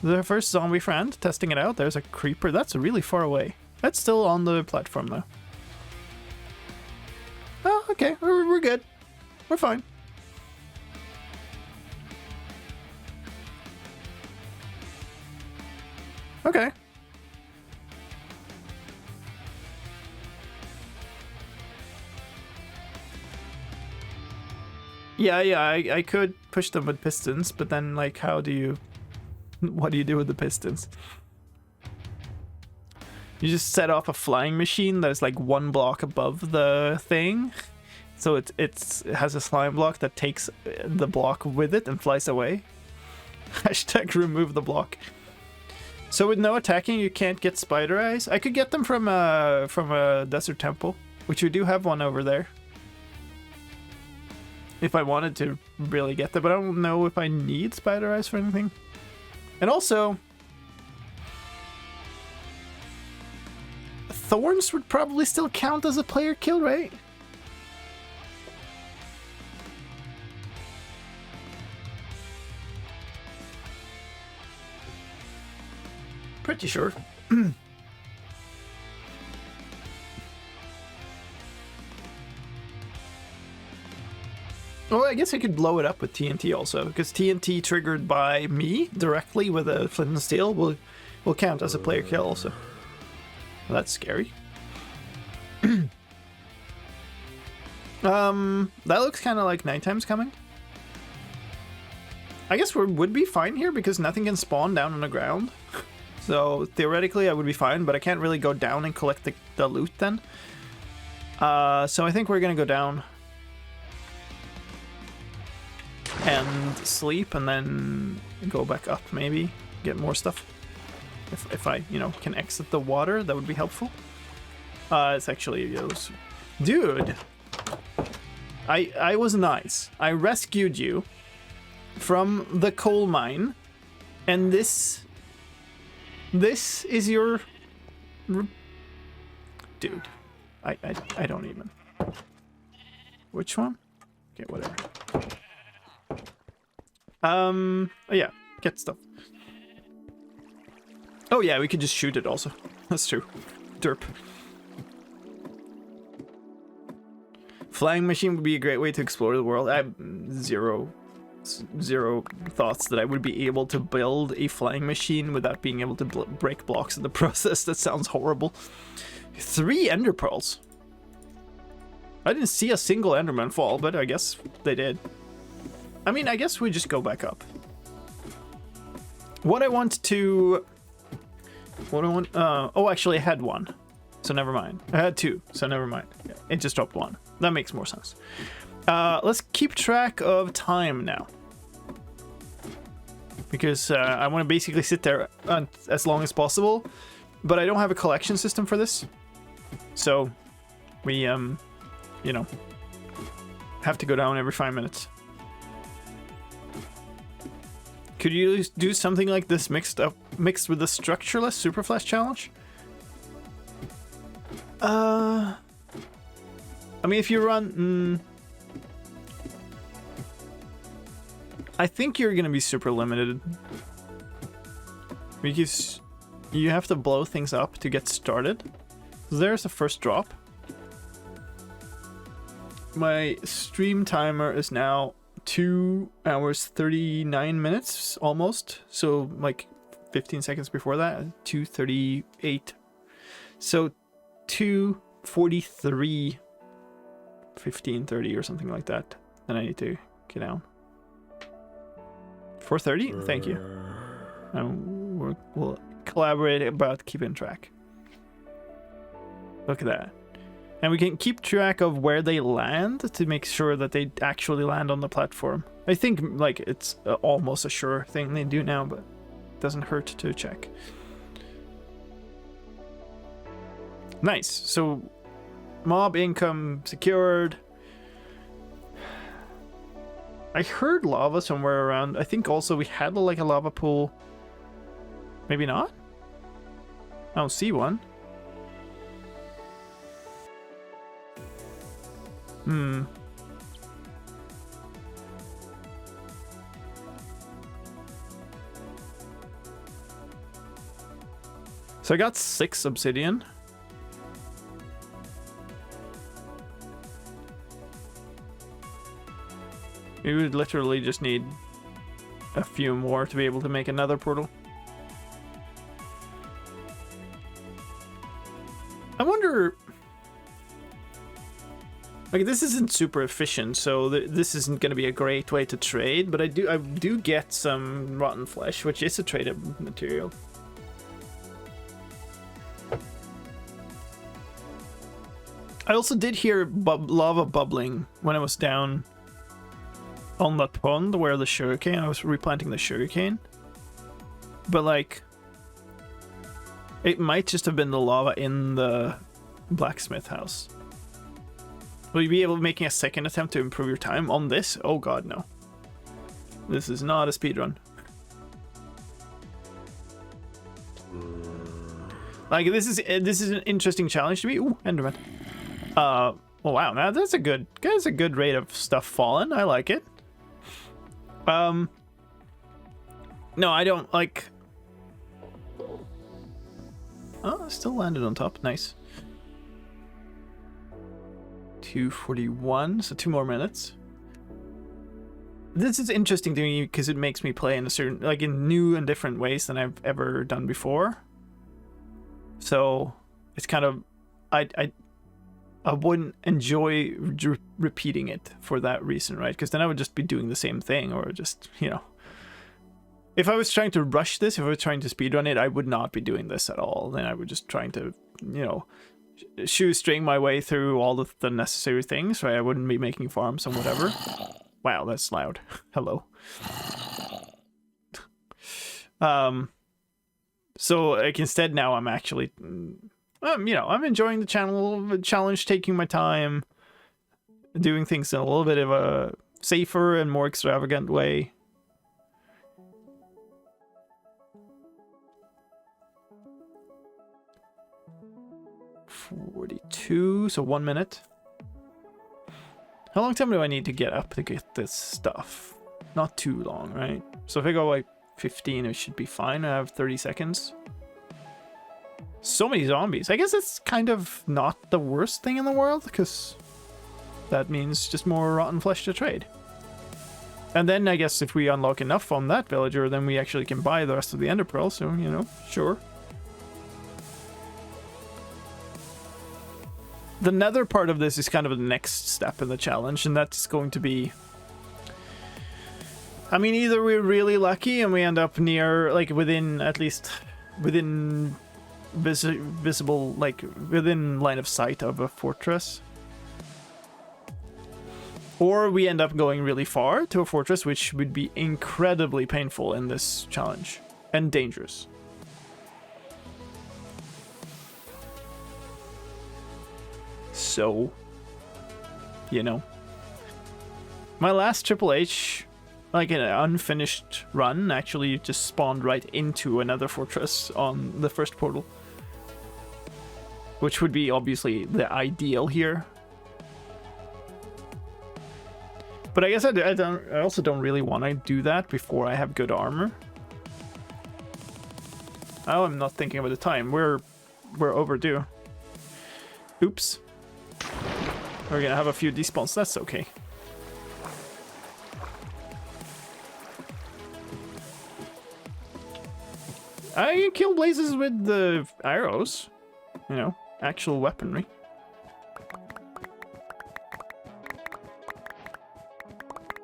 The first zombie friend, testing it out. There's a creeper. That's really far away. That's still on the platform, though. Oh, okay. We're good. We're fine. Okay. Yeah, I could push them with pistons, but then, like, what do you do with the pistons? You just set off a flying machine that is like 1 block above the thing. So it has a slime block that takes the block with it and flies away. Hashtag remove the block. So with no attacking, you can't get spider eyes. I could get them from a desert temple, which we do have one over there. If I wanted to really get them, but I don't know if I need spider eyes for anything. And also, thorns would probably still count as a player kill, right? Pretty sure. Well, I guess I could blow it up with TNT also, because TNT triggered by me directly with a flint and steel will count as a player kill also. Well, that's scary. That looks kind of like nighttime's coming. I guess we would be fine here because nothing can spawn down on the ground. So theoretically I would be fine, but I can't really go down and collect the loot then. So I think we're gonna go down and sleep and then go back up, maybe get more stuff. If I, you know, can exit the water, that would be helpful. It's actually those. Dude, I was nice. I rescued you from the coal mine, and this is your dude. I don't even. Which one? Okay, whatever. Oh yeah, get stuff. Oh yeah, we could just shoot it also. That's true. Derp. Flying machine would be a great way to explore the world. I have zero thoughts that I would be able to build a flying machine without being able to break blocks in the process. That sounds horrible. 3 ender pearls. I didn't see a single enderman fall, but I guess they did. I mean, I guess we just go back up. What I want to... oh, actually I had 1. So never mind. I had 2, so never mind. Yeah, it just dropped 1. That makes more sense. Let's keep track of time now. Because I want to basically sit there as long as possible. But I don't have a collection system for this. So we, you know, have to go down every 5 minutes. Could you do something like this mixed with the structureless super flash challenge? I mean, if you run, I think you're gonna be super limited because you have to blow things up to get started. There's the first drop. My stream timer is now 2 hours 39 minutes almost, so like 15 seconds before that 2:38, so 2:43 15:30 or something like that. Then I need to get down. 4:30. Thank you. We'll collaborate about keeping track. Look at that. And we can keep track of where they land to make sure that they actually land on the platform. I think like it's almost a sure thing they do now, but it doesn't hurt to check. Nice. So mob income secured. I heard lava somewhere around. I think also we had like a lava pool. Maybe not? I don't see one. So I got 6 obsidian. We would literally just need a few more to be able to make another portal. I wonder... Like, this isn't super efficient, so this isn't going to be a great way to trade, but I do get some rotten flesh, which is a traded material. I also did hear lava bubbling when I was down on that pond where the sugarcane, I was replanting the sugarcane. But like, it might just have been the lava in the blacksmith house. Will you be able to make a second attempt to improve your time on this? Oh god, no. This is not a speedrun. Like, this is an interesting challenge to me. Ooh, Enderman. Oh wow, now that's a good rate of stuff fallen. I like it. No, I don't like. Oh, I still landed on top. Nice. 2:41, so 2 more minutes. This is interesting to me because it makes me play in a certain, like, in new and different ways than I've ever done before. So it's kind of, I wouldn't enjoy repeating it for that reason, right? Because then I would just be doing the same thing, or just, you know. If I was trying to rush this, if I was trying to speedrun it, I would not be doing this at all. Then I would just trying to, you know, shoestring my way through all of the necessary things, right? I wouldn't be making farms and whatever. Wow, that's loud. Hello. So like instead now I'm actually, you know, I'm enjoying the challenge, taking my time, doing things in a little bit of a safer and more extravagant way. $42, so 1 minute. How long time do I need to get up to get this stuff? Not too long, right? So if I go like 15, it should be fine. I have 30 seconds. So many zombies. I guess it's kind of not the worst thing in the world, because that means just more rotten flesh to trade. And then I guess if we unlock enough on that villager, then we actually can buy the rest of the ender pearl, so, you know, sure. The nether part of this is kind of the next step in the challenge, and that's going to be... I mean, either we're really lucky and we end up near, like, within, at least, within visible, like, within line of sight of a fortress. Or we end up going really far to a fortress, which would be incredibly painful in this challenge. And dangerous. So, you know, my last Triple H, like an unfinished run, actually just spawned right into another fortress on the first portal, which would be obviously the ideal here. But I guess I also don't really want to do that before I have good armor. Oh, I'm not thinking about the time. We're overdue. Oops. We're gonna have a few despawns, that's okay. I can kill blazes with the arrows. You know, actual weaponry.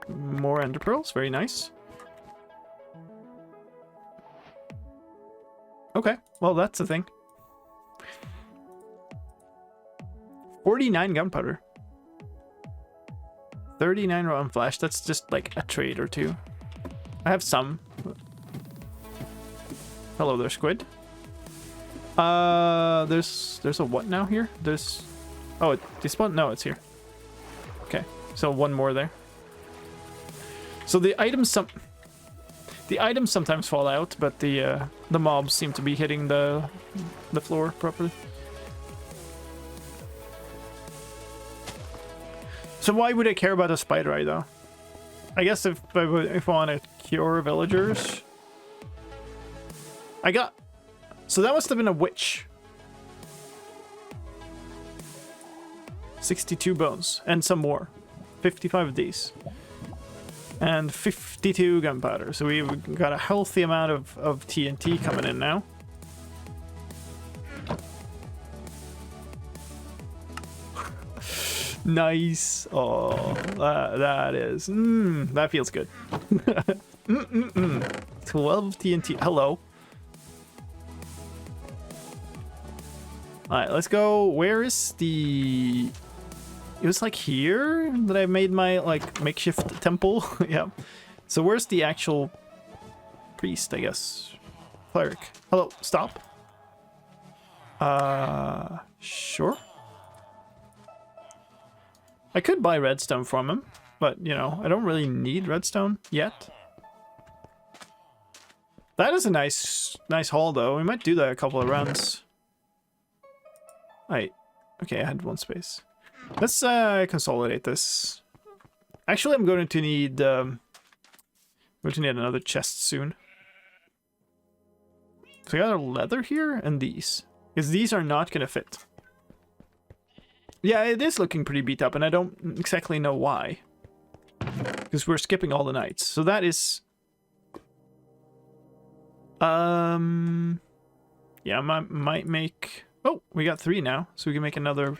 More ender pearls, very nice. Okay, well that's the thing. 49 gunpowder. 39 rotten flash, that's just like a trade or two. I have some. Hello there, squid. There's a what now here? There's... Oh, it despawned? No, it's here. Okay, so one more there. So the items sometimes fall out, but the mobs seem to be hitting the floor properly. So why would I care about a spider eye, though? I guess if I want to cure villagers... I got... So that must have been a witch. 62 bones. And some more. 55 of these. And 52 gunpowder. So we've got a healthy amount of TNT coming in now. Nice. Oh, that is. That feels good. 12 TNT. Hello. Alright, let's go. Where is the... It was like here that I made my like makeshift temple. Yeah. So where's the actual priest, I guess? Cleric. Hello, stop. Sure. I could buy redstone from him, but you know, I don't really need redstone yet. That is a nice haul though. We might do that a couple of rounds. Right. Okay, I had one space. Let's consolidate this. Actually, I'm going to need another chest soon. So I got a leather here and these, because these are not gonna fit. Yeah, it is looking pretty beat up, and I don't exactly know why. Because we're skipping all the nights, so that is. Yeah, might make. Oh, we got 3 now, so we can make another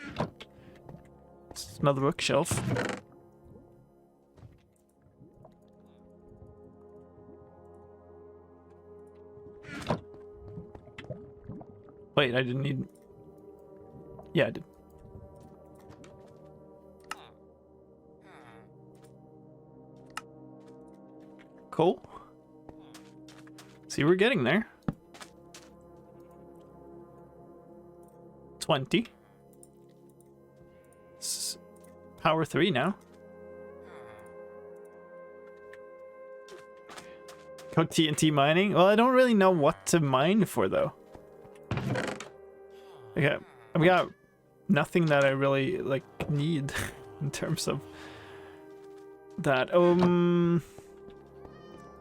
bookshelf. Wait, I didn't need... Yeah, I did. Cool. See, we're getting there. 20. Power 3 now. Go TNT mining? Well, I don't really know what to mine for, though. Okay, I've got nothing that I really, like, need in terms of that.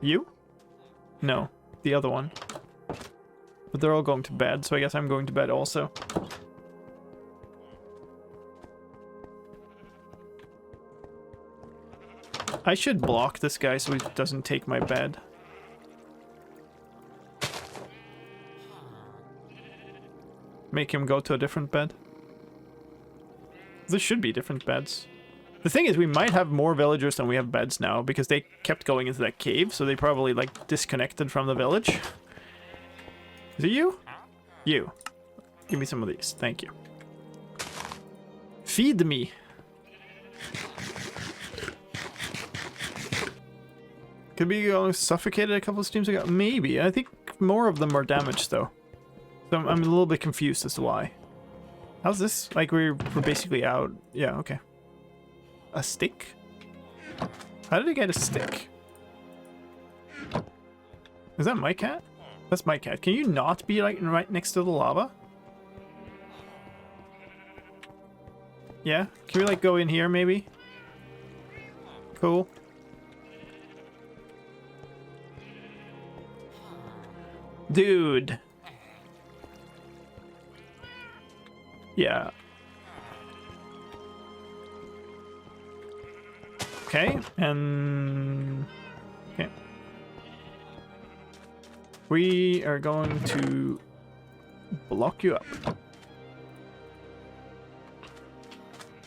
You? No, the other one. But they're all going to bed, so I guess I'm going to bed also. I should block this guy so he doesn't take my bed. Make him go to a different bed. There should be different beds. The thing is, we might have more villagers than we have beds now, because they kept going into that cave, so they probably, like, disconnected from the village. Is it you? You. Give me some of these. Thank you. Feed me. Could be suffocated a couple of streams ago. Maybe. I think more of them are damaged, though. So I'm a little bit confused as to why. How's this? Like, we're basically out. Yeah, okay. A stick? How did I get a stick? Is that my cat? That's my cat. Can you not be, like, right next to the lava? Yeah? Can we, like, go in here, maybe? Cool. Dude. Yeah. Okay, and... Okay. We are going to block you up.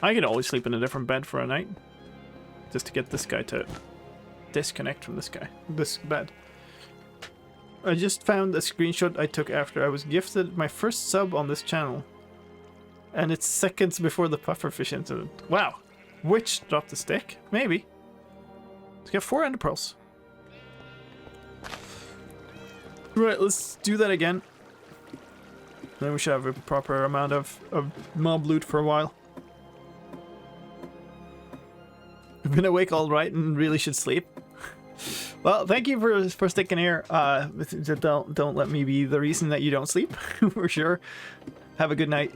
I can always sleep in a different bed for a night. Just to get this guy to disconnect from this bed. I just found a screenshot I took after I was gifted my first sub on this channel. And it's seconds before the pufferfish incident. Wow. Which dropped the stick? Maybe. Let's get 4 ender pearls. Right, let's do that again. Then we should have a proper amount of mob loot for a while. I've been awake all right and really should sleep. Well, thank you for sticking here. Don't let me be the reason that you don't sleep, for sure. Have a good night.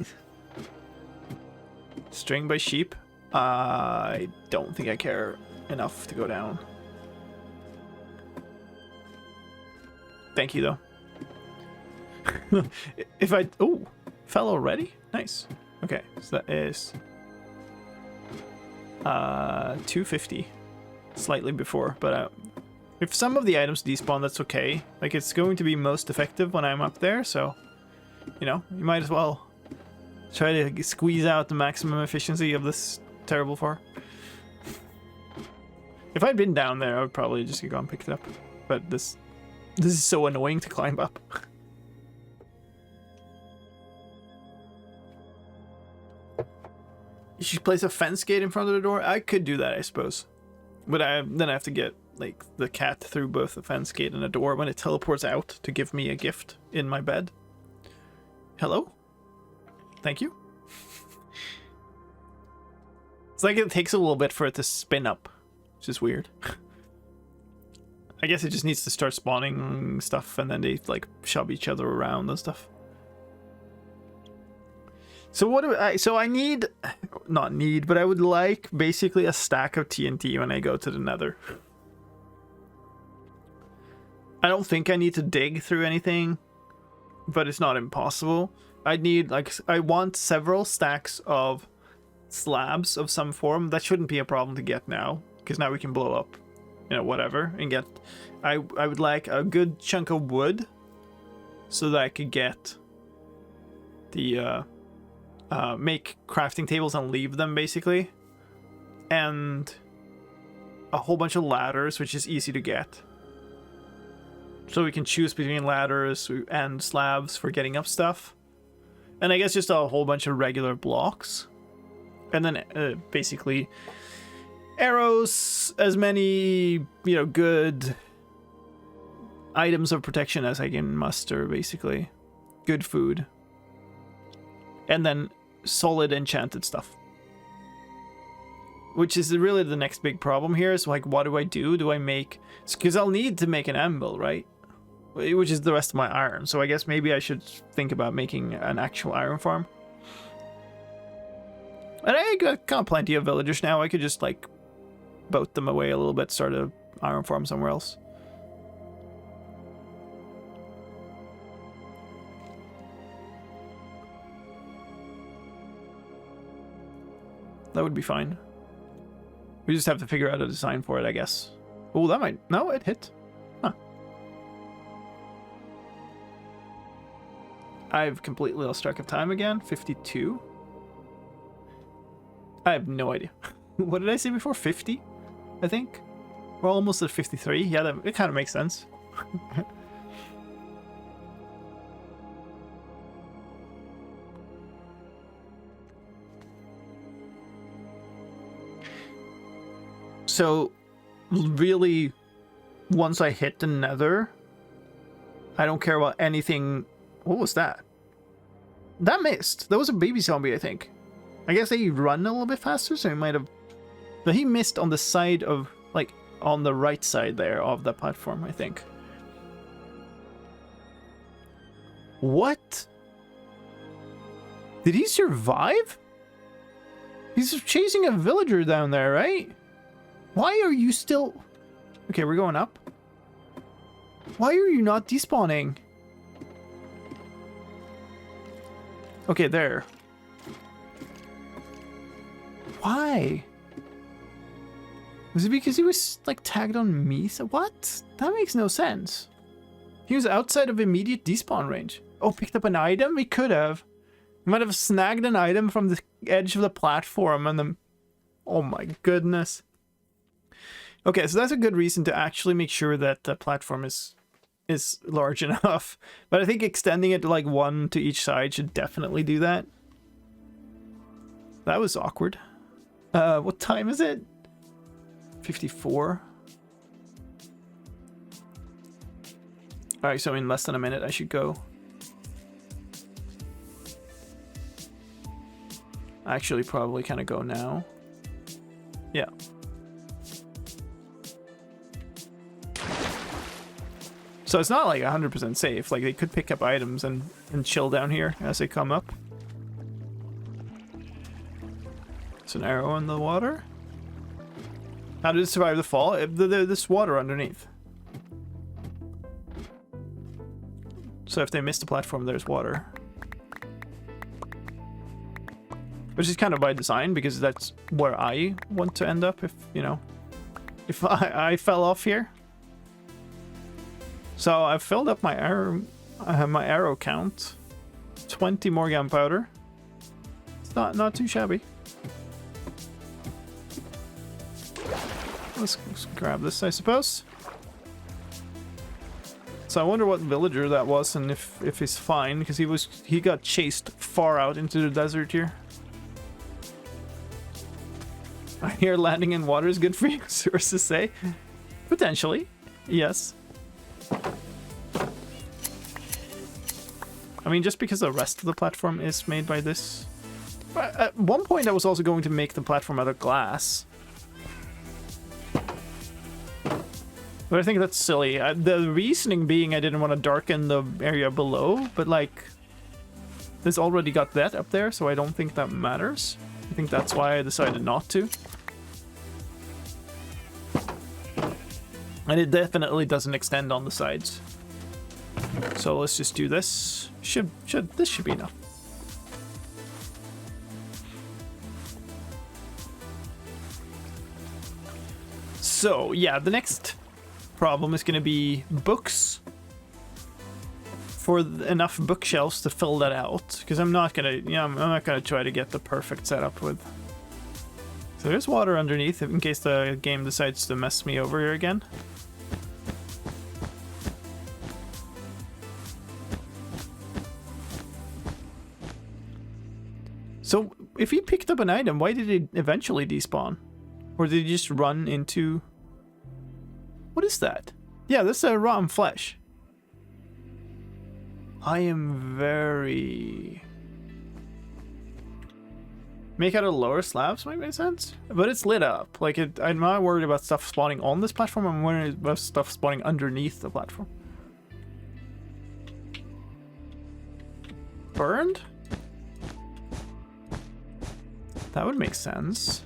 String by sheep. I don't think I care enough to go down. Thank you, though. If I... Oh, fell already? Nice. Okay, so that is... 250. Slightly before, but... if some of the items despawn, that's okay. Like, it's going to be most effective when I'm up there, so... You know, you might as well try to squeeze out the maximum efficiency of this terrible far. If I'd been down there, I would probably just go and pick it up. But this is so annoying to climb up. You should place a fence gate in front of the door. I could do that, I suppose. But then I have to get like the cat through both the fence gate and the door when it teleports out to give me a gift in my bed. Hello? Thank you. It's like it takes a little bit for it to spin up, which is weird. I guess it just needs to start spawning stuff and then they like shove each other around and stuff. So what do I need, not need, but I would like basically a stack of TNT when I go to the Nether. I don't think I need to dig through anything, but it's not impossible. I want several stacks of slabs of some form. That shouldn't be a problem to get now, because now we can blow up, you know, whatever, and get... I would like a good chunk of wood so that I could get the... make crafting tables and leave them, basically. And a whole bunch of ladders, which is easy to get. So we can choose between ladders and slabs for getting up stuff. And I guess just a whole bunch of regular blocks. And then basically arrows, as many, you know, good items of protection as I can muster, basically. Good food. And then solid enchanted stuff. Which is really the next big problem here, is like, what do I do? Do I make... Because I'll need to make an anvil, right? Which is the rest of my iron. So I guess maybe I should think about making an actual iron farm. And I got kind of plenty of villagers now. I could just, like, boat them away a little bit, start a iron farm somewhere else. That would be fine. We just have to figure out a design for it, I guess. Oh, that might... No, it hit. Huh. I've completely lost track of time again. 52. I have no idea. What did I say before? 50? I think? We're almost at 53. Yeah, it kind of makes sense. So, really, once I hit the Nether, I don't care about anything. What was that? That missed. That was a baby zombie, I think. I guess they run a little bit faster, so he might have... But he missed on the side of, like, on the right side there of the platform, I think. What? Did he survive? He's chasing a villager down there, right? Why are you still... Okay, we're going up. Why are you not despawning? Okay, there. Why? Was it because he was, like, tagged on me? So what? That makes no sense. He was outside of immediate despawn range. Oh, picked up an item? He could have. He might have snagged an item from the edge of the platform and then... Oh my goodness. Okay, so that's a good reason to actually make sure that the platform is large enough. But I think extending it to like one to each side should definitely do that. That was awkward. What time is it? 54. Alright, so in less than a minute I should go. Actually, probably kind of go now. Yeah. So it's not like 100% safe. Like, they could pick up items and chill down here as they come up. It's an arrow in the water. How did it survive the fall? There's water underneath. So if they miss the platform, there's water. Which is kind of by design, because that's where I want to end up if, you know, if I fell off here. So I've filled up my arrow count. 20 more gunpowder. It's not too shabby. Let's grab this, I suppose. So I wonder what villager that was and if he's fine, because he got chased far out into the desert here. I hear landing in water is good for you, sources say. Potentially, yes. I mean, just because the rest of the platform is made by this. At one point, I was also going to make the platform out of glass. But I think that's silly. The reasoning being I didn't want to darken the area below, but like, this already got that up there, so I don't think that matters. I think that's why I decided not to. And it definitely doesn't extend on the sides. So let's just do this. This should be enough. So yeah, the next problem is going to be books. For enough bookshelves to fill that out, because I'm not gonna, I'm not gonna try to get the perfect setup with. So there's water underneath in case the game decides to mess me over here again. So if he picked up an item, why did it eventually despawn? Or did he just run into... What is that? Yeah, this is rotten flesh. I am very... Make out of lower slabs might make sense, but it's lit up. Like, I'm not worried about stuff spawning on this platform, I'm worried about stuff spawning underneath the platform. Burned? That would make sense.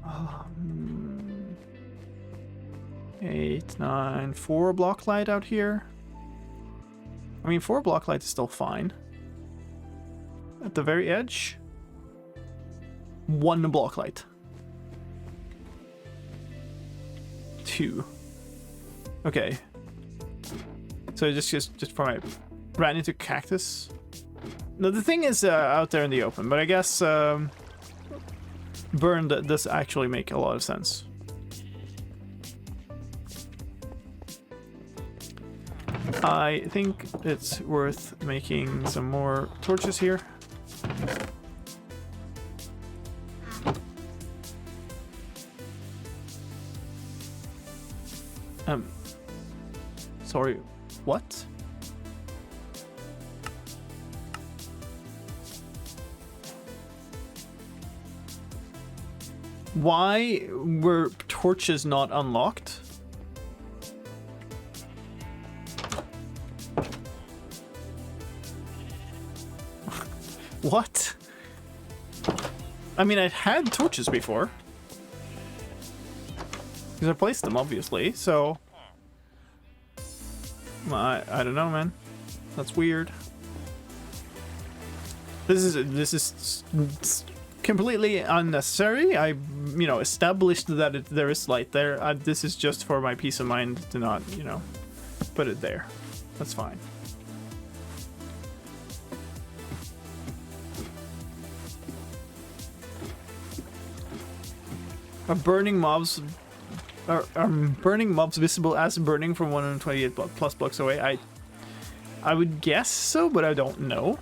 Um, 8, 9, 4 block light out here. I mean, 4 block light is still fine. At the very edge, 1 block light. 2. Okay. So just for my... Ran into cactus. No, the thing is out there in the open, but I guess burned does actually make a lot of sense. I think it's worth making some more torches here. Sorry, what? Why were torches not unlocked? What? I mean, I'd had torches before. Because I placed them, obviously, so... I don't know, man. That's weird. This is completely unnecessary. I, established that there is light there. This is just for my peace of mind to not, put it there. That's fine. Are burning mobs visible as burning from 128 plus blocks away? I would guess so, but I don't know.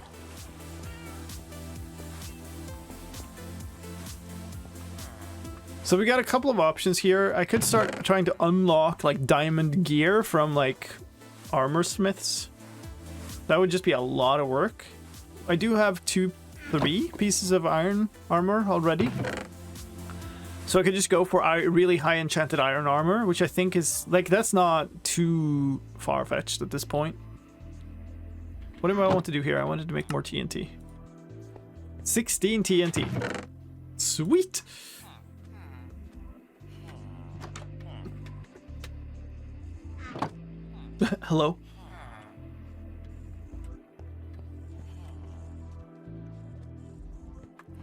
So we got a couple of options here. I could start trying to unlock like diamond gear from like armor smiths. That would just be a lot of work. I do have 3 pieces of iron armor already. So I could just go for really high enchanted iron armor, which I think is like, that's not too far-fetched at this point. What do I want to do here? I wanted to make more TNT. 16 TNT. Sweet. Hello?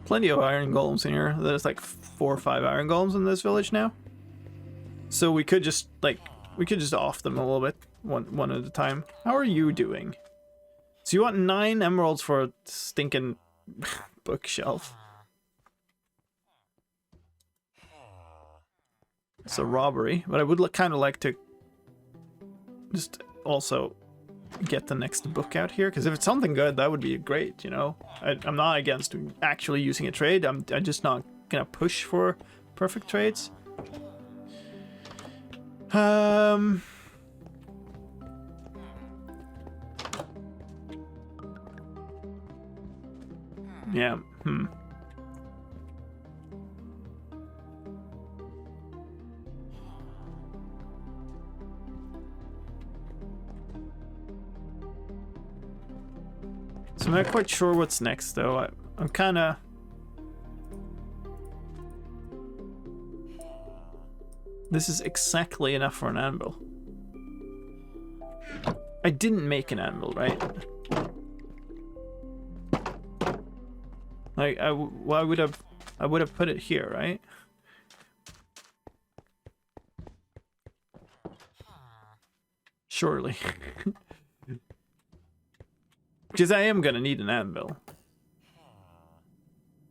Plenty of iron golems in here. There's like 4 or 5 iron golems in this village now. So we could just off them a little bit, one at a time. How are you doing? So you want 9 emeralds for a stinking bookshelf. It's a robbery, but I would kind of like to just also get the next book out here, because if it's something good, that would be great, you know. I'm not against actually using a trade. I'm just not gonna push for perfect trades. Yeah, So I'm not quite sure what's next, though. I'm kind of... This is exactly enough for an anvil. I didn't make an anvil, right? Like, I would have put it here, right? Surely. Because I am gonna need an anvil.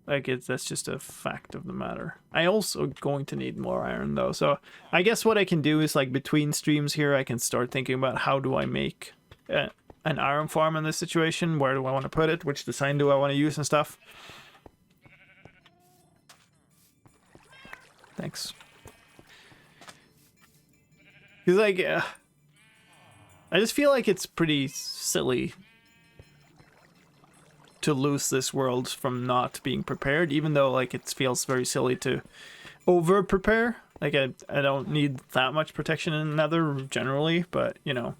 Like, that's just a fact of the matter. I also going to need more iron, though. So I guess what I can do is, like, between streams here, I can start thinking about how do I make an iron farm in this situation? Where do I want to put it? Which design do I want to use and stuff? Thanks. Because, like, I just feel like it's pretty silly to lose this world from not being prepared, even though, like, it feels very silly to over prepare. Like, I don't need that much protection in Nether generally, but, you know,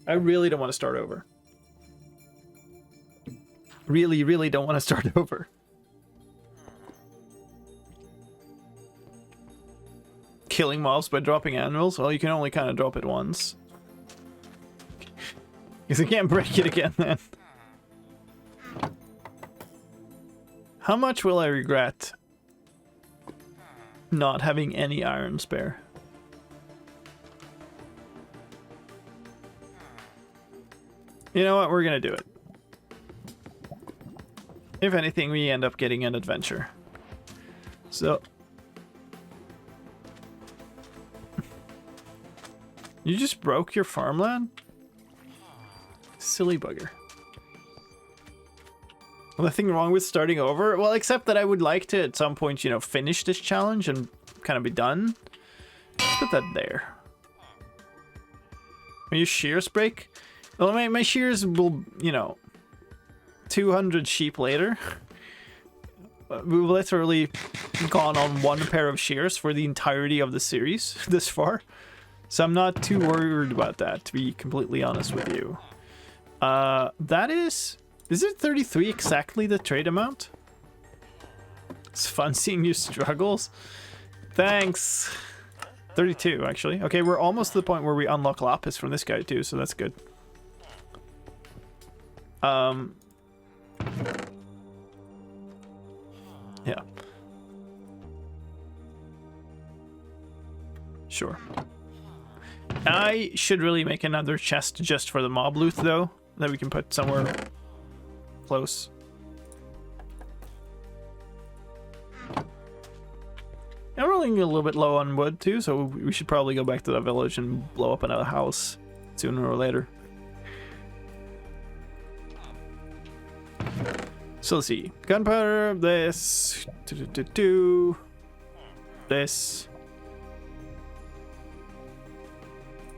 I really don't want to start over. Really, really don't want to start over. Killing mobs by dropping anvils? Well, you can only kind of drop it once. Because you can't break it again then. How much will I regret not having any iron spare? You know what? We're gonna do it. If anything, we end up getting an adventure. So... You just broke your farmland? Silly bugger. Nothing wrong with starting over? Well, except that I would like to, at some point, you know, finish this challenge and kind of be done. Let's put that there. Will your shears break? Well, my shears will, you know, 200 sheep later. We've literally gone on one pair of shears for the entirety of the series this far. So I'm not too worried about that, to be completely honest with you. That is... Is it 33 exactly the trade amount? It's fun seeing you struggles. Thanks. 32, actually. Okay, we're almost to the point where we unlock lapis from this guy, too, so that's good. Yeah. Sure. I should really make another chest just for the mob loot, though, that we can put somewhere close. I'm rolling a little bit low on wood, too, so we should probably go back to the village and blow up another house sooner or later. So let's see. Gunpowder, this, this.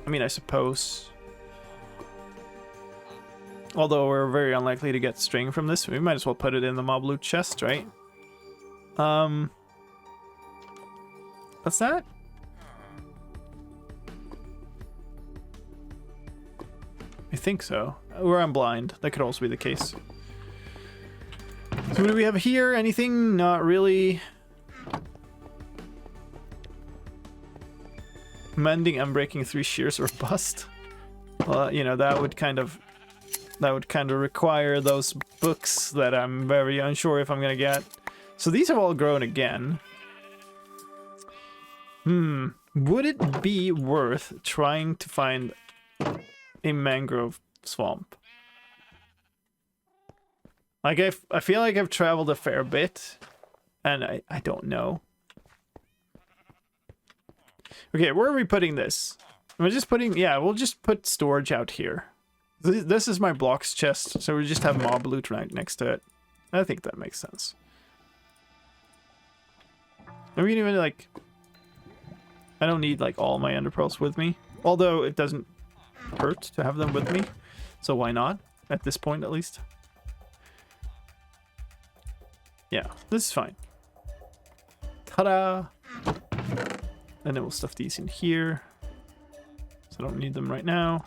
I mean, I suppose. Although we're very unlikely to get string from this, we might as well put it in the mob loot chest, right? What's that? I think so. Or I'm blind. That could also be the case. So what do we have here? Anything? Not really. Mending and breaking 3 shears or bust. Well, you know, that would kind of require those books that I'm very unsure if I'm gonna get. So these have all grown again. Would it be worth trying to find a mangrove swamp? Like, I feel like I've traveled a fair bit, and I don't know. Okay, where are we putting this? Am I just putting... Yeah, we'll just put storage out here. This is my blocks chest, so we just have mob loot right next to it. I think that makes sense. And we can even, like... I don't need, like, all my ender pearls with me. Although, it doesn't hurt to have them with me. So why not? At this point, at least. Yeah, this is fine. Ta-da! And then we'll stuff these in here. So I don't need them right now.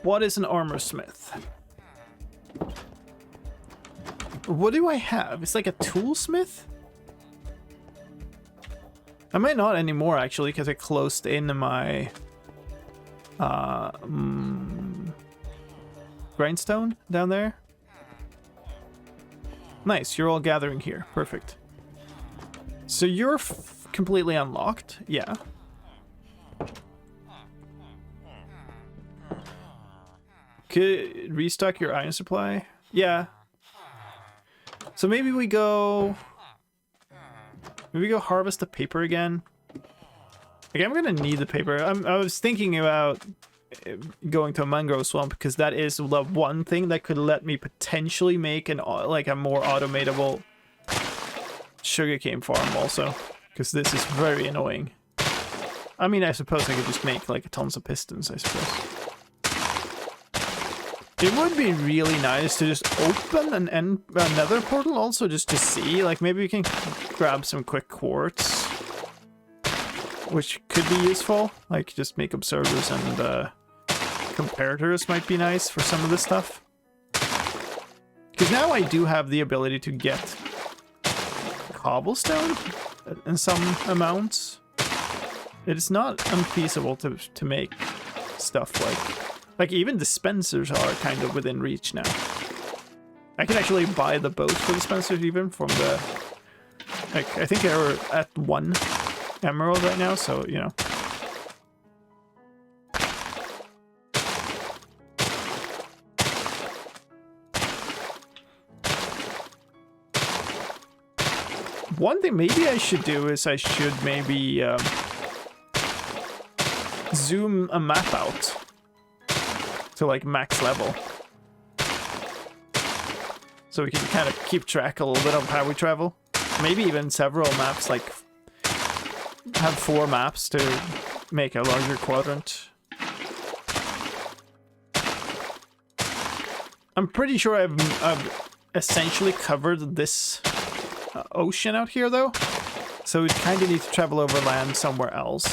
What is an armor smith? What do I have? It's like a toolsmith? I might not anymore, actually, because I closed in my grindstone down there. Nice, you're all gathering here. Perfect. So you're completely unlocked? Yeah. Could restock your iron supply? Yeah. So maybe we go... Maybe go harvest the paper again. Like, I'm gonna need the paper. I was thinking about going to a mangrove swamp because that is the one thing that could let me potentially make an like a more automatable sugarcane farm also. Because this is very annoying. I mean, I suppose I could just make like tons of pistons, I suppose. It would be really nice to just open an nether portal also just to see. Like, maybe we can grab some quick quartz. Which could be useful. Like, just make observers and comparators might be nice for some of this stuff. Because now I do have the ability to get cobblestone in some amounts. It is not unfeasible to make stuff like even dispensers are kind of within reach now. I can actually buy the boat for dispensers even from the... Like, I think they're at 1 emerald right now, so, you know. One thing maybe I should do is I should maybe zoom a map out to like max level. So we can kind of keep track a little bit of how we travel. Maybe even several maps, like have 4 maps to make a larger quadrant. I'm pretty sure I've essentially covered this ocean out here though. So we kind of need to travel over land somewhere else.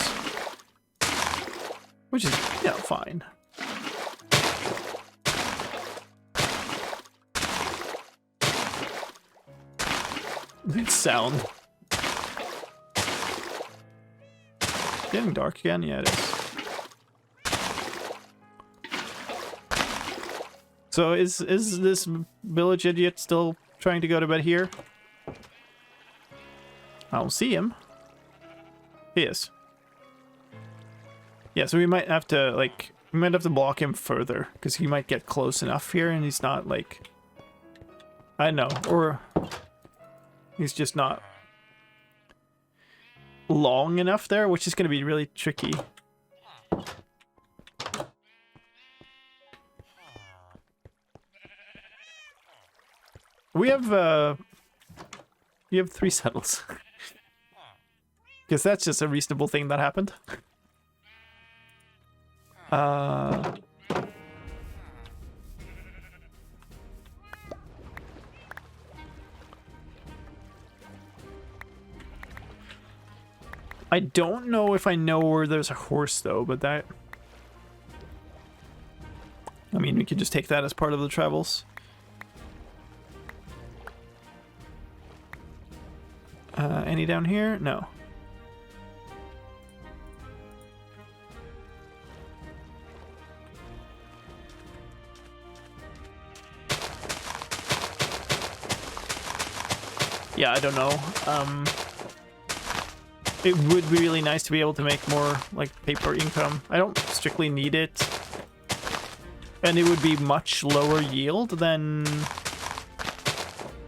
Which is, yeah, fine. Good sound. Getting dark again? Yeah, it is. So is this village idiot still trying to go to bed here? I don't see him. He is. Yeah, so we might have to, like, we might have to block him further, because he might get close enough here, and he's not, like... I don't know, or... He's just not long enough there, which is going to be really tricky. We have 3 settles. Because that's just a reasonable thing that happened. I don't know if I know where there's a horse though, but that... I mean, we could just take that as part of the travels. Any down here? No. Yeah, I don't know. It would be really nice to be able to make more, like, paper income. I don't strictly need it. And it would be much lower yield than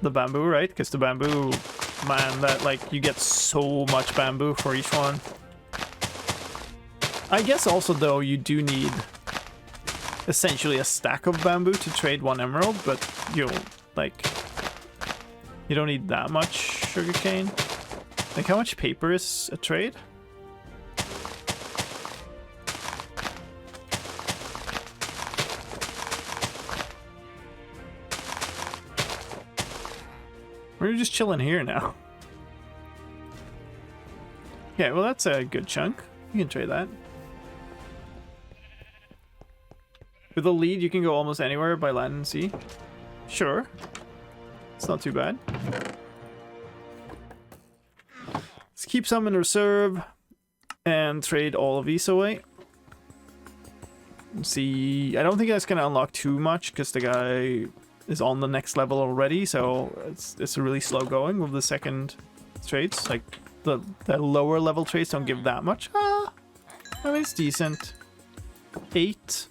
the bamboo, right? Because the bamboo, man, that, like, you get so much bamboo for each one. I guess also though you do need essentially a stack of bamboo to trade 1 emerald, but you don't need that much sugarcane. Like how much paper is a trade? We're just chilling here now. Yeah, well that's a good chunk. You can trade that. With a lead, you can go almost anywhere by land and sea. Sure. It's not too bad. Let's keep some in reserve and trade all of these away. Let's see, I don't think that's going to unlock too much because the guy is on the next level already, so it's really slow going with the second trades. Like the lower level trades don't give that much. I mean, it's decent. 8.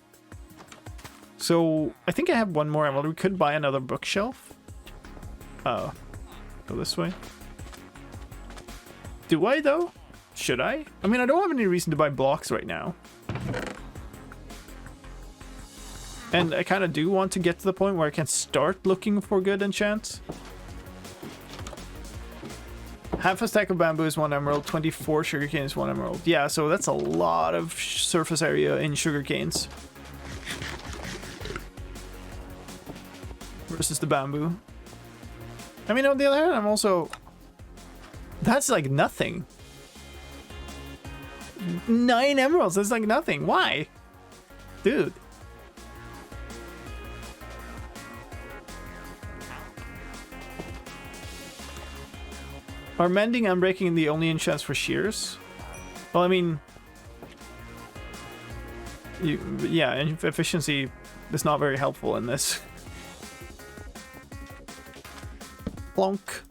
So I think I have 1 more emerald. We could buy another bookshelf. Go this way. Do I though? Should I? I mean, I don't have any reason to buy blocks right now. And I kind of do want to get to the point where I can start looking for good enchants. Half a stack of bamboo is 1 emerald, 24 sugarcane is 1 emerald. Yeah, so that's a lot of surface area in sugarcanes. Versus the bamboo. I mean, on the other hand, I'm also... That's like nothing. 9 emeralds, that's like nothing. Why? Dude. Are mending and breaking the only enchants for shears? Well, I mean... yeah, efficiency is not very helpful in this. Plonk.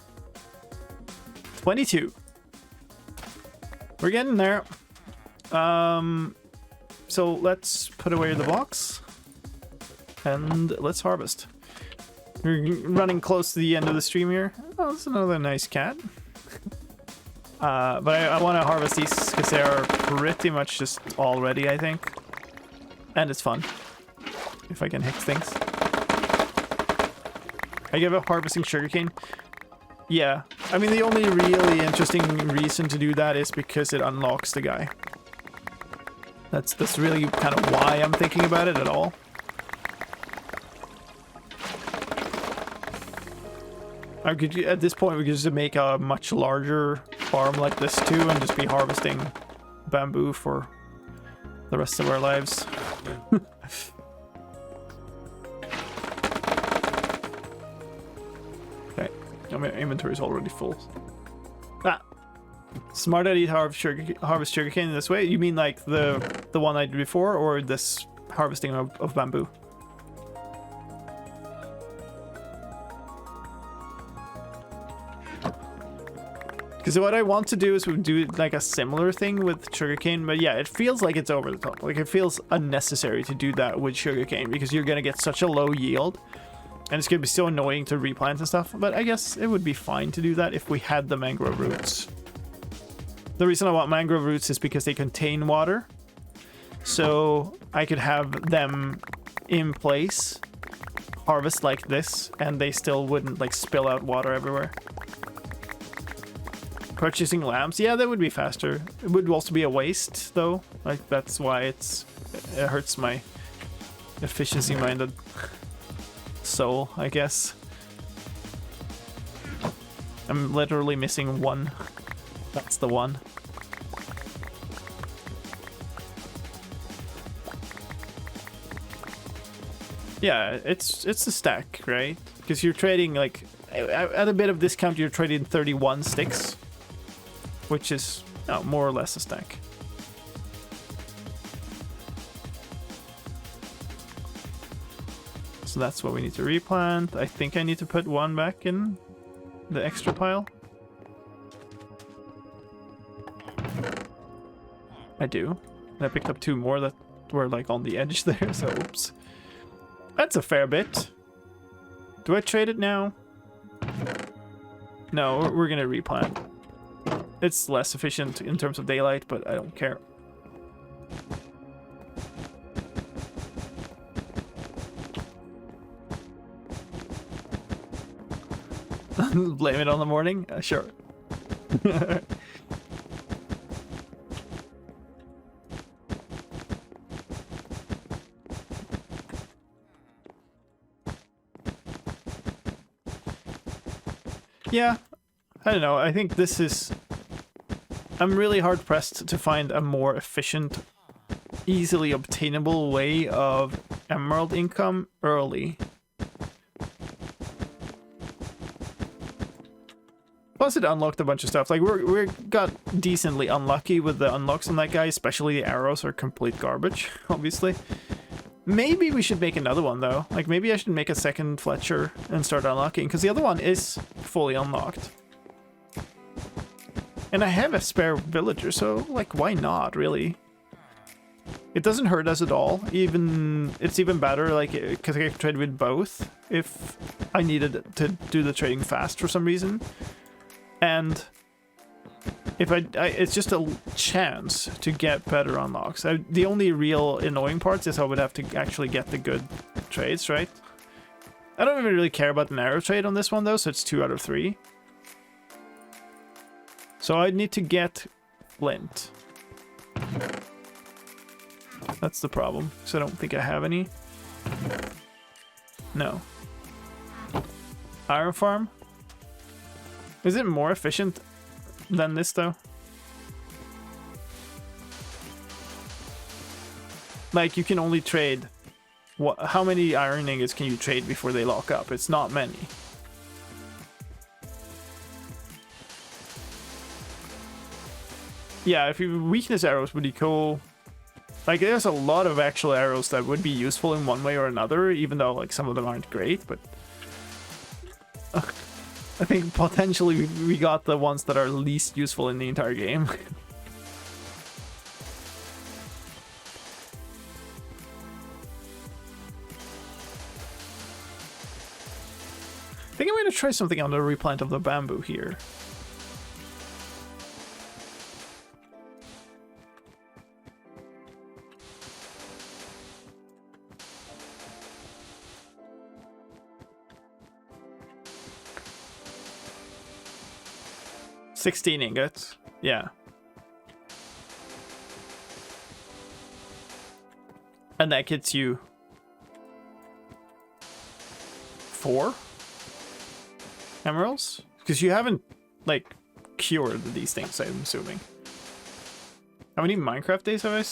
22. We're getting there. So let's put away the blocks. And let's harvest. We're running close to the end of the stream here. Oh, that's another nice cat. But I want to harvest these because they are pretty much just all ready, I think. And it's fun. If I can hit things. I give up harvesting sugarcane. Yeah, I mean the only really interesting reason to do that is because it unlocks the guy. That's really kind of why I'm thinking about it at all. I could, at this point, we could just make a much larger farm like this too, and just be harvesting bamboo for the rest of our lives. Okay, my inventory is already full. Ah, smart idea to harvest sugarcane this way. You mean like the one I did before, or this harvesting of bamboo? Because what I want to do is we do like a similar thing with sugarcane, but yeah, it feels like it's over the top. Like it feels unnecessary to do that with sugarcane because you're gonna get such a low yield, and it's gonna be so annoying to replant and stuff. But I guess it would be fine to do that if we had the mangrove roots. The reason I want mangrove roots is because they contain water, so I could have them in place, harvest like this, and they still wouldn't like spill out water everywhere. Purchasing lamps, yeah, that would be faster. It would also be a waste, though. Like that's why it hurts my efficiency-minded soul, I guess. I'm literally missing one. That's the one. Yeah, it's a stack, right? Because you're trading like at a bit of discount, you're trading 31 sticks. Which is more or less a stack. So that's what we need to replant. I think I need to put one back in the extra pile. I do. And I picked up 2 more that were like on the edge there, so oops. That's a fair bit. Do I trade it now? No, we're gonna replant. It's less efficient in terms of daylight, but I don't care. Blame it on the morning? Sure. Yeah, I don't know. I think this is... I'm really hard pressed to find a more efficient, easily obtainable way of emerald income early. Plus it unlocked a bunch of stuff. Like we got decently unlucky with the unlocks on that guy, especially the arrows are complete garbage, obviously. Maybe we should make another one though. Like maybe I should make a second Fletcher and start unlocking, because the other one is fully unlocked. And I have a spare villager, so like why not, really? It doesn't hurt us at all. It's even better, like, because I can trade with both if I needed to do the trading fast for some reason. And if it's just a chance to get better unlocks. The only real annoying parts is I would have to actually get the good trades, right? I don't even really care about the narrow trade on this one though, so it's 2 out of 3. So I need to get flint. That's the problem, so I don't think I have any. No. Iron farm? Is it more efficient than this though? Like you can only trade how many iron ingots can you trade before they lock up? It's not many. Yeah, if you weakness arrows would be cool. Like there's a lot of actual arrows that would be useful in one way or another, even though like some of them aren't great, but I think potentially we got the ones that are least useful in the entire game. I think I'm going to try something on the replant of the bamboo here. $16 ingots, yeah. And that gets you 4 emeralds? Because you haven't, like, cured these things, I'm assuming. How many Minecraft days have I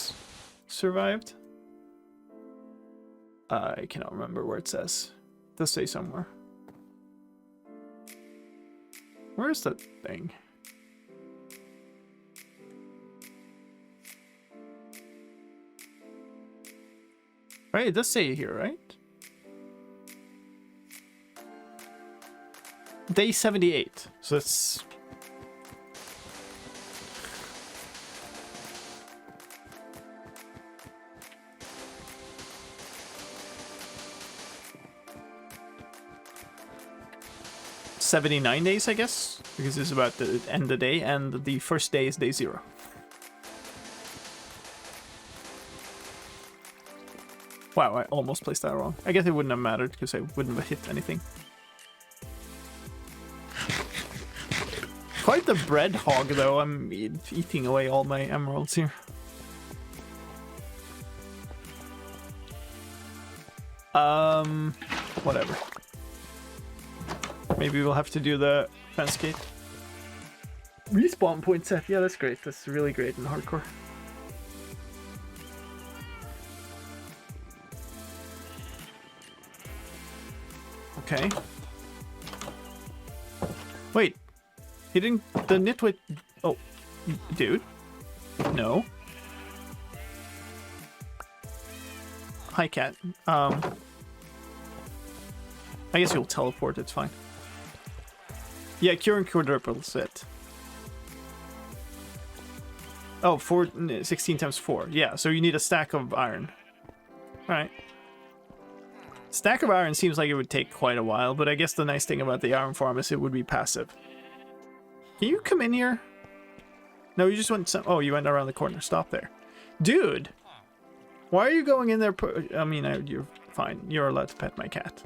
survived? I cannot remember where it says. It does say somewhere. Where is that thing? Right, it does say here, right? Day 78. So it's... $79 days, I guess, because it's about to end the day, and the first day is day 0. Wow, I almost placed that wrong. I guess it wouldn't have mattered because I wouldn't have hit anything. Quite the bread hog, though. I'm eating away all my emeralds here. Whatever. Maybe we'll have to do the fence gate. Respawn point set. Yeah, that's great. That's really great in hardcore. Okay. Wait. He didn't... The nitwit... Oh. Dude. No. Hi, cat. I guess you'll teleport. It's fine. Yeah, cure and quadruples it. Oh, 16 times 4. Yeah, so you need a stack of iron. Alright. Stack of iron seems like it would take quite a while, but I guess the nice thing about the iron farm is it would be passive. Can you come in here? No, you just went some... Oh, you went around the corner. Stop there. Dude! Why are you going in there? I mean, you're fine. You're allowed to pet my cat.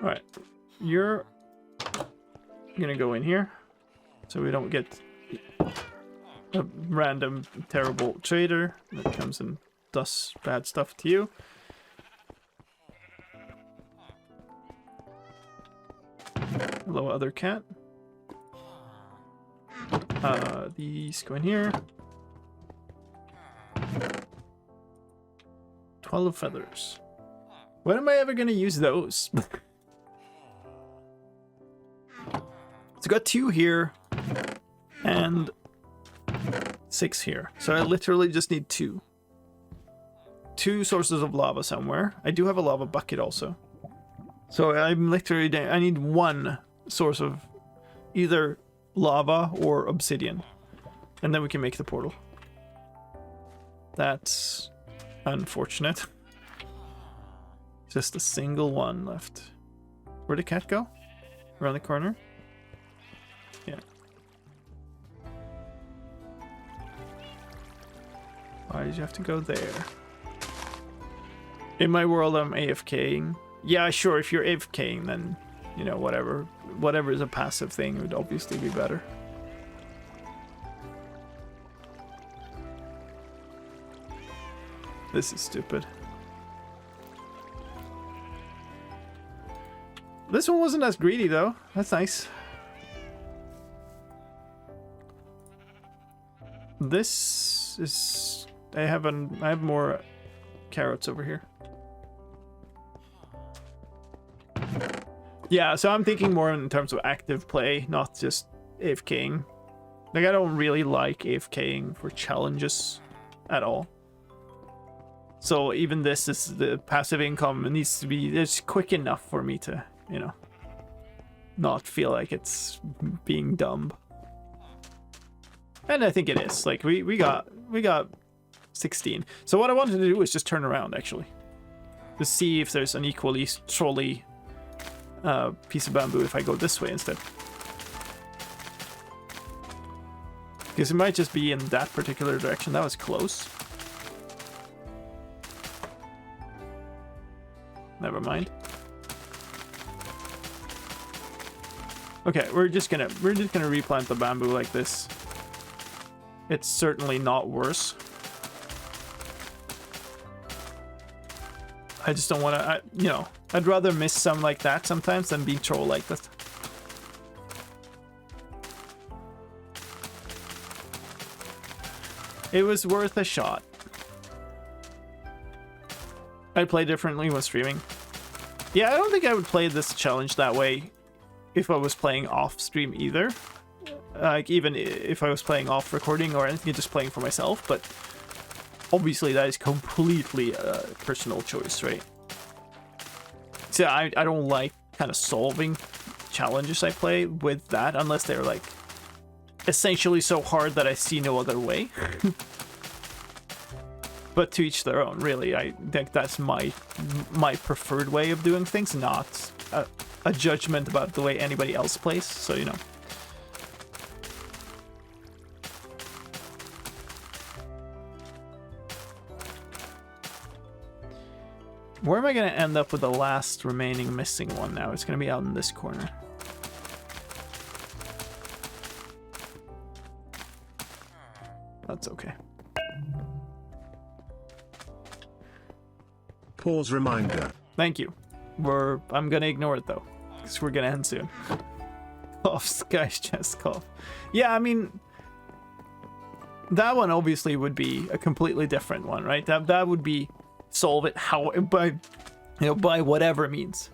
Alright. You're gonna go in here so we don't get a random terrible trader that comes and does bad stuff to you. Hello, other cat. These go in here. 12 feathers. When am I ever gonna use those? So I got 2 here and 6 here. So I literally just need 2. 2 sources of lava somewhere. I do have a lava bucket also. So I'm literally, I need 1 source of either lava or obsidian. And then we can make the portal. That's unfortunate. Just a single one left. Where'd the cat go? Around the corner? Yeah. Why did you have to go there? In my world, I'm AFKing. Yeah, sure, if you're AFKing, then, you know, whatever is a passive thing would obviously be better. This is stupid. This one wasn't as greedy though. That's nice. This is... I have more carrots over here. Yeah, so I'm thinking more in terms of active play, not just AFKing. Like, I don't really like AFKing for challenges at all. So even this is the passive income. It needs to be it's quick enough for me to, you know, not feel like it's being dumb. And I think it is. Like we got 16. So what I wanted to do is just turn around actually, to see if there's an equally trolley piece of bamboo if I go this way instead. Because it might just be in that particular direction. That was close. Never mind. Okay, we're just gonna replant the bamboo like this. It's certainly not worse. I just don't want to, you know, I'd rather miss some like that sometimes than be troll like this. It was worth a shot. I play differently when streaming. Yeah, I don't think I would play this challenge that way if I was playing off stream either. Like, even if I was playing off recording or anything, just playing for myself, but obviously that is completely a personal choice, right? So I don't like kind of solving challenges I play with that unless they're like essentially so hard that I see no other way. But to each their own, really. I think that's my preferred way of doing things, not a judgment about the way anybody else plays, so you know. Where am I going to end up with the last remaining missing one now? It's going to be out in this corner. That's okay. Pause reminder. Thank you. I'm going to ignore it though, because we're going to end soon. Off Sky's chest cough. Yeah, I mean, that one obviously would be a completely different one, right? That would be solve it by whatever means.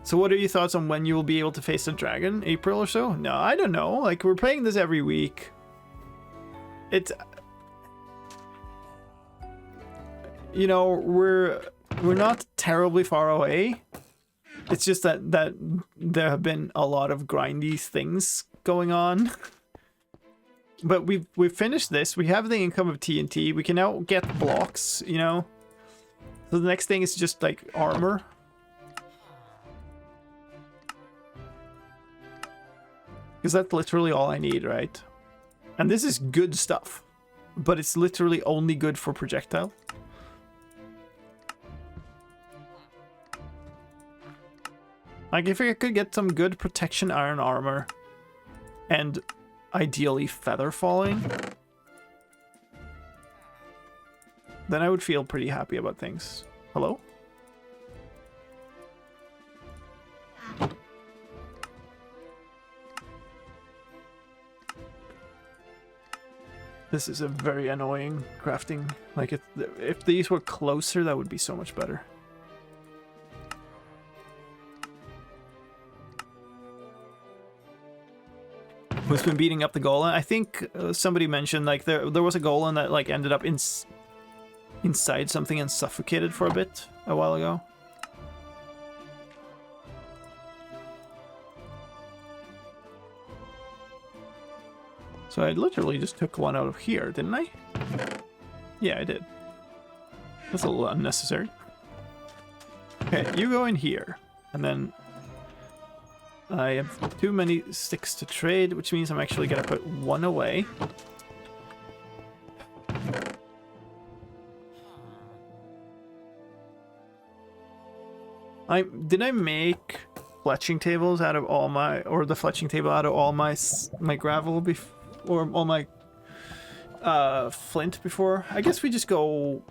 So what are your thoughts on when you will be able to face a dragon? April or so? No, I don't know. Like, we're playing this every week. It's, you know, we're not terribly far away. It's just that there have been a lot of grindy things going on. But we've finished this. We have the income of TNT. We can now get blocks, you know. So the next thing is just like armor. Because that's literally all I need, right? And this is good stuff. But it's literally only good for projectile. Like, if I could get some good protection iron armor, and ideally feather falling, then I would feel pretty happy about things. Hello? This is a very annoying crafting. Like, if these were closer, that would be so much better. Who's been beating up the golem? I think somebody mentioned, like, there was a golem that, like, ended up inside something and suffocated for a bit a while ago. So I literally just took one out of here, didn't I? Yeah, I did. That's a little unnecessary. Okay, you go in here. And then I have too many sticks to trade, which means I'm actually gonna put one away. Did I make fletching tables out of all my, or the fletching table out of all my gravel before? Or all my flint before? I guess we just go...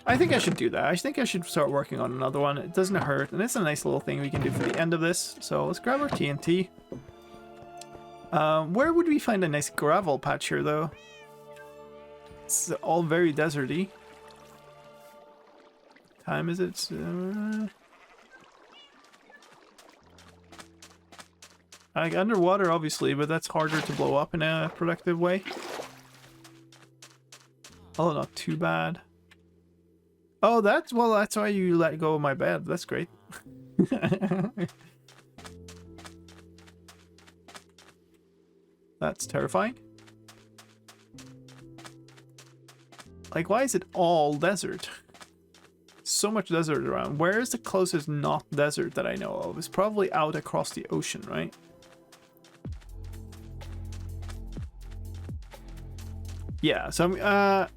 I think I should do that. I think I should start working on another one. It doesn't hurt, and it's a nice little thing we can do for the end of this. So let's grab our TNT. Where would we find a nice gravel patch here, though? It's all very deserty. Time is it? Like underwater, obviously, but that's harder to blow up in a productive way. Oh, not too bad. Oh, that's why you let go of my bed. That's great. That's terrifying. Like, why is it all desert? So much desert around. Where is the closest not desert that I know of? It's probably out across the ocean, right? Yeah, so I'm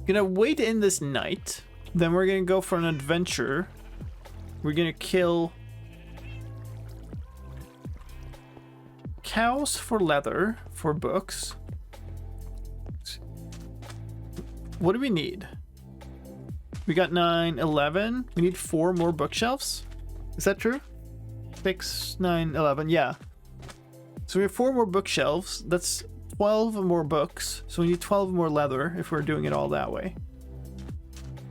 gonna wait in this night. Then we're gonna go for an adventure. We're gonna kill cows for leather, for books. What do we need? We got 9, 11. We need 4 more bookshelves. Is that true? 6, 9, 11. Yeah. So we have 4 more bookshelves. That's 12 more books, so we need 12 more leather if we're doing it all that way.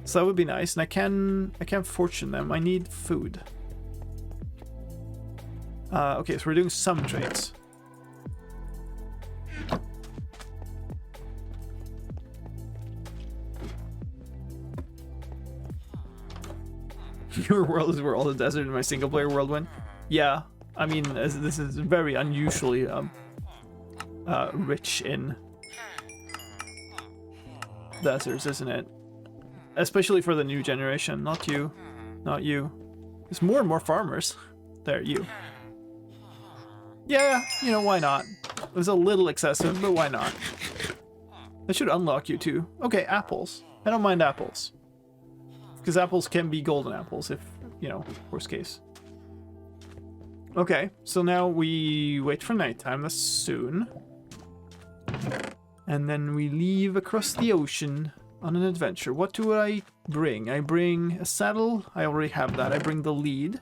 So that would be nice, and I can't fortune them. I need food. Okay, so we're doing some trades. Your world is where all the desert in my single player world went. Yeah, I mean, this is very unusually rich in deserts, isn't it? Especially for the new generation. Not you. Not you. There's more and more farmers. There, you. Yeah, you know, why not? It was a little excessive, but why not? That should unlock you too. Okay, apples. I don't mind apples. Because apples can be golden apples if, you know, worst case. Okay, so now we wait for nighttime. That's soon. And then we leave across the ocean on an adventure. What do I bring? I bring a saddle. I already have that. I bring the lead.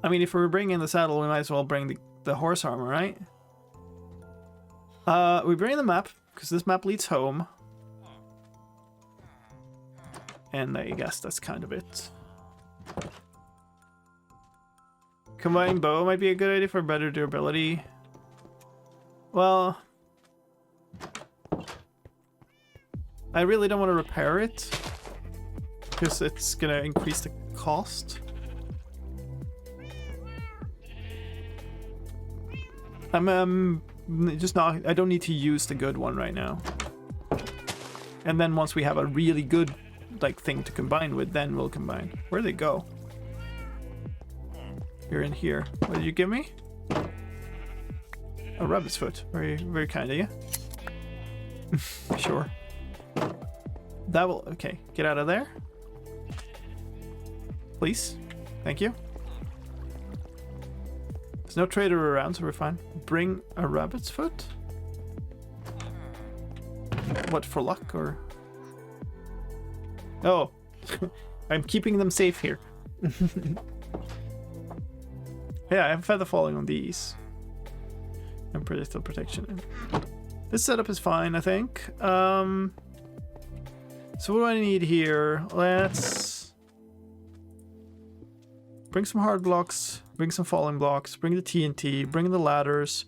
I mean, if we're bringing the saddle, we might as well bring the horse armor, right? We bring the map, because this map leads home. And I guess that's kind of it. Combining bow might be a good idea for better durability. Well, I really don't want to repair it because it's gonna increase the cost. I'm just not, I don't need to use the good one right now. And then once we have a really good like thing to combine with, then we'll combine. Where'd they go? You're in here. What did you give me? A rabbit's foot. Very, very kind of you. Sure. That will... Okay, get out of there. please. Thank you. There's no trader around, so we're fine. Bring a rabbit's foot? What, for luck, or? Oh, I'm keeping them safe here. Yeah, I have feather falling on these. And predictable protection. This setup is fine, I think. So what do I need here? Let's bring some hard blocks, bring some falling blocks, bring the TNT, bring the ladders,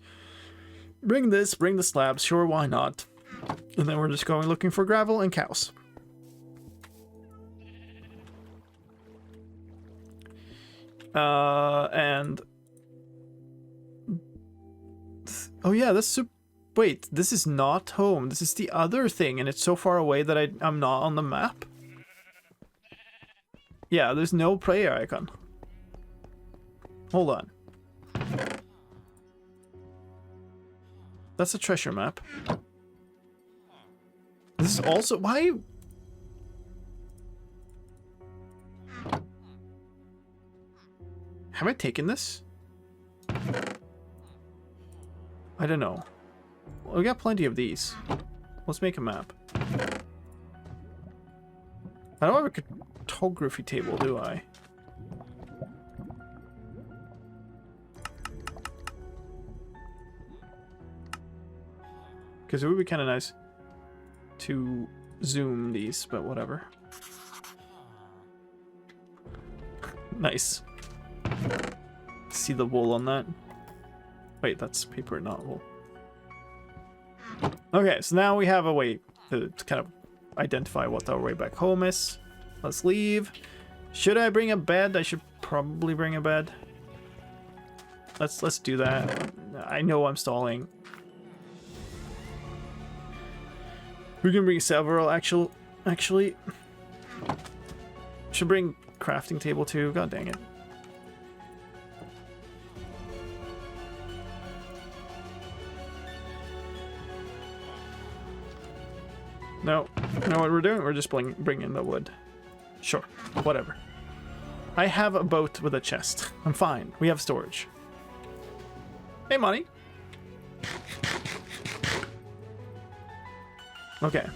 bring this, bring the slabs. Sure, why not? And then we're just going looking for gravel and cows. And oh yeah, that's wait, this is not home. This is the other thing, and it's so far away that I'm not on the map. Yeah, there's no player icon. Hold on. That's a treasure map. This is also why. Have I taken this? I don't know. We got plenty of these. Let's make a map. I don't have a cartography table, do I? Because it would be kind of nice to zoom these, but whatever. Nice. See the wool on that? Wait, that's paper, not wool. Okay, so now we have a way to kind of identify what our way back home is. Let's leave. Should I bring a bed? I should probably bring a bed. Let's do that. I know I'm stalling. We can bring several actually. Should bring crafting table too. God dang it. No, you know what we're doing? We're just bringing the wood. Sure, whatever. I have a boat with a chest. I'm fine. We have storage. Hey, money. Okay,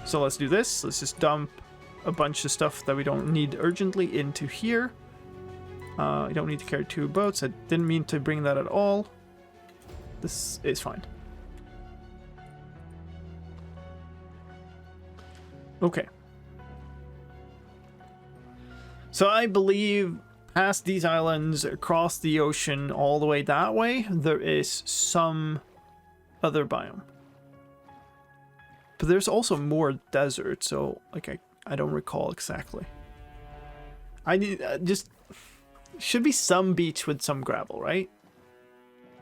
so let's do this. Let's just dump a bunch of stuff that we don't need urgently into here. I don't need to carry 2 boats. I didn't mean to bring that at all. This is fine. Okay. So I believe past these islands, across the ocean, all the way that way, there is some other biome. But there's also more desert, so like I don't recall exactly. I need just should be some beach with some gravel, right?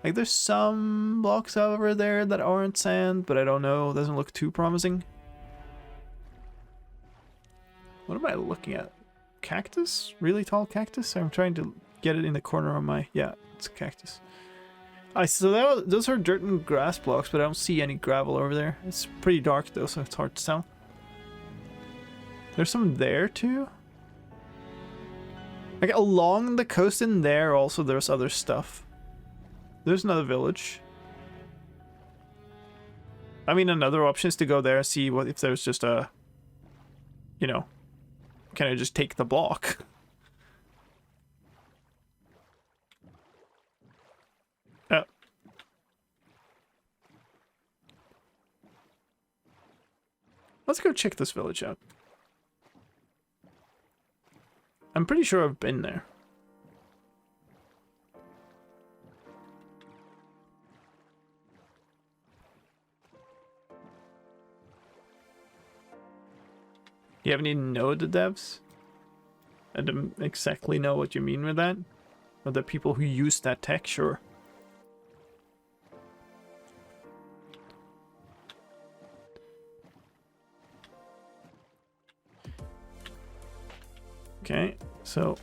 Like there's some blocks over there that aren't sand, but I don't know. Doesn't look too promising. What am I looking at? Cactus? Really tall cactus? I'm trying to get it in the corner of my... Yeah, it's a cactus. So those are dirt and grass blocks, but I don't see any gravel over there. It's pretty dark though, so it's hard to tell. There's some there too. Like along the coast in there also there's other stuff. There's another village. I mean, another option is to go there and see what if there's just a... You know... Can I just take the block? Let's go check this village out. I'm pretty sure I've been there. You have any node devs? I don't exactly know what you mean with that. Or the people who use that tech, sure. Okay, so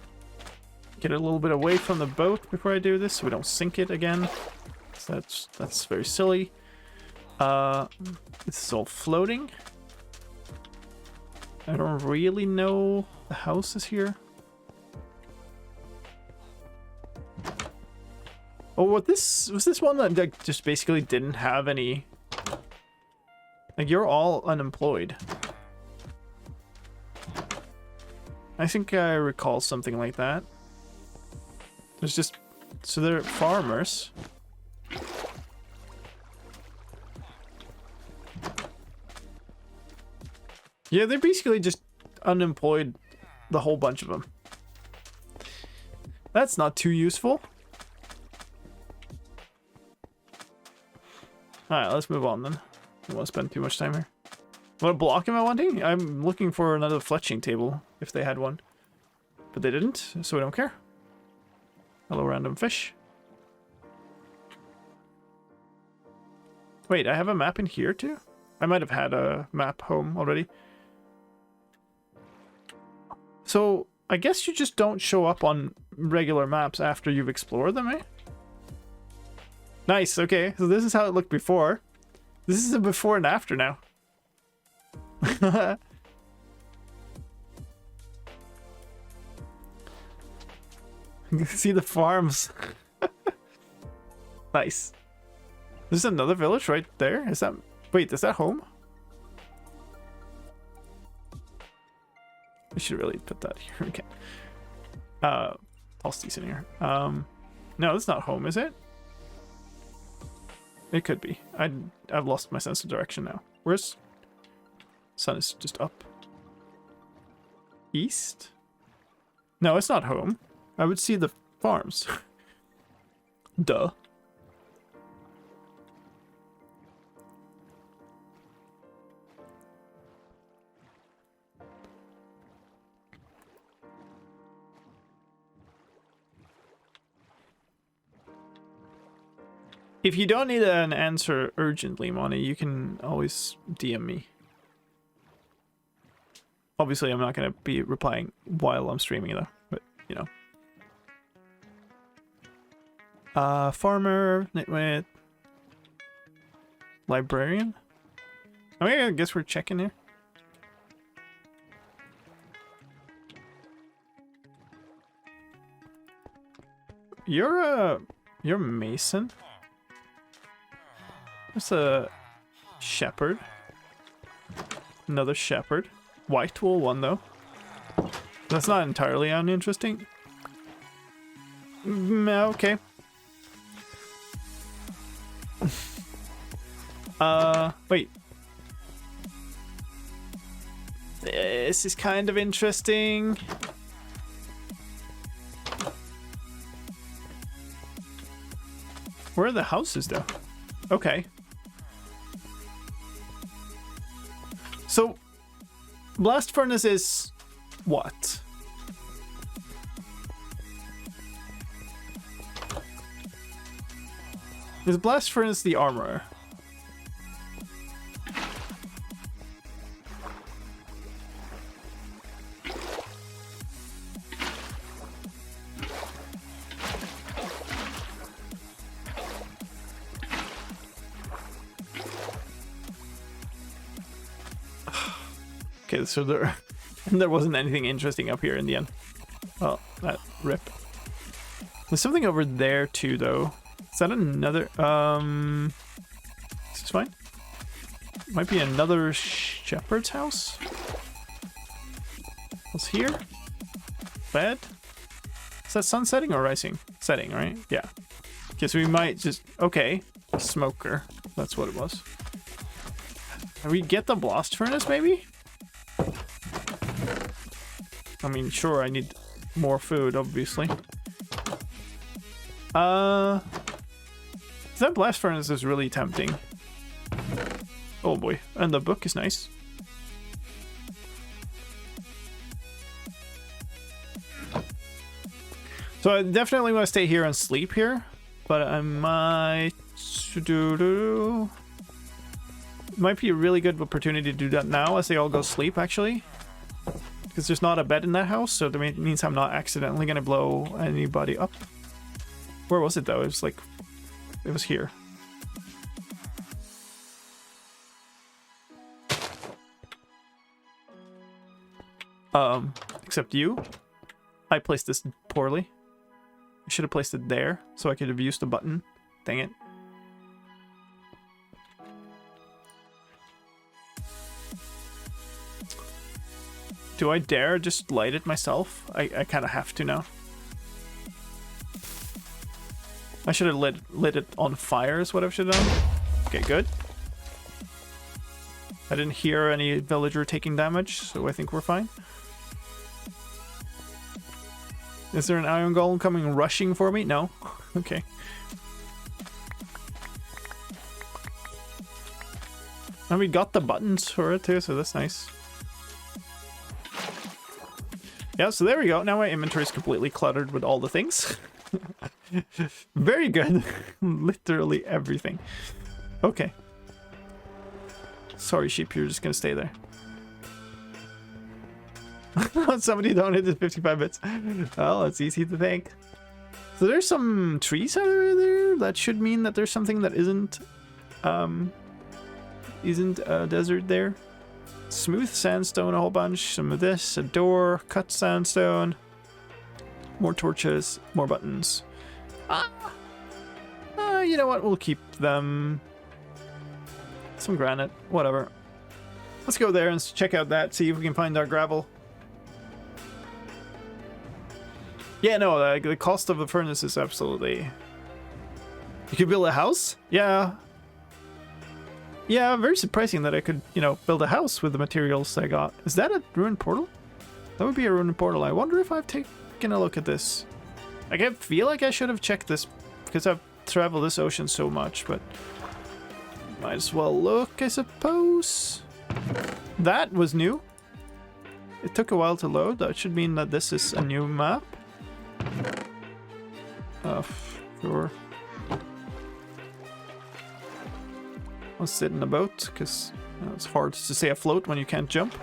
get a little bit away from the boat before I do this so we don't sink it again. So that's very silly. This is all floating. I don't really know the house is here. Oh, what this was this one that like, just basically didn't have any. Like you're all unemployed. I think I recall something like that. There's just so they're farmers. Yeah, they're basically just unemployed, the whole bunch of them. That's not too useful. Alright, let's move on then. I don't want to spend too much time here. What block am I wanting? I'm looking for another fletching table, if they had one. But they didn't, so I don't care. Hello, random fish. Wait, I have a map in here too? I might have had a map home already. So, I guess you just don't show up on regular maps after you've explored them, eh? Nice, okay. So this is how it looked before. This is a before and after now. You can see the farms. Nice. There's another village right there. Is that... Wait, is that home? I should really put that here. Okay. Tosti's in here. No, that's not home, is it? It could be. I've lost my sense of direction now. Where's... Sun is just up. East? No, it's not home. I would see the farms. Duh. If you don't need an answer urgently, Monty, you can always DM me. Obviously, I'm not going to be replying while I'm streaming, though. But, you know. Farmer, nitwit, librarian. Okay, I guess we're checking here. You're Mason. There's a shepherd. Another shepherd. White wool one though. That's not entirely uninteresting. Okay. Wait. This is kind of interesting. Where are the houses though? Okay. So, blast furnace is what? Is blast furnace the armor? Okay, so there wasn't anything interesting up here in the end. Oh, that rip. There's something over there too, though. Is that another? Is this fine? Might be another shepherd's house. What's here? Bed? Is that sun setting or rising? Setting, right? Yeah. Guess we might just... Okay. Smoker. That's what it was. Can we get the blast furnace, maybe? I mean, sure, I need more food, obviously. That blast furnace is really tempting. Oh boy, and the book is nice. So I definitely want to stay here and sleep here, but I might might be a really good opportunity to do that now as they all go sleep, actually. Because there's not a bed in that house, so that means I'm not accidentally going to blow anybody up. Where was it, though? It was like... It was here. Except you. I placed this poorly. I should have placed it there so I could have used the button. Dang it. Do I dare just light it myself? I kind of have to now. I should have lit it on fire is what I should have done. Okay, good. I didn't hear any villager taking damage, so I think we're fine. Is there an iron golem coming rushing for me? No. Okay. And we got the buttons for it too, so that's nice. Yeah, so there we go. Now my inventory is completely cluttered with all the things. Very good. Literally everything. Okay. Sorry, sheep, you're just gonna stay there. Somebody donated 55 bits. Oh, it's easy to thank. So there's some trees over there. That should mean that there's something that isn't a desert there. Smooth sandstone, a whole bunch. Some of this, a door, cut sandstone. More torches, more buttons. You know what? We'll keep them. Some granite, whatever. Let's go there and check out that, see if we can find our gravel. Yeah, no, the cost of the furnace is absolutely... You could build a house? Yeah. Yeah, very surprising that I could, you know, build a house with the materials I got. Is that a ruined portal? That would be a ruined portal. I wonder if I've taken a look at this. Like, I feel like I should have checked this because I've traveled this ocean so much, but might as well look, I suppose. That was new. It took a while to load. That should mean that this is a new map. Sure. I'll sit in a boat, because it's hard to stay afloat when you can't jump.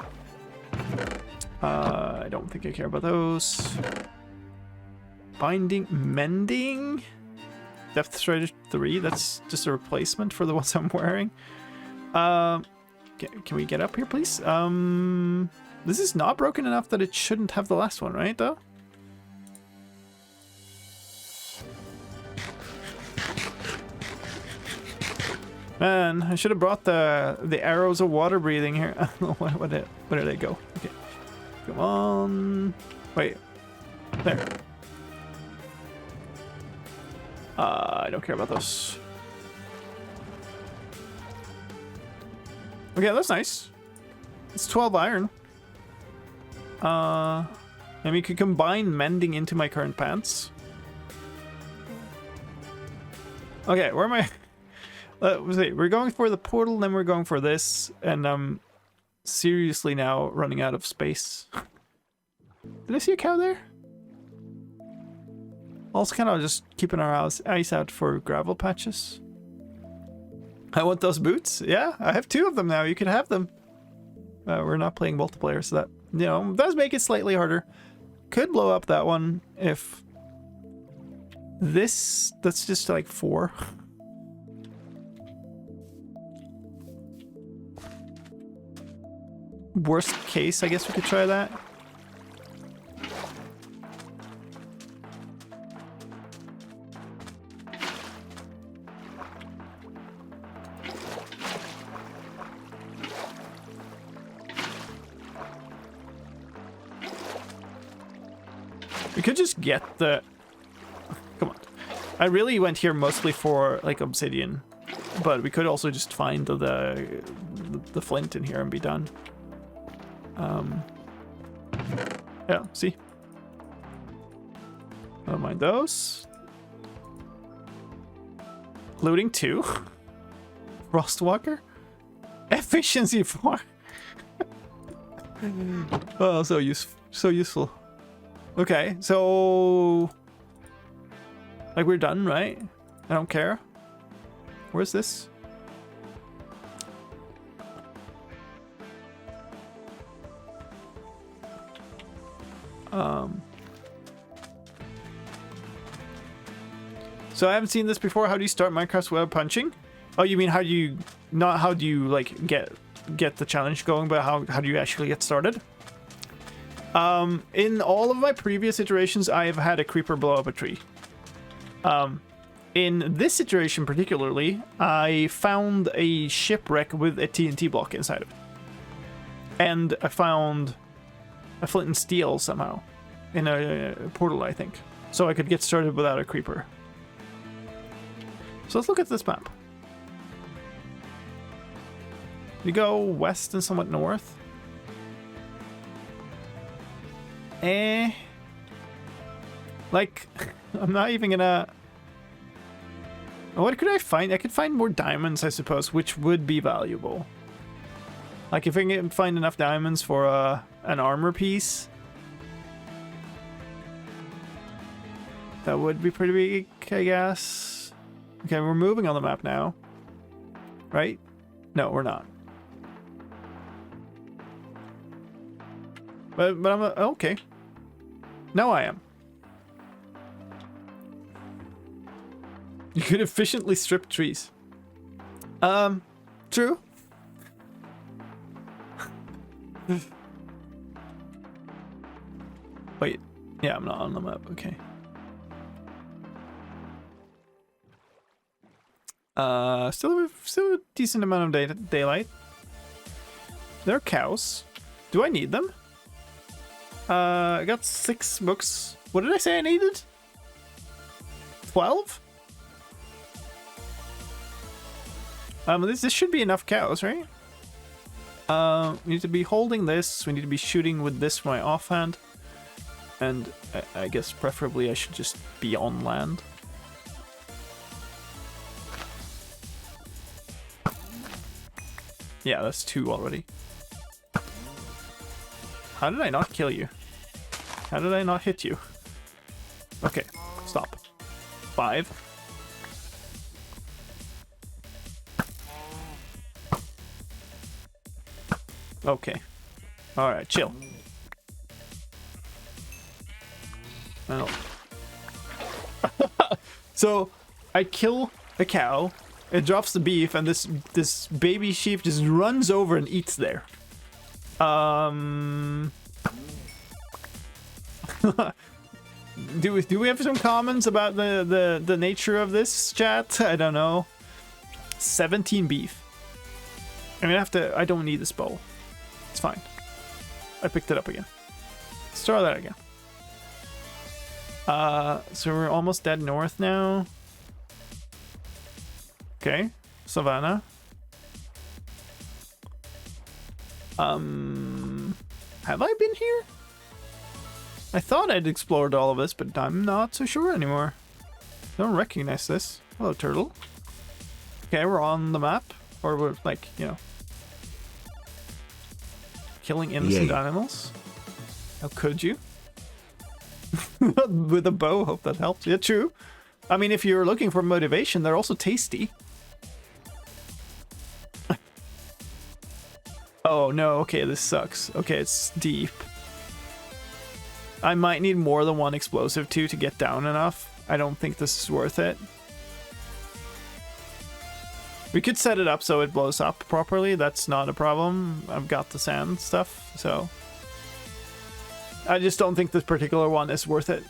I don't think I care about those. Binding, mending? Depth Strider 3, that's just a replacement for the ones I'm wearing. Can we get up here, please? This is not broken enough that it shouldn't have the last one, right, though? Man, I should have brought the arrows of water breathing here. Where did they go? Okay, come on. Wait, there. I don't care about those. Okay, that's nice. It's 12 iron. And we could combine mending into my current pants. Okay, where am I? We're going for the portal, then we're going for this, and I'm seriously now running out of space. Did I see a cow there? Also kind of just keeping our eyes out for gravel patches. I want those boots. Yeah, I have 2 of them now. You can have them. We're not playing multiplayer, so that, you know, does make it slightly harder. Could blow up that one if that's just like 4. Worst case, I guess we could try that. We could just get the... Come on. I really went here mostly for, like, obsidian. But we could also just find the flint in here and be done. Yeah, see? I don't mind those. Looting 2? Frostwalker? Efficiency 4? Oh, so useful. Okay, so... Like, we're done, right? I don't care. Where's this? So I haven't seen this before. How do you start Minecraft's web punching? Oh, you mean how do you... Not how do you, like, get the challenge going, but how do you actually get started? In all of my previous iterations, I have had a creeper blow up a tree. In this situation particularly, I found a shipwreck with a TNT block inside of it. And I found a flint and steel somehow in a portal, I think. So I could get started without a creeper. So let's look at this map. We go west and somewhat north. Like, I'm not even gonna... What could I find? I could find more diamonds, I suppose, which would be valuable. Like, if I can find enough diamonds for an armor piece, that would be pretty big, I guess. Okay, we're moving on the map now. Right? No, we're not. But I'm... okay. No, I am. You could efficiently strip trees. True. Wait. Yeah, I'm not on the map. Okay. Still a decent amount of daylight. There are cows. Do I need them? I got 6 books. What did I say I needed? 12? This should be enough cows, right? We need to be holding this. We need to be shooting with this for my offhand. And I guess preferably I should just be on land. Yeah, that's 2 already. How did I not kill you? How did I not hit you? Okay, stop. 5. Okay. Alright, chill. Oh. So, I kill a cow, it drops the beef, and this baby sheep just runs over and eats there. Do we have some comments about the nature of this, chat? I don't know. 17 beef. I'm gonna have to... I don't need this bowl. It's fine. I picked it up again. Let's try that again. So we're almost dead north now. Okay. Savannah. Have I been here? I thought I'd explored all of this, but I'm not so sure anymore. I don't recognize this. Hello, turtle. Okay, we're on the map. Or we're, like, you know... killing innocent animals? How could you? With a bow, hope that helps. Yeah, true. I mean, if you're looking for motivation, they're also tasty. Oh no, okay, this sucks. Okay, it's deep. I might need more than 1 explosive too to get down enough. I don't think this is worth it. We could set it up so it blows up properly. That's not a problem. I've got the sand stuff, so... I just don't think this particular one is worth it.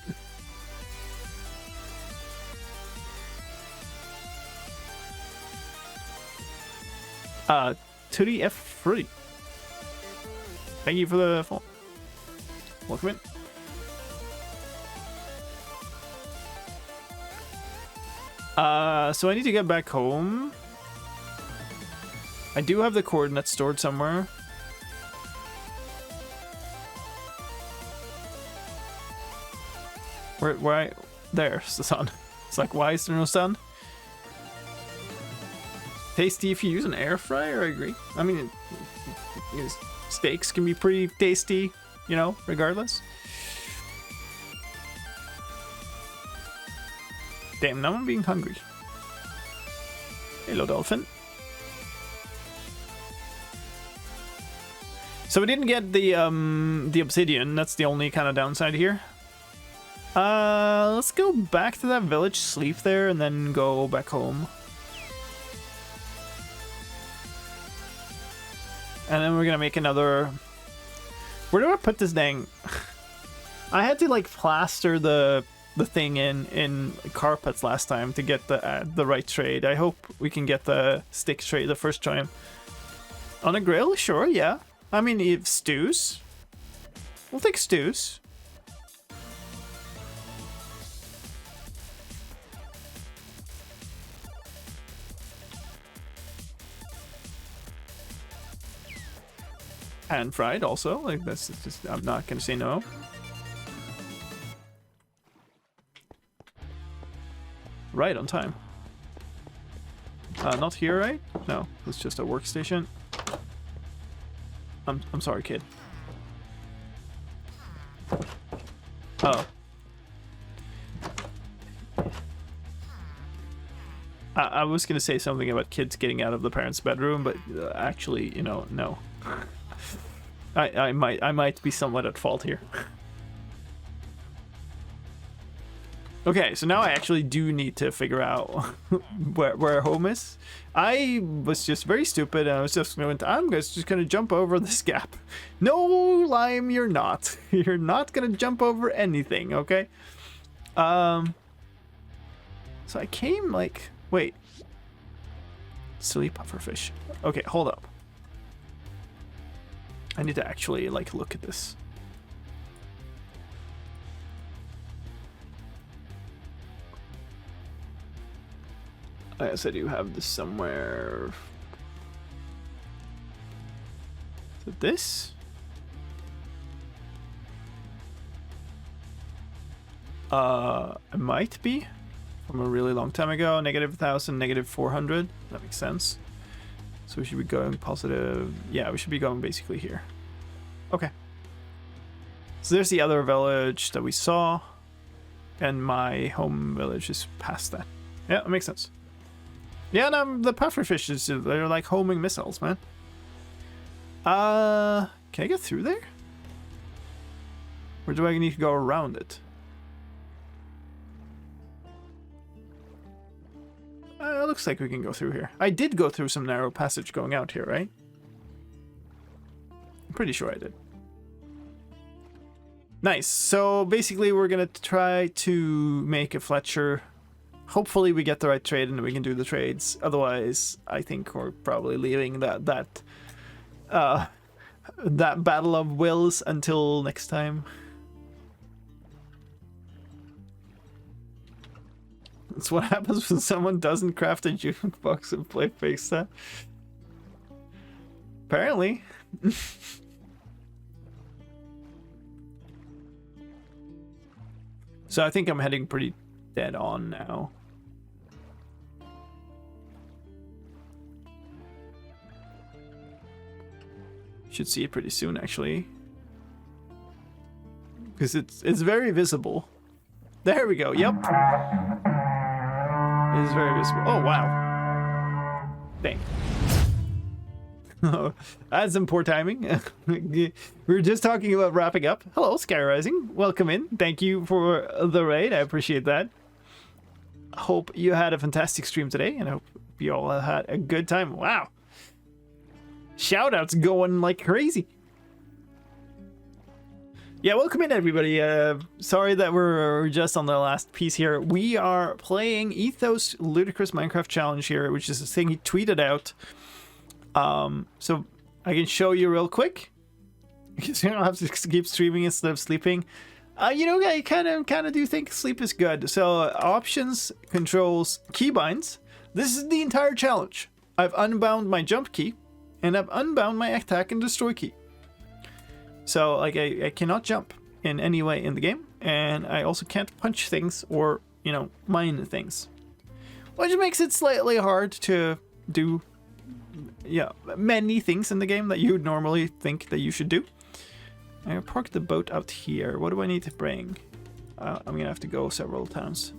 Tootie F3. Thank you for the phone. Welcome in. So I need to get back home. I do have the coordinates stored somewhere. Where there's the sun. It's like, why is there no sun? Tasty if you use an air fryer, I agree. I mean, steaks can be pretty tasty, you know, regardless. Damn, now I'm being hungry. Hello, dolphin. So we didn't get the obsidian. That's the only kind of downside here. Let's go back to that village, sleep there, and then go back home. And then we're gonna make another... Where do I put this dang... I had to, like, plaster the the thing in carpets last time to get the right trade. I hope we can get the stick trade the first time. On a grill, sure, yeah. I mean, if stews, we'll take stews. Pan fried also, like that's just, I'm not gonna say no. Right on time. Not here, right? No, it's just a workstation. I'm sorry, kid. Oh. I was gonna say something about kids getting out of the parents' bedroom, but actually, you know, no. I might be somewhat at fault here. Okay, so now I actually do need to figure out where home is. I was just very stupid, and I was just going to, I'm just going to jump over this gap. No, Lime, you're not. You're not going to jump over anything, okay? So I came like, wait. Silly pufferfish. Okay, hold up. I need to actually like look at this. I guess I do have this somewhere. Is it this? It might be from a really long time ago. -1,000, -400. That makes sense. So we should be going positive. Yeah, we should be going basically here. Okay. So there's the other village that we saw. And my home village is past that. Yeah, that makes sense. Yeah, no, the pufferfishes, they're like homing missiles, man. Can I get through there? Or do I need to go around it? It looks like we can go through here. I did go through some narrow passage going out here, right? I'm pretty sure I did. Nice. So basically we're gonna try to make a Fletcher. Hopefully we get the right trade and we can do the trades. Otherwise, I think we're probably leaving that battle of wills until next time. That's what happens when someone doesn't craft a jukebox and play face set. Apparently. So I think I'm heading pretty dead on now. Should see it pretty soon, actually, because it's very visible. There we go. Yep, it is very visible. Oh wow! Dang. That's some poor timing. We were just talking about wrapping up. Hello, Sky Rising. Welcome in. Thank you for the raid. I appreciate that. Hope you had a fantastic stream today, and I hope you all had a good time. Wow. Shoutouts going like crazy. Yeah, welcome in, everybody. Sorry that we're just on the last piece here. We are playing Etho's Ludicrous Minecraft Challenge here, which is a thing he tweeted out. So I can show you real quick, because you don't have to keep streaming instead of sleeping. You know, I kind of do think sleep is good. So options, controls, keybinds. This is the entire challenge. I've unbound my jump key, and I've unbound my attack and destroy key. So like I cannot jump in any way in the game, and I also can't punch things or, you know, mine things, which makes it slightly hard to do, yeah, many things in the game that you would normally think that you should do. I parked the boat out here. What do I need to bring? I'm gonna have to go several times.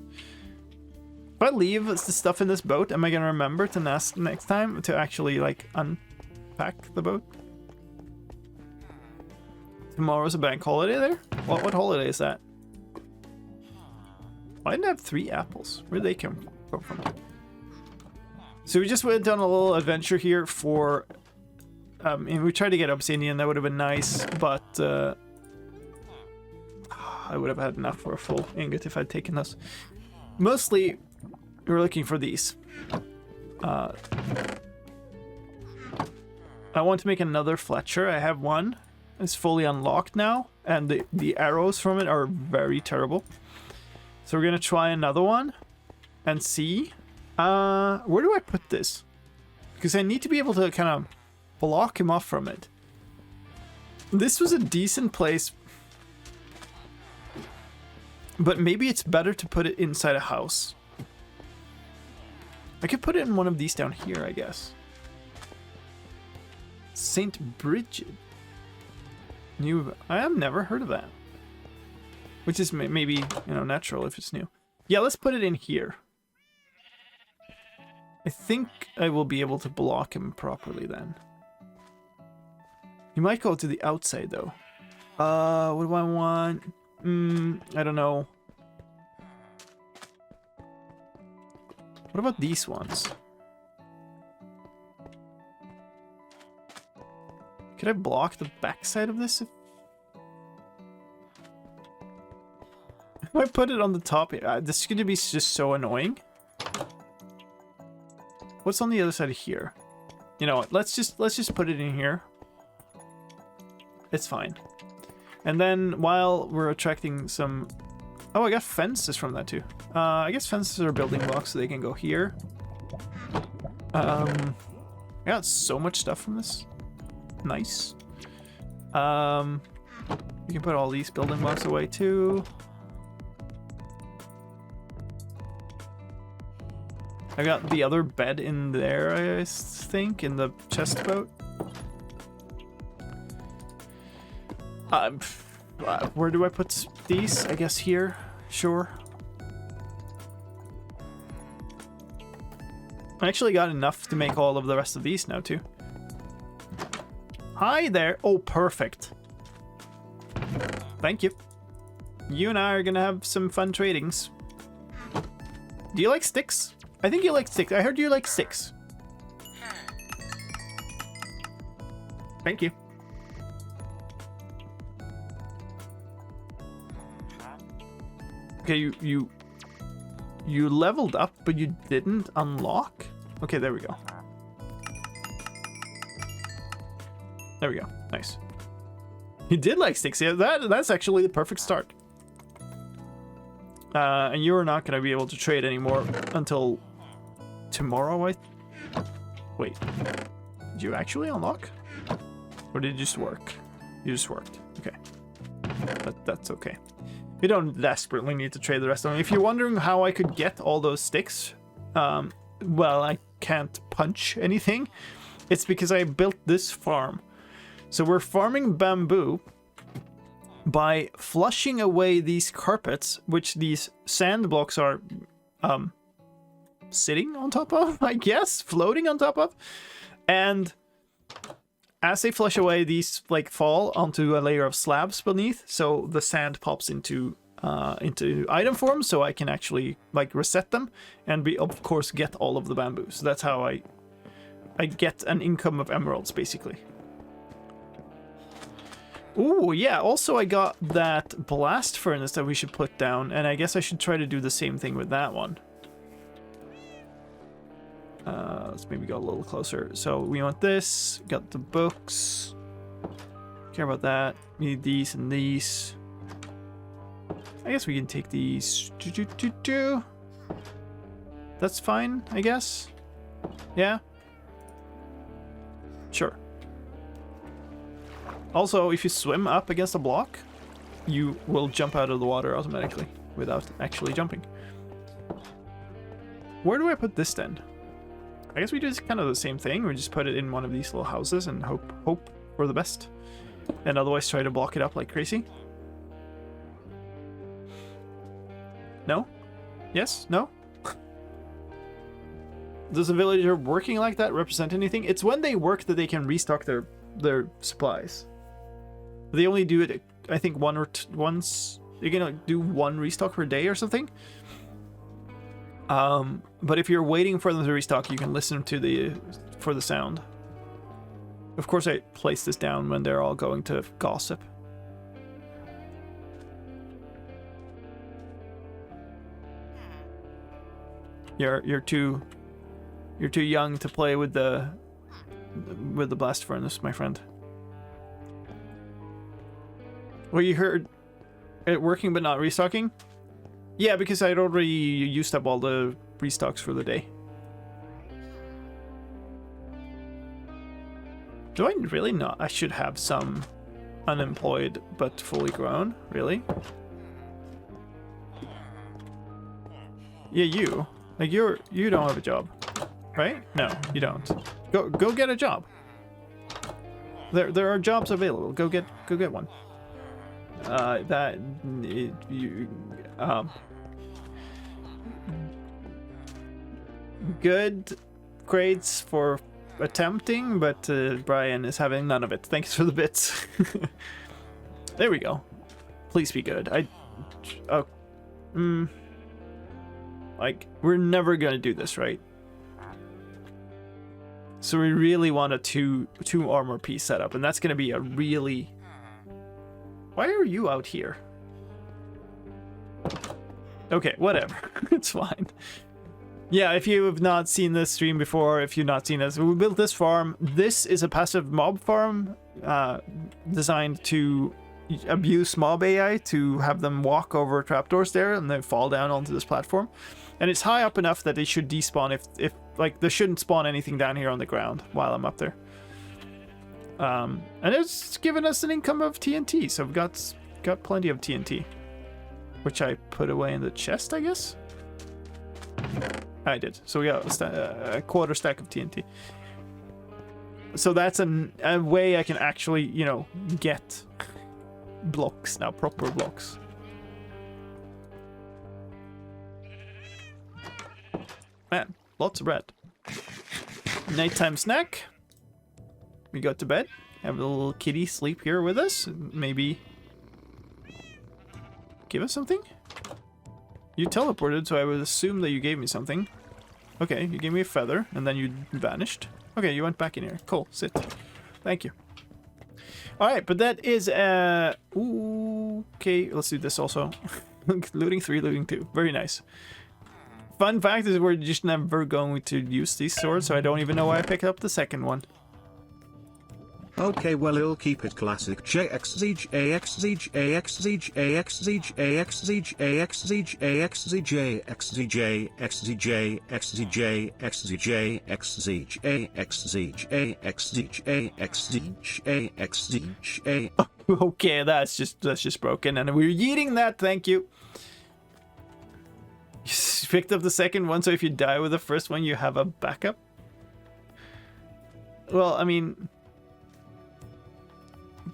If I leave the stuff in this boat, am I gonna remember to next time to actually like unpack the boat? Tomorrow's a bank holiday there? What holiday is that? I didn't have 3 apples. Where'd they come from? So we just went on a little adventure here for... and we tried to get obsidian, that would have been nice, but... I would have had enough for a full ingot if I'd taken those. Mostly, we're looking for these. I want to make another Fletcher. I have one. It's fully unlocked now, and the arrows from it are very terrible. So we're gonna try another one and see. Where do I put this? Because I need to be able to kind of block him off from it. This was a decent place, but maybe it's better to put it inside a house. I could put it in one of these down here, I guess. St. Bridget. I have never heard of that. Which is maybe, you know, natural if it's new. Yeah, let's put it in here. I think I will be able to block him properly then. He might go to the outside though. What do I want? I don't know. What about these ones? Could I block the backside of this? If I put it on the top here, this is going to be just so annoying. What's on the other side of here? You know what? Let's just put it in here. It's fine. And then while we're attracting some... Oh, I got fences from that too. I guess fences are building blocks so they can go here. I got so much stuff from this. Nice. You can put all these building blocks away too. I got the other bed in there, I think, in the chest boat. Where do I put these? I guess here. Sure. I actually got enough to make all of the rest of these now, too. Hi there. Oh, perfect. Thank you. You and I are gonna have some fun tradings. Do you like sticks? I think you like sticks. I heard you like sticks. Thank you. Okay, you leveled up, but you didn't unlock? Okay, there we go. There we go. Nice. You did like sticks. Yeah, that's actually the perfect start. And you're not going to be able to trade anymore until tomorrow, Wait. Did you actually unlock? Or did it just work? You just worked. Okay. That's okay. We don't desperately need to trade the rest of them. If you're wondering how I could get all those sticks, well, I can't punch anything. It's because I built this farm. So we're farming bamboo by flushing away these carpets, which these sand blocks are sitting on top of, I guess, floating on top of. And as they flush away, these like fall onto a layer of slabs beneath, so the sand pops into item form, so I can actually like reset them and of course get all of the bamboo. So that's how I get an income of emeralds, basically. Ooh, yeah, also I got that blast furnace that we should put down, and I guess I should try to do the same thing with that one. Let's maybe go a little closer. So we want this, got the books, care about that, we need these and these. I guess we can take these. That's fine, I guess. Yeah? Sure. Also, if you swim up against a block, you will jump out of the water automatically without actually jumping. Where do I put this then? I guess we do kind of the same thing. We just put it in one of these little houses and hope for the best. And otherwise try to block it up like crazy. No? Yes? No? Does a villager working like that represent anything? It's when they work that they can restock their supplies. They only do it, I think, once. You're gonna do one restock per day or something. But if you're waiting for them to restock, you can listen to for the sound. Of course, I place this down when they're all going to gossip. You're too young to play with the blast furnace, my friend. Well, you heard it working but not restocking? Yeah, because I'd already used up all the restocks for the day. Do I really not? I should have some unemployed but fully grown. Really? Yeah, you. Like you don't have a job, right? No, you don't. Go get a job. There are jobs available. Go get one. Good grades for attempting, but Brian is having none of it. Thanks for the bits. There we go. Please be good. Like, we're never gonna do this, right? So we really want a two armor piece setup, and that's gonna be a really... Why are you out here? Okay, whatever. It's fine. Yeah, if you have not seen this stream before, if you've not seen this, we built this farm. This is a passive mob farm designed to abuse mob AI, to have them walk over trapdoors there and then fall down onto this platform. And it's high up enough that they should despawn if like, there shouldn't spawn anything down here on the ground while I'm up there. And it's given us an income of TNT, so we've got plenty of TNT. Which I put away in the chest, I guess? I did. So we got a quarter stack of TNT. So that's a way I can actually, you know, get blocks now, proper blocks. Man, lots of bread. Nighttime snack. We go to bed. Have a little kitty sleep here with us. Maybe give us something? You teleported, so I would assume that you gave me something. Okay, you gave me a feather, and then you vanished. Okay, you went back in here. Cool, sit. Thank you. Alright, but that is, okay, let's do this also. Looting 3, looting 2. Very nice. Fun fact is we're just never going to use these swords, so I don't even know why I picked up the second one. Okay, well, I'll keep it classic. JXZJ, AXZJ, AXZJ, AXZJ, AXZJ, AXZJ, AXZJ, XZJ, XZJ, XZJ, XZJ, XZJ, AXZJ, AXZJ, AXZJ, AXZJ. Okay, that's just broken, and we're yeeting that. Thank you. You picked up the second one, so if you die with the first one, you have a backup. Well, I mean,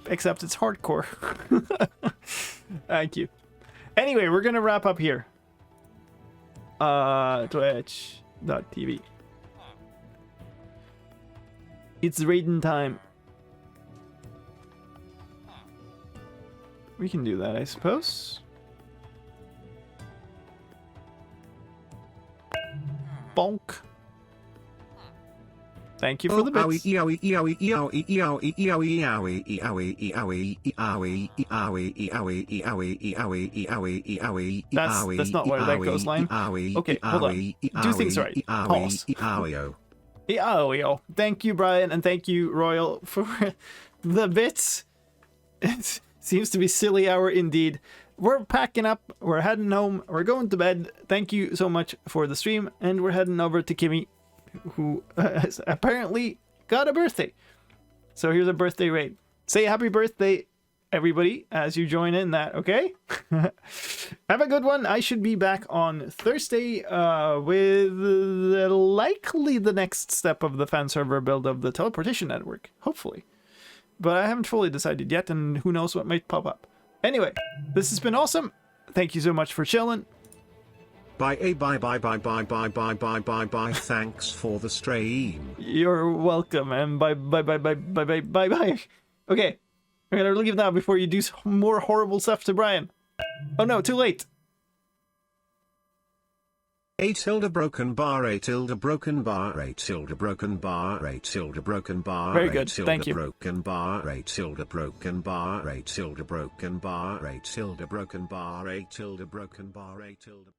except it's hardcore. Thank you. Anyway, we're gonna wrap up here. Twitch.tv. It's raiding time. We can do that, I suppose. Bonk. Thank you for the bits. That's not where that goes, Lime. Okay, hold on. Do things right. Pause. Thank you, Brian, and thank you, Royal, for the bits. It seems to be silly hour indeed. We're packing up, we're heading home, we're going to bed. Thank you so much for the stream, and we're heading over to Kimmy, who has apparently got a birthday. So here's a birthday raid. Say happy birthday, everybody, as you join in that, okay? Have a good one. I should be back on Thursday with likely the next step of the fan server build of the teleportation network, hopefully. But I haven't fully decided yet, and who knows what might pop up. Anyway, this has been awesome. Thank you so much for chilling. Bye. Thanks for the stream. You're welcome, and bye. Okay, I'm gonna leave now before you do some more horrible stuff to Brian. Oh no, too late. A tilde broken bar, a tilde broken bar, a tilde broken bar, a tilde broken bar. Very good, thank you. Broken bar, a tilde broken bar, a tilde broken bar, a tilde broken bar, a tilde broken bar, a tilde.